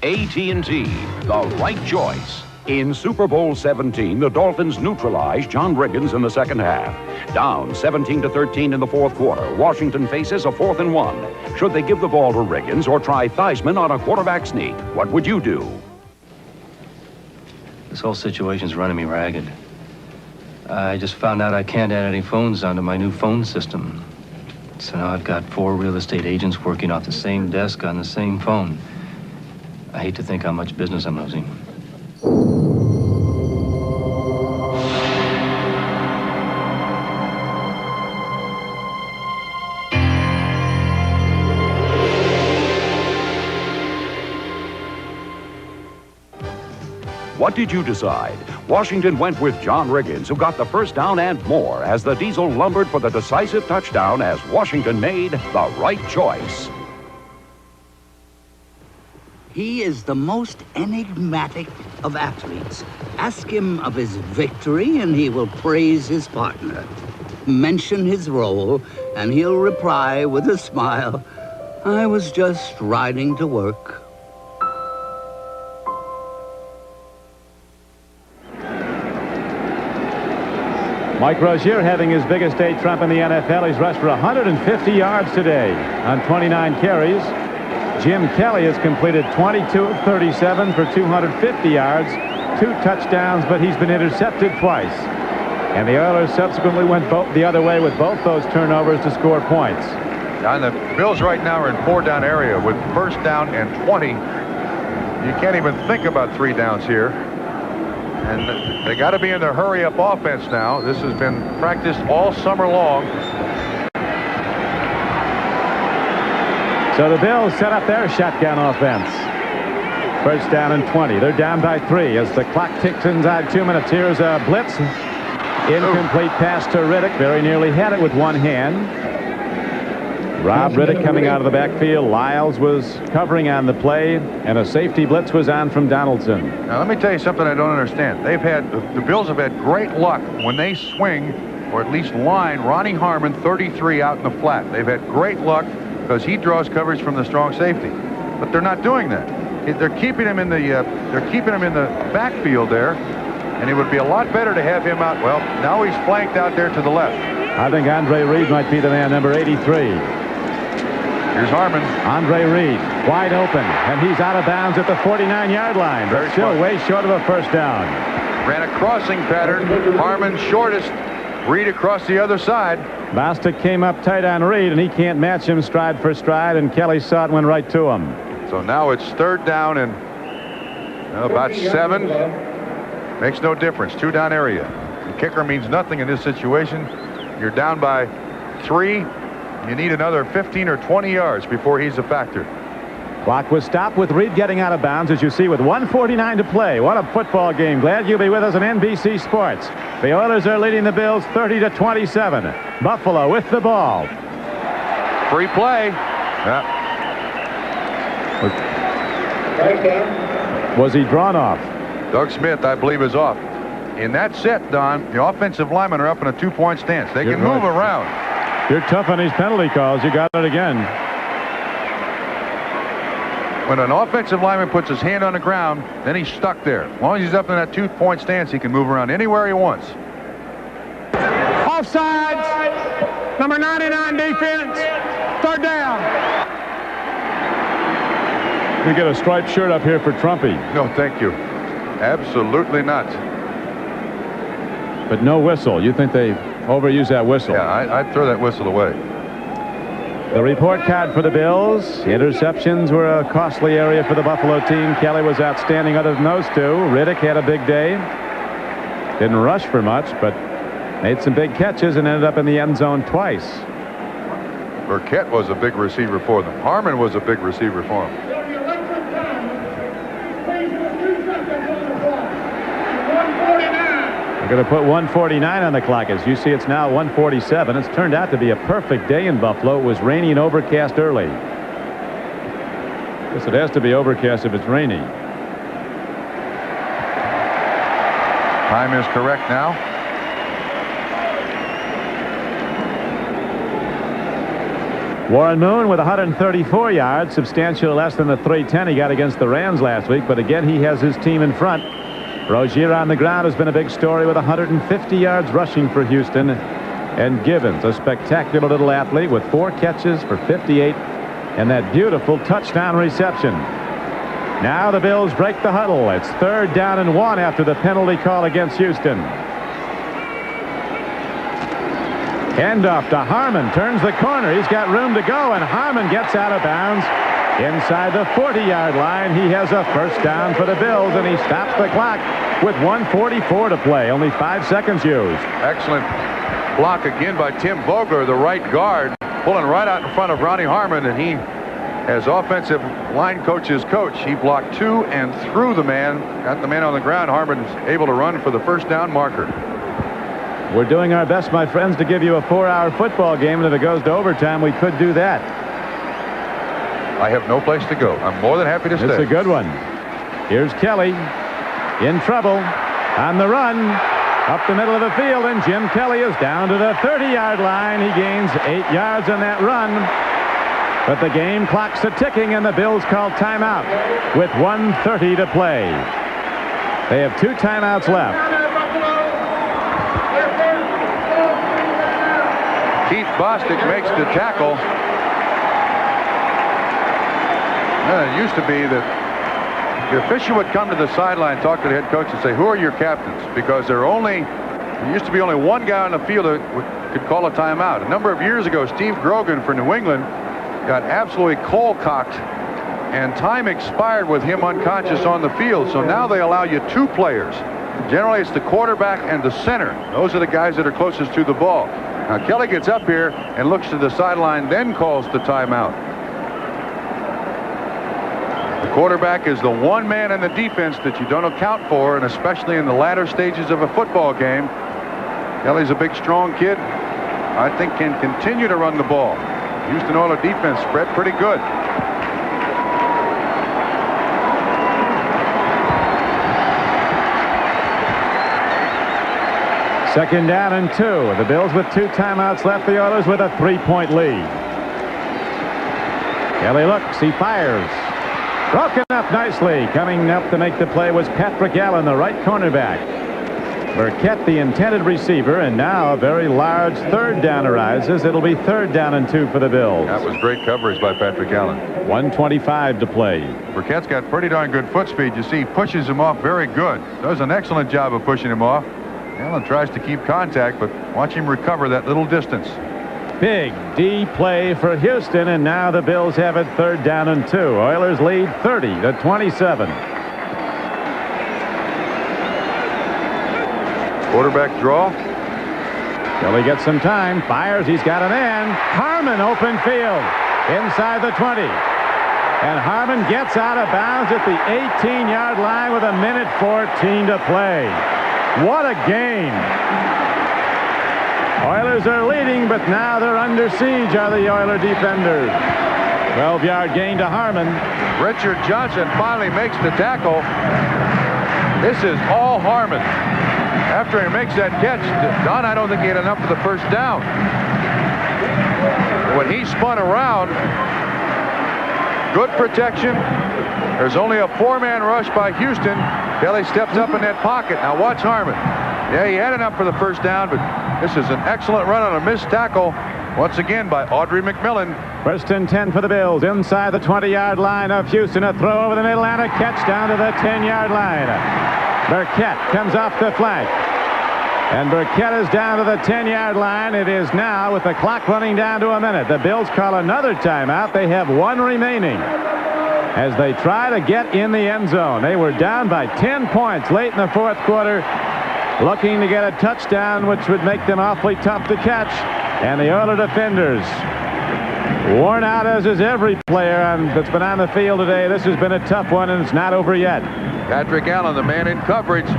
AT&T, the right choice. In Super Bowl 17, the Dolphins neutralized John Riggins in the second half. Down 17-13 in the fourth quarter, Washington faces a 4th and 1. Should they give the ball to Riggins or try Theismann on a quarterback sneak? What would you do? This whole situation's running me ragged. I just found out I can't add any phones onto my new phone system. So now I've got 4 real estate agents working off the same desk on the same phone. I hate to think how much business I'm losing. What did you decide? Washington went with John Riggins, who got the first down and more as the Diesel lumbered for the decisive touchdown as Washington made the right choice. He is the most enigmatic of athletes. Ask him of his victory and he will praise his partner. Mention his role and he'll reply with a smile, "I was just riding to work." Mike Rozier having his biggest day trump in the NFL. He's rushed for 150 yards today on 29 carries. Jim Kelly has completed 22 of 37 for 250 yards, 2 touchdowns, but he's been intercepted twice. And the Oilers subsequently went the other way with both those turnovers to score points. And the Bills right now are in 4-down area with first down and 20. You can't even think about 3 downs here. And they got to be in the hurry-up offense now. This has been practiced all summer long. So the Bills set up their shotgun offense. First down and 20. They're down by 3 as the clock ticks inside 2 minutes. Here's a blitz. Incomplete pass to Riddick. Very nearly had it with one hand. Rob Riddick coming out of the backfield. Lyles was covering on the play, and a safety blitz was on from Donaldson. Now, let me tell you something I don't understand. The Bills have had great luck when they swing, or at least line, Ronnie Harmon 33 out in the flat. They've had great luck because he draws coverage from the strong safety. But they're not doing that. They're keeping him in the backfield there, and it would be a lot better to have him out. Well, now he's flanked out there to the left. I think Andre Reed might be the man, number 83. Here's Harmon. Andre Reed, wide open, and he's out of bounds at the 49-yard line. But still way short of a first down. Ran a crossing pattern. Harmon shortest. Reed across the other side. Bostic came up tight on Reed, and he can't match him stride for stride, and Kelly saw it, went right to him. So now it's third down and about 7. Makes no difference. 2-down area. The kicker means nothing in this situation. You're down by 3. You need another 15 or 20 yards before he's a factor. Clock was stopped with Reed getting out of bounds, as you see, with 1:49 to play. What a football game. Glad you'll be with us on NBC Sports. The Oilers are leading the Bills 30-27. Buffalo with the ball. Free play. Yeah. Was he drawn off? Doug Smith, I believe, is off. In that set, Don, the offensive linemen are up in a 2-point stance. They can move around. You're tough on these penalty calls. You got it again. When an offensive lineman puts his hand on the ground, then he's stuck there. As long as he's up in that 2-point stance, he can move around anywhere he wants. Offsides. Number 99 defense. Third down. We get a striped shirt up here for Trumpy. No, thank you. Absolutely not. But no whistle. You think they overuse that whistle? Yeah, I'd throw that whistle away. The report card for the Bills. Interceptions were a costly area for the Buffalo team. Kelly was outstanding other than those two. Riddick had a big day. Didn't rush for much, but made some big catches and ended up in the end zone twice. Burkett was a big receiver for them. Harmon was a big receiver for him. We're going to put 1:49 on the clock. As you see, it's now 1:47. It's turned out to be a perfect day in Buffalo. It was rainy and overcast early. Guess it has to be overcast if it's rainy. Time is correct now. Warren Moon with 134 yards, substantially less than the 310 he got against the Rams last week. But again, he has his team in front. Rozier on the ground has been a big story with 150 yards rushing for Houston. And Givens, a spectacular little athlete with 4 catches for 58 and that beautiful touchdown reception. Now the Bills break the huddle. It's 3rd down and 1 after the penalty call against Houston. Handoff to Harmon, turns the corner. He's got room to go, and Harmon gets out of bounds. Inside the 40-yard line, he has a first down for the Bills, and he stops the clock with 1:44 to play. Only 5 seconds used. Excellent block again by Tim Vogler, the right guard, pulling right out in front of Ronnie Harmon, and he, as offensive line coach's coach, he blocked to and through the man, got the man on the ground. Harmon's able to run for the first down marker. We're doing our best, my friends, to give you a 4-hour football game, and if it goes to overtime, we could do that. I have no place to go. I'm more than happy to stay. It's a good one. Here's Kelly in trouble on the run up the middle of the field, and Jim Kelly is down to the 30-yard line. He gains 8 yards on that run. But the game clock's a-ticking, and the Bills call timeout with 1:30 to play. They have 2 timeouts left. Keith Bostic makes the tackle. It used to be that the official would come to the sideline, talk to the head coach, and say, "Who are your captains?" Because there used to be only one guy on the field that could call a timeout. A number of years ago, Steve Grogan for New England got absolutely cold-cocked, and time expired with him unconscious on the field. So now they allow you 2 players. Generally, it's the quarterback and the center. Those are the guys that are closest to the ball. Now, Kelly gets up here and looks to the sideline, then calls the timeout. The quarterback is the one man in the defense that you don't account for, and especially in the latter stages of a football game. Kelly's a big, strong kid. I think can continue to run the ball. Houston Oilers defense spread pretty good. Second down and 2. The Bills with 2 timeouts left. The Oilers with a 3-point lead. Kelly looks. He fires. Broken up nicely. Coming up to make the play was Patrick Allen, the right cornerback. Burkett, the intended receiver, and now a very large third down arises. It'll be 3rd down and 2 for the Bills. That was great coverage by Patrick Allen. 1:25 to play. Burkett's got pretty darn good foot speed. You see, he pushes him off very good. Does an excellent job of pushing him off. Allen tries to keep contact, but watch him recover that little distance. Big D play for Houston, and now the Bills have it 3rd down and 2. Oilers lead 30-27. Quarterback draw. Kelly gets some time, fires, he's got an end. Harmon open field inside the 20. And Harmon gets out of bounds at the 18-yard line with 1:14 to play. What a game. Oilers are leading, but now they're under siege, are the Oiler defenders. 12-yard gain to Harmon. Richard Johnson finally makes the tackle. This is all Harmon. After he makes that catch, Don, I don't think he had enough for the first down. When he spun around, good protection. There's only a 4-man rush by Houston. Kelly steps up in that pocket. Now watch Harmon. Yeah, he had enough for the first down, but this is an excellent run on a missed tackle. Once again by Audrey McMillan. 1st and 10 for the Bills inside the 20-yard line of Houston. A throw over the middle and a catch down to the 10-yard line. Burkett comes off the flank. And Burkett is down to the 10-yard line. It is now, with the clock running down to a minute. The Bills call another timeout. They have 1 remaining as they try to get in the end zone. They were down by 10 points late in the 4th quarter, looking to get a touchdown, which would make them awfully tough to catch. And the Oiler defenders, worn out as is every player that's been on the field today. This has been a tough one, and it's not over yet. Patrick Allen, the man in coverage.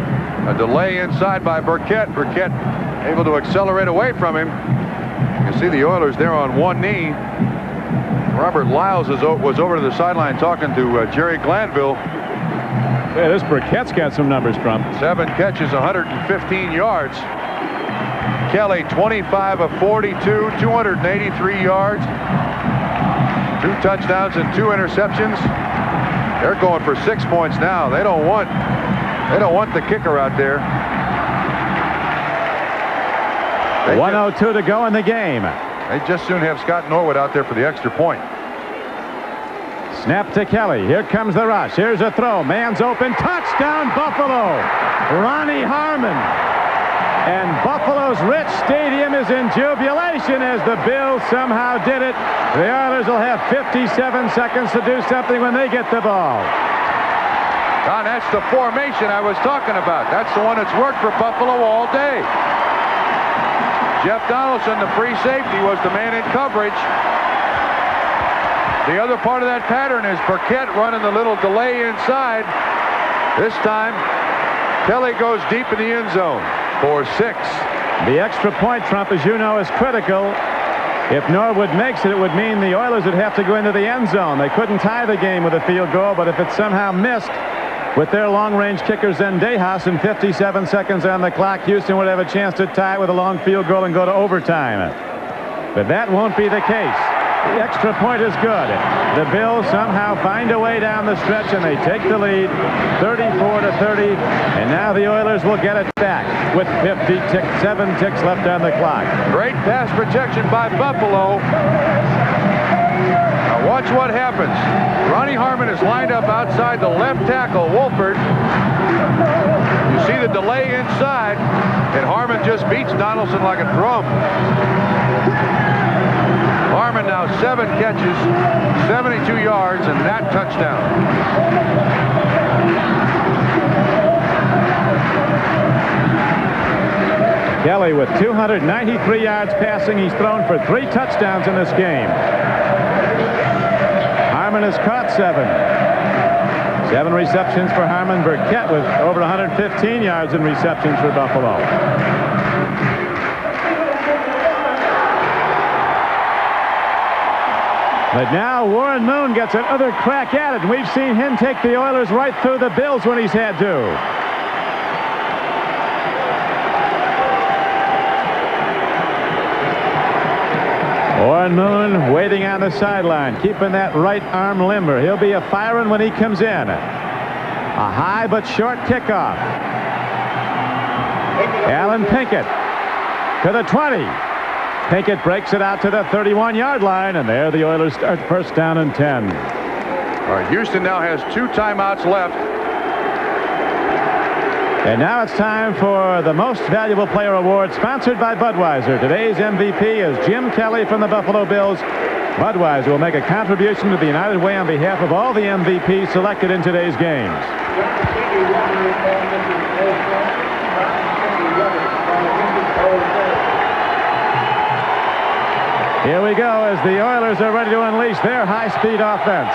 A delay inside by Burkett. Burkett able to accelerate away from him. You see the Oilers there on one knee. Robert Lyles was over to the sideline talking to Jerry Glanville. Yeah, this Burkett's got some numbers, Trump. 7 catches, 115 yards. Kelly, 25 of 42, 283 yards. 2 touchdowns and 2 interceptions. They're going for 6 points now. They don't want the kicker out there. 1:02 to go in the game. They just soon have Scott Norwood out there for the extra point. Snap to Kelly. Here comes the rush. Here's a throw. Man's open. Touchdown, Buffalo. Ronnie Harmon. And Buffalo's rich stadium is in jubilation as the Bills somehow did it. The Oilers will have 57 seconds to do something when they get the ball. Don, that's the formation I was talking about. That's the one that's worked for Buffalo all day. Jeff Donaldson, the free safety, was the man in coverage. The other part of that pattern is Burkett running the little delay inside. This time, Kelly goes deep in the end zone for 6. The extra point, Trump, as you know, is critical. If Norwood makes it, it would mean the Oilers would have to go into the end zone. They couldn't tie the game with a field goal, but if it's somehow missed with their long-range kicker Zendejas and 57 seconds on the clock, Houston would have a chance to tie it with a long field goal and go to overtime. But that won't be the case. The extra point is good. The Bills somehow find a way down the stretch, and they take the lead 34-30. And now the Oilers will get it back with 7 ticks left on the clock. Great pass protection by Buffalo. Now watch what happens. Ronnie Harmon is lined up outside the left tackle, Wolford. You see the delay inside, and Harmon just beats Donaldson like a drum. Harmon now 7 catches, 72 yards, and that touchdown. Kelly with 293 yards passing. He's thrown for 3 touchdowns in this game. Harmon has caught 7. 7 receptions for Harmon. Burkett with over 115 yards in receptions for Buffalo. But now Warren Moon gets another crack at it, and we've seen him take the Oilers right through the Bills when he's had to. Warren Moon waiting on the sideline, keeping that right arm limber. He'll be a firing when he comes in. A high but short kickoff. Alan Pinkett to the 20. Pinkett breaks it out to the 31-yard line, and there the Oilers start first down and 10. All right, Houston now has 2 timeouts left. And now it's time for the Most Valuable Player Award, sponsored by Budweiser. Today's MVP is Jim Kelly from the Buffalo Bills. Budweiser will make a contribution to the United Way on behalf of all the MVPs selected in today's games. Here we go as the Oilers are ready to unleash their high-speed offense.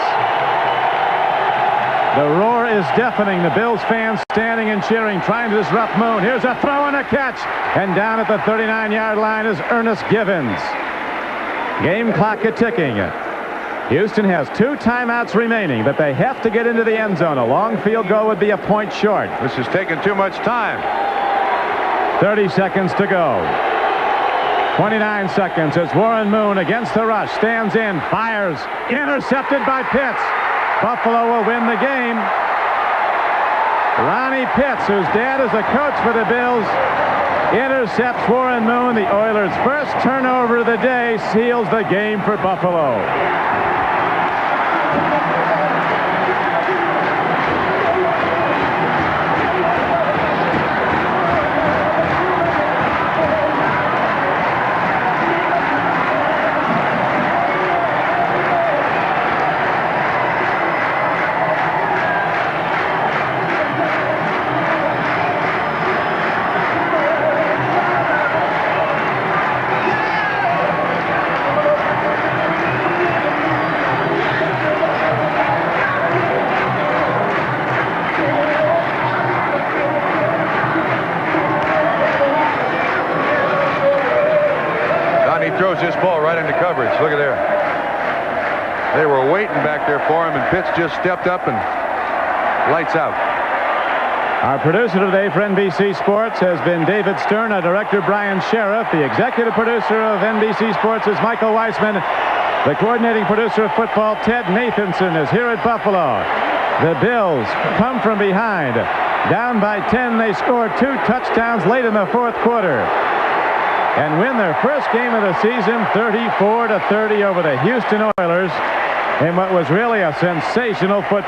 The roar is deafening. The Bills fans standing and cheering, trying to disrupt Moon. Here's a throw and a catch. And down at the 39-yard line is Ernest Givens. Game clock a-ticking. Houston has 2 timeouts remaining, but they have to get into the end zone. A long field goal would be a point short. This is taking too much time. 30 seconds to go. 29 seconds as Warren Moon against the rush. Stands in, fires, intercepted by Pitts. Buffalo will win the game. Ronnie Pitts, whose dad is a coach for the Bills, intercepts Warren Moon. The Oilers' first turnover of the day seals the game for Buffalo. Throws this ball right into coverage. Look at there. They were waiting back there for him, and Pitts just stepped up and lights out. Our producer today for NBC Sports has been David Stern. Our director, Brian Sheriff. The executive producer of NBC Sports is Michael Weissman. The coordinating producer of football, Ted Nathanson, is here at Buffalo. The Bills come from behind. Down by 10, they score 2 touchdowns late in the fourth quarter and win their first game of the season 34-30 over the Houston Oilers in what was really a sensational football.